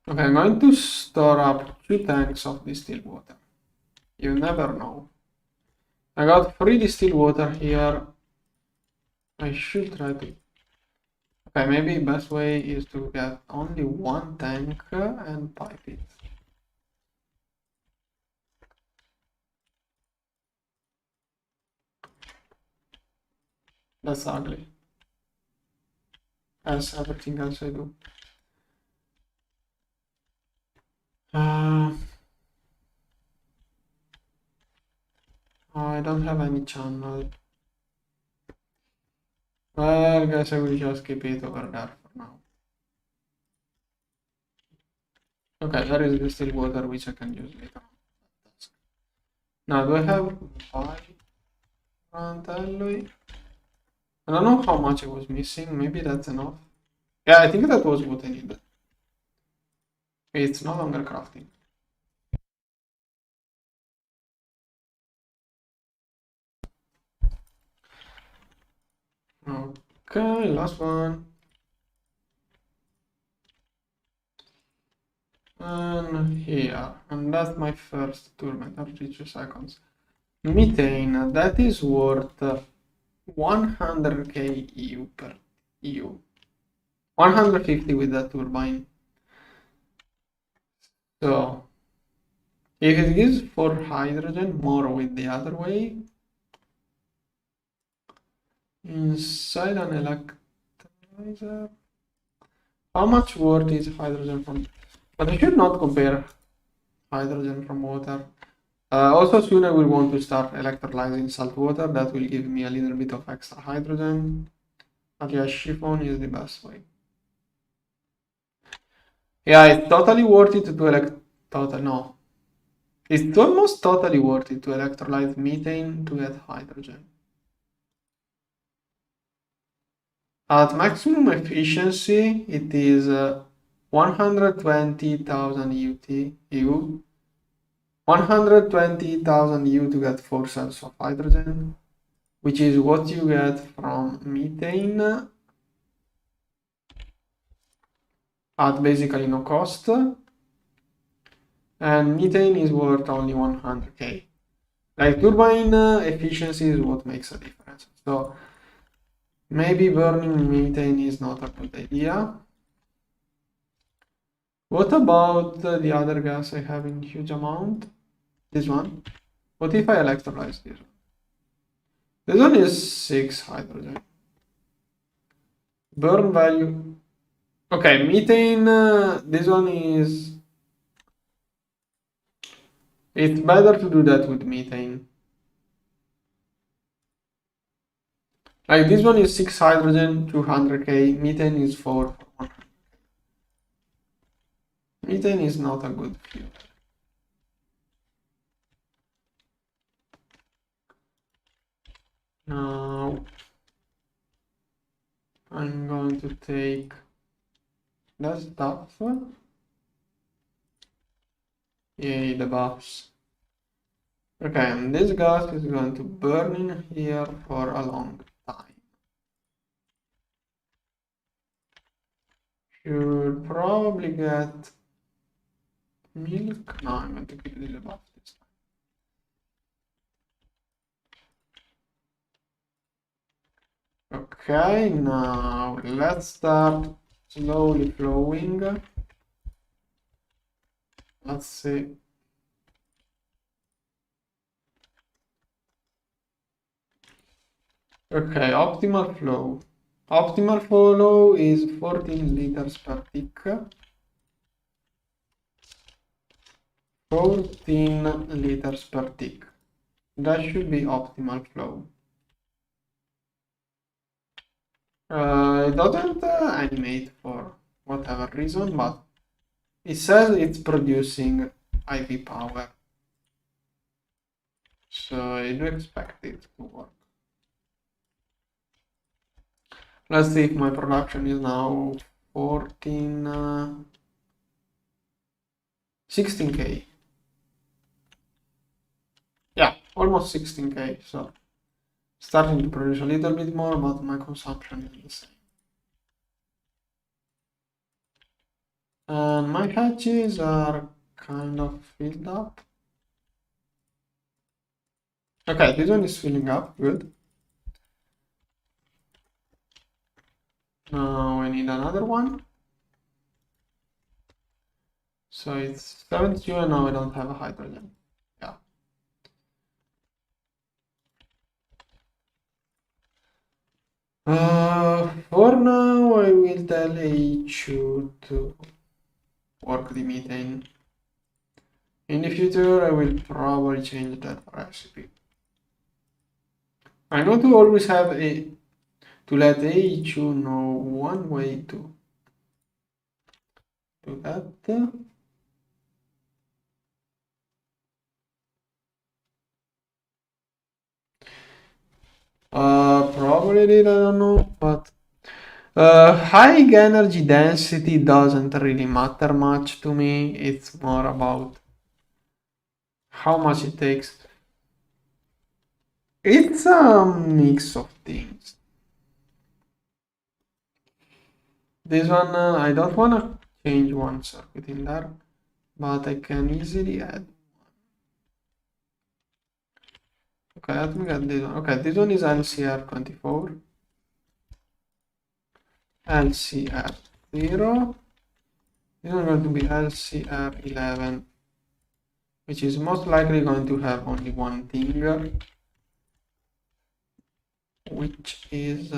Okay, I'm going to store up 2 tanks of distilled water. You never know. I got 3 distilled water here. I should try to. Okay, maybe best way is to get only 1 tank and pipe it. That's ugly. As everything else I do. I don't have any channel. Well, I guess I will just keep it over there for now. Okay, there is distilled water which I can use later on. Now, do I have vibrant alloy? I don't know how much I was missing. Maybe that's enough. Yeah, I think that was what I needed. It's no longer crafting. Okay, last one. And here, and that's my first turbine, 32 seconds. Methane, that is worth 100k EU per EU. 150 with that turbine. So, if it gives for hydrogen, more with the other way. Inside an electrolyzer. How much worth is hydrogen from? But I should not compare hydrogen from water. Also, soon I will want to start electrolyzing salt water. That will give me a little bit of extra hydrogen. But yeah, chiffon is the best way. Yeah, it's totally worth it to no. It's almost totally worth it to electrolyze methane to get hydrogen. At maximum efficiency, it is 120,000 EU, 120,000 EU to get 4 cells of hydrogen, which is what you get from methane at basically no cost. And methane is worth only 100k. Like turbine efficiency is what makes a difference. So maybe burning methane is not a good idea. What about the other gas I have in huge amount? This one. What if I electrolyze this one? This one is 6 hydrogen. Burn value. Okay, methane, this one is... It's better to do that with methane. Like this one is 6 hydrogen, 200k, methane is 4. Methane is not a good fuel. Now I'm going to take that stuff. Yay, the buffs. Okay, and this gas is going to burn in here for a long time. Should probably get milk. No, I'm going to keep the buff this time. Okay, now let's start slowly flowing. Let's see. Okay, optimal flow. Optimal flow is 14 liters per tick. 14 liters per tick. That should be optimal flow. It doesn't animate for whatever reason, but it says it's producing IV power. So I do expect it to work. Let's see if my production is now 14, 16k. Yeah, almost 16k, so starting to produce a little bit more, but my consumption is the same. And my hatches are kind of filled up. Okay, this one is filling up, good. Now I need another one. So it's 72 and now I don't have a hydrogen. Yeah. For now I will tell H2 to work the methane. In the future I will probably change that recipe. I know to always have to let A2 know one way to do that. Probably did, I don't know, but High energy density doesn't really matter much to me. It's more about how much it takes. It's a mix of things. This one, I don't want to change one circuit in there, but I can easily add. Okay, let me get this one. Okay, this one is LCR24, LCR0. This one is going to be LCR11, which is most likely going to have only one thing, which is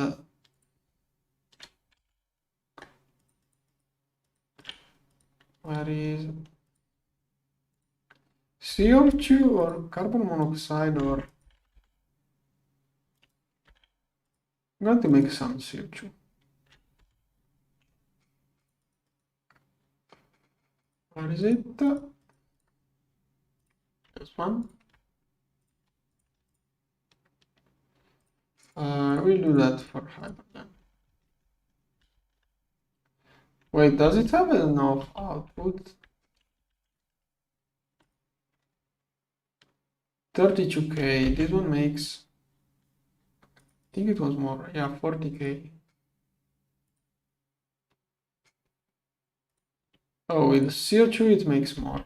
where is CO2 or carbon monoxide, or I'm going to make some CO2. Where is it? This one. We'll do that for hydrogen. Wait, does it have enough output? 32k. This one makes, I think it was more, yeah, 40k. Oh, with CO2 it makes more.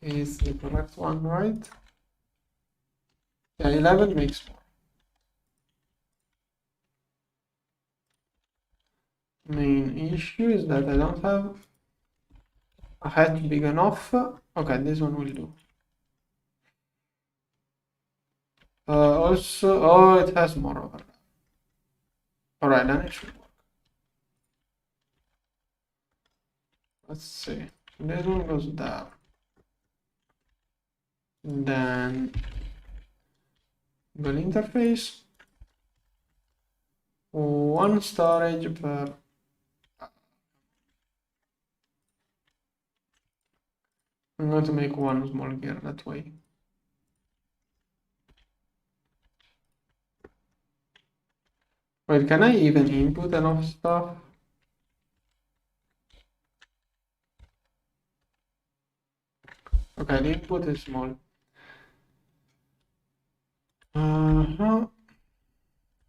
Is the correct one, right? Yeah, 11 makes more. Main issue is that I don't have a hatch big enough. Okay, this one will do. Also, oh, it has more overlap. Alright, then it should work. Let's see. This one goes there. Then Google interface. One storage per. I'm going to make one small gear that way. Wait, can I even input enough stuff? Okay, the input is small.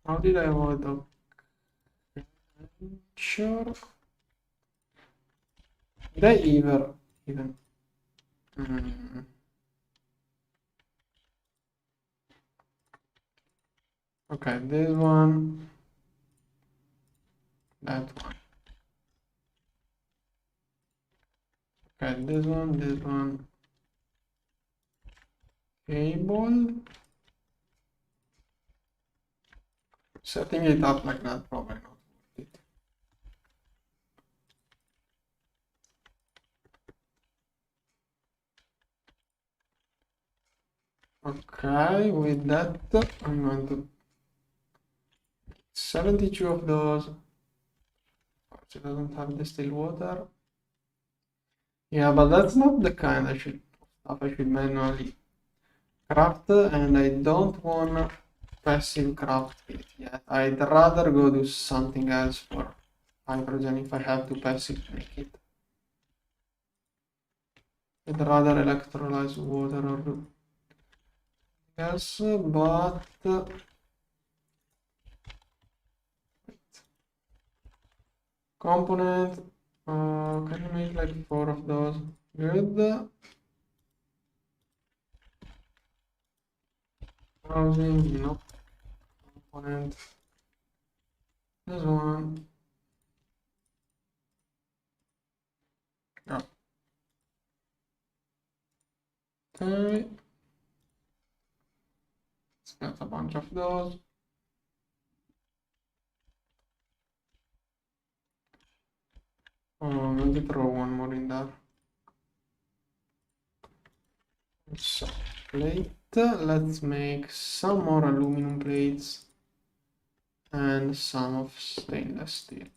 How did I avoid the sure? Did I even? Okay, this one, that one. Okay, this one. Cable. Setting it up like that, probably not worth it. Okay, with that, I'm going to 72 of those. It doesn't have distilled water. Yeah, but that's not the kind of stuff I should manually craft, and I don't want passive craft it yet. I'd rather go do something else for hydrogen if I have to passive make it. I'd rather electrolyze water or do else, but component, can you make like 4 of those? Good. Housing, nope. Component. This one. Yeah. Okay. Let's get a bunch of those. Oh, maybe throw one more in there. So, plate. Let's make some more aluminum plates and some of stainless steel.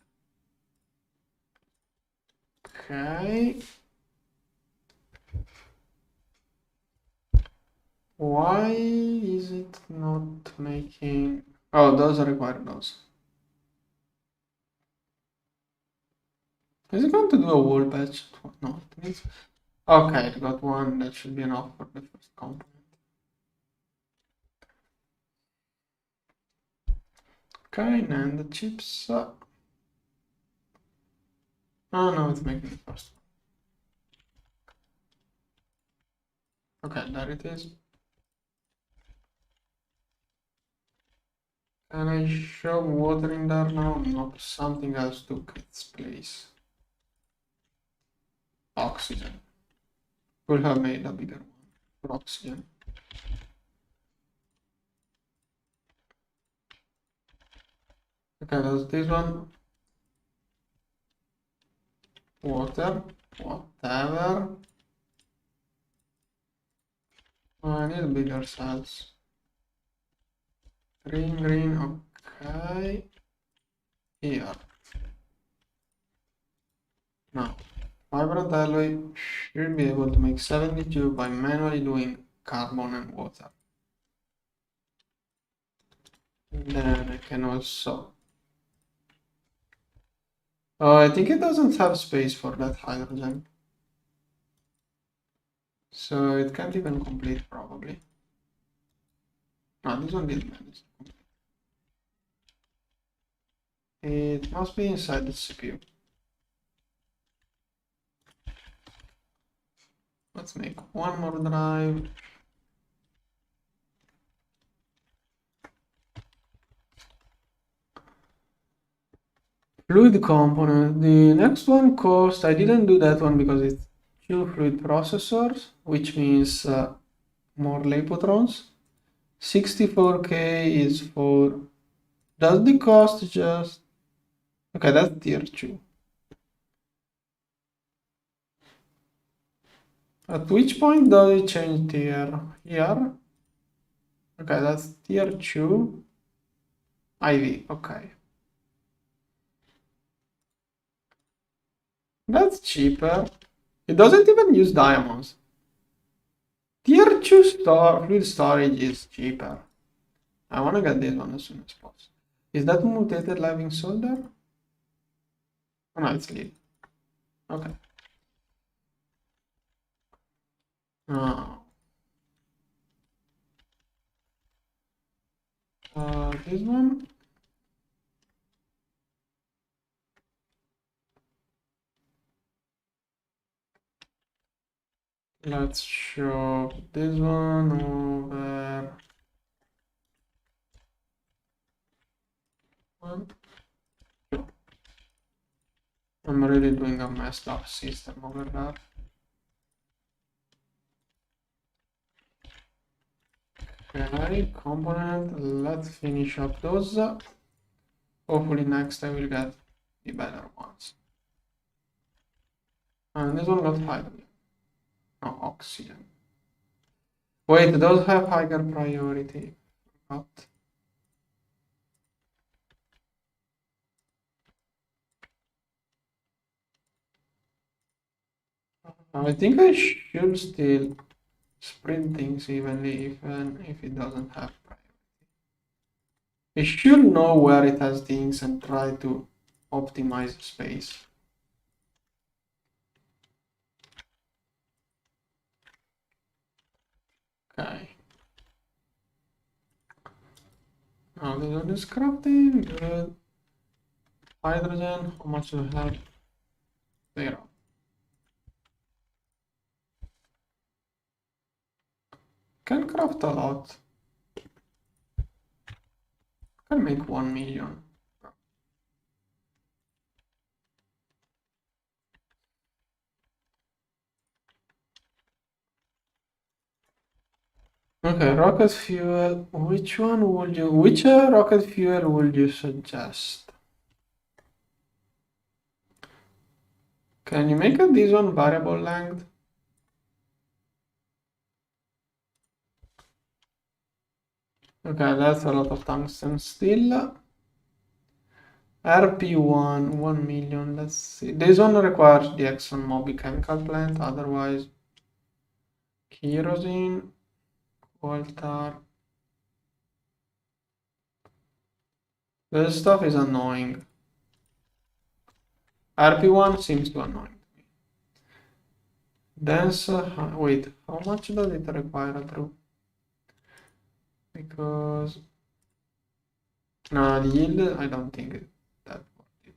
Okay. Why is it not making Oh, those require those. Is it going to do a wall patch? No, it means. Okay, it got one. That should be enough for the first component. Okay, and the chips. Oh no, it's making the first one. Okay, there it is. Can I show water in there now? No, something else took its place. Oxygen. Could have made a bigger one for oxygen. Okay, that's this one. Water, whatever. Oh, I need bigger cells. Green, okay. Here. Now, vibrant alloy should be able to make 72 by manually doing carbon and water. Then I can also. Oh, I think it doesn't have space for that hydrogen. So it can't even complete probably. No, this one didn't manage to complete. It must be inside the CPU. Let's make one more drive. Fluid component. The next one cost, I didn't do that one because it's two fluid processors, which means more Lepotrons. 64K is for. Does the cost just. Okay, that's tier 2. At which point does it change tier? Here? Okay, that's tier 2. IV, okay. That's cheaper. It doesn't even use diamonds. Tier 2 fluid storage is cheaper. I want to get this one as soon as possible. Is that mutated living solder? Oh no, it's lead. Okay. Oh. This one. Let's show this one over. One. I'm really doing a messed up system over there. Okay, component. Let's finish up those. Hopefully next I will get the better ones. And this one got hydrogen. No, oxygen. Wait, those have higher priority. What? I think I should still sprint things evenly even if it doesn't have priority. It should know where it has things and try to optimize space. Okay. Now this one is crafting. Good. Hydrogen, how much do we have? 0. Can craft a lot. Can make 1 million. Okay, rocket fuel. Which rocket fuel would you suggest? Can you make this one variable length? Okay, that's a lot of tungsten still. RP1, 1 million. Let's see. This one requires the ExxonMobil chemical plant, otherwise kerosene, coal tar. This stuff is annoying. RP1 seems too annoying to me. Dense, wait, how much does it require through? Because no, the yield, I don't think it's that worth it,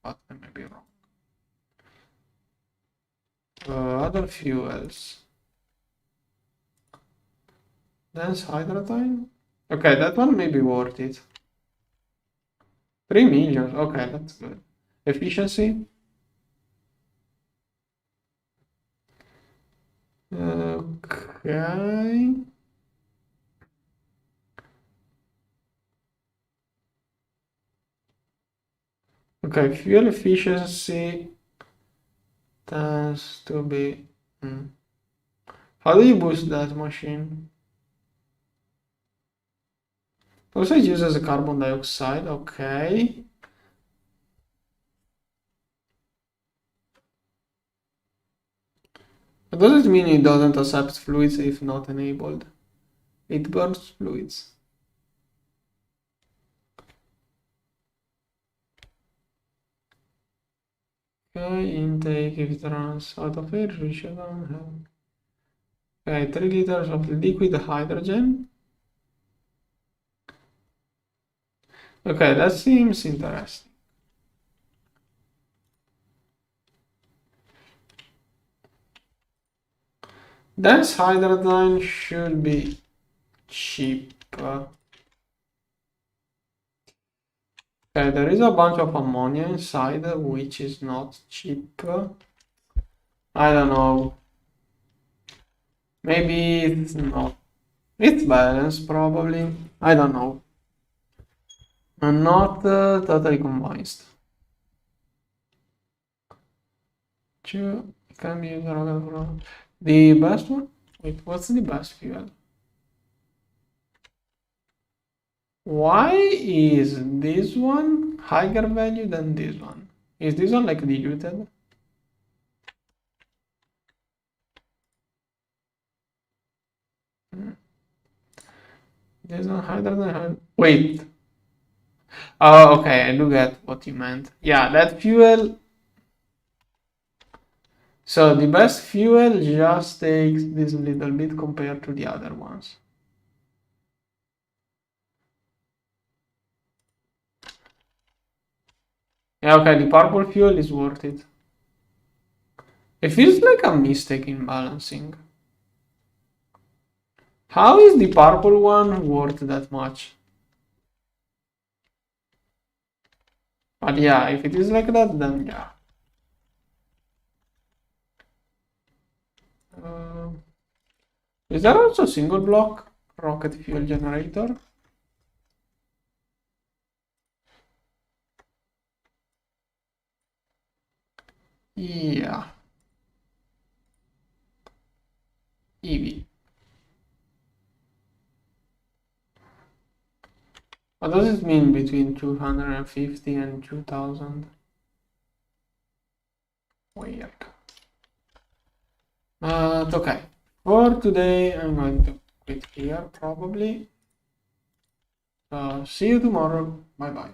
but I may be wrong. Other fuels. Dense hydrogen. Okay, that one may be worth it. 3 million. Okay, that's good. Efficiency. Okay. Okay, fuel efficiency tends to be. How do you boost that machine? Also, it uses a carbon dioxide. Okay. But does it mean it doesn't accept fluids if not enabled? It burns fluids. Okay, intake if it runs out of air, we should have. Okay, 3 liters of liquid hydrogen. Okay, that seems interesting. Dense hydrogen should be cheap. Okay, there is a bunch of ammonia inside, which is not cheap. I don't know. Maybe it's not. It's balanced, probably. I don't know. I'm not totally convinced. Can be used for the best one? Wait, what's the best fuel? Why is this one higher value than this one? Is this one like diluted? This one higher than wait. Oh, okay, I do get what you meant. Yeah, that fuel. So the best fuel just takes this little bit compared to the other ones. Yeah, okay, the purple fuel is worth it. It feels like a mistake in balancing. How is the purple one worth that much? But yeah, if it is like that, then yeah. Is there also single block rocket fuel generator? Yeah. EV. What does it mean between 250 and 2000? Weird. Okay. For today, I'm going to quit here probably. See you tomorrow. Bye bye.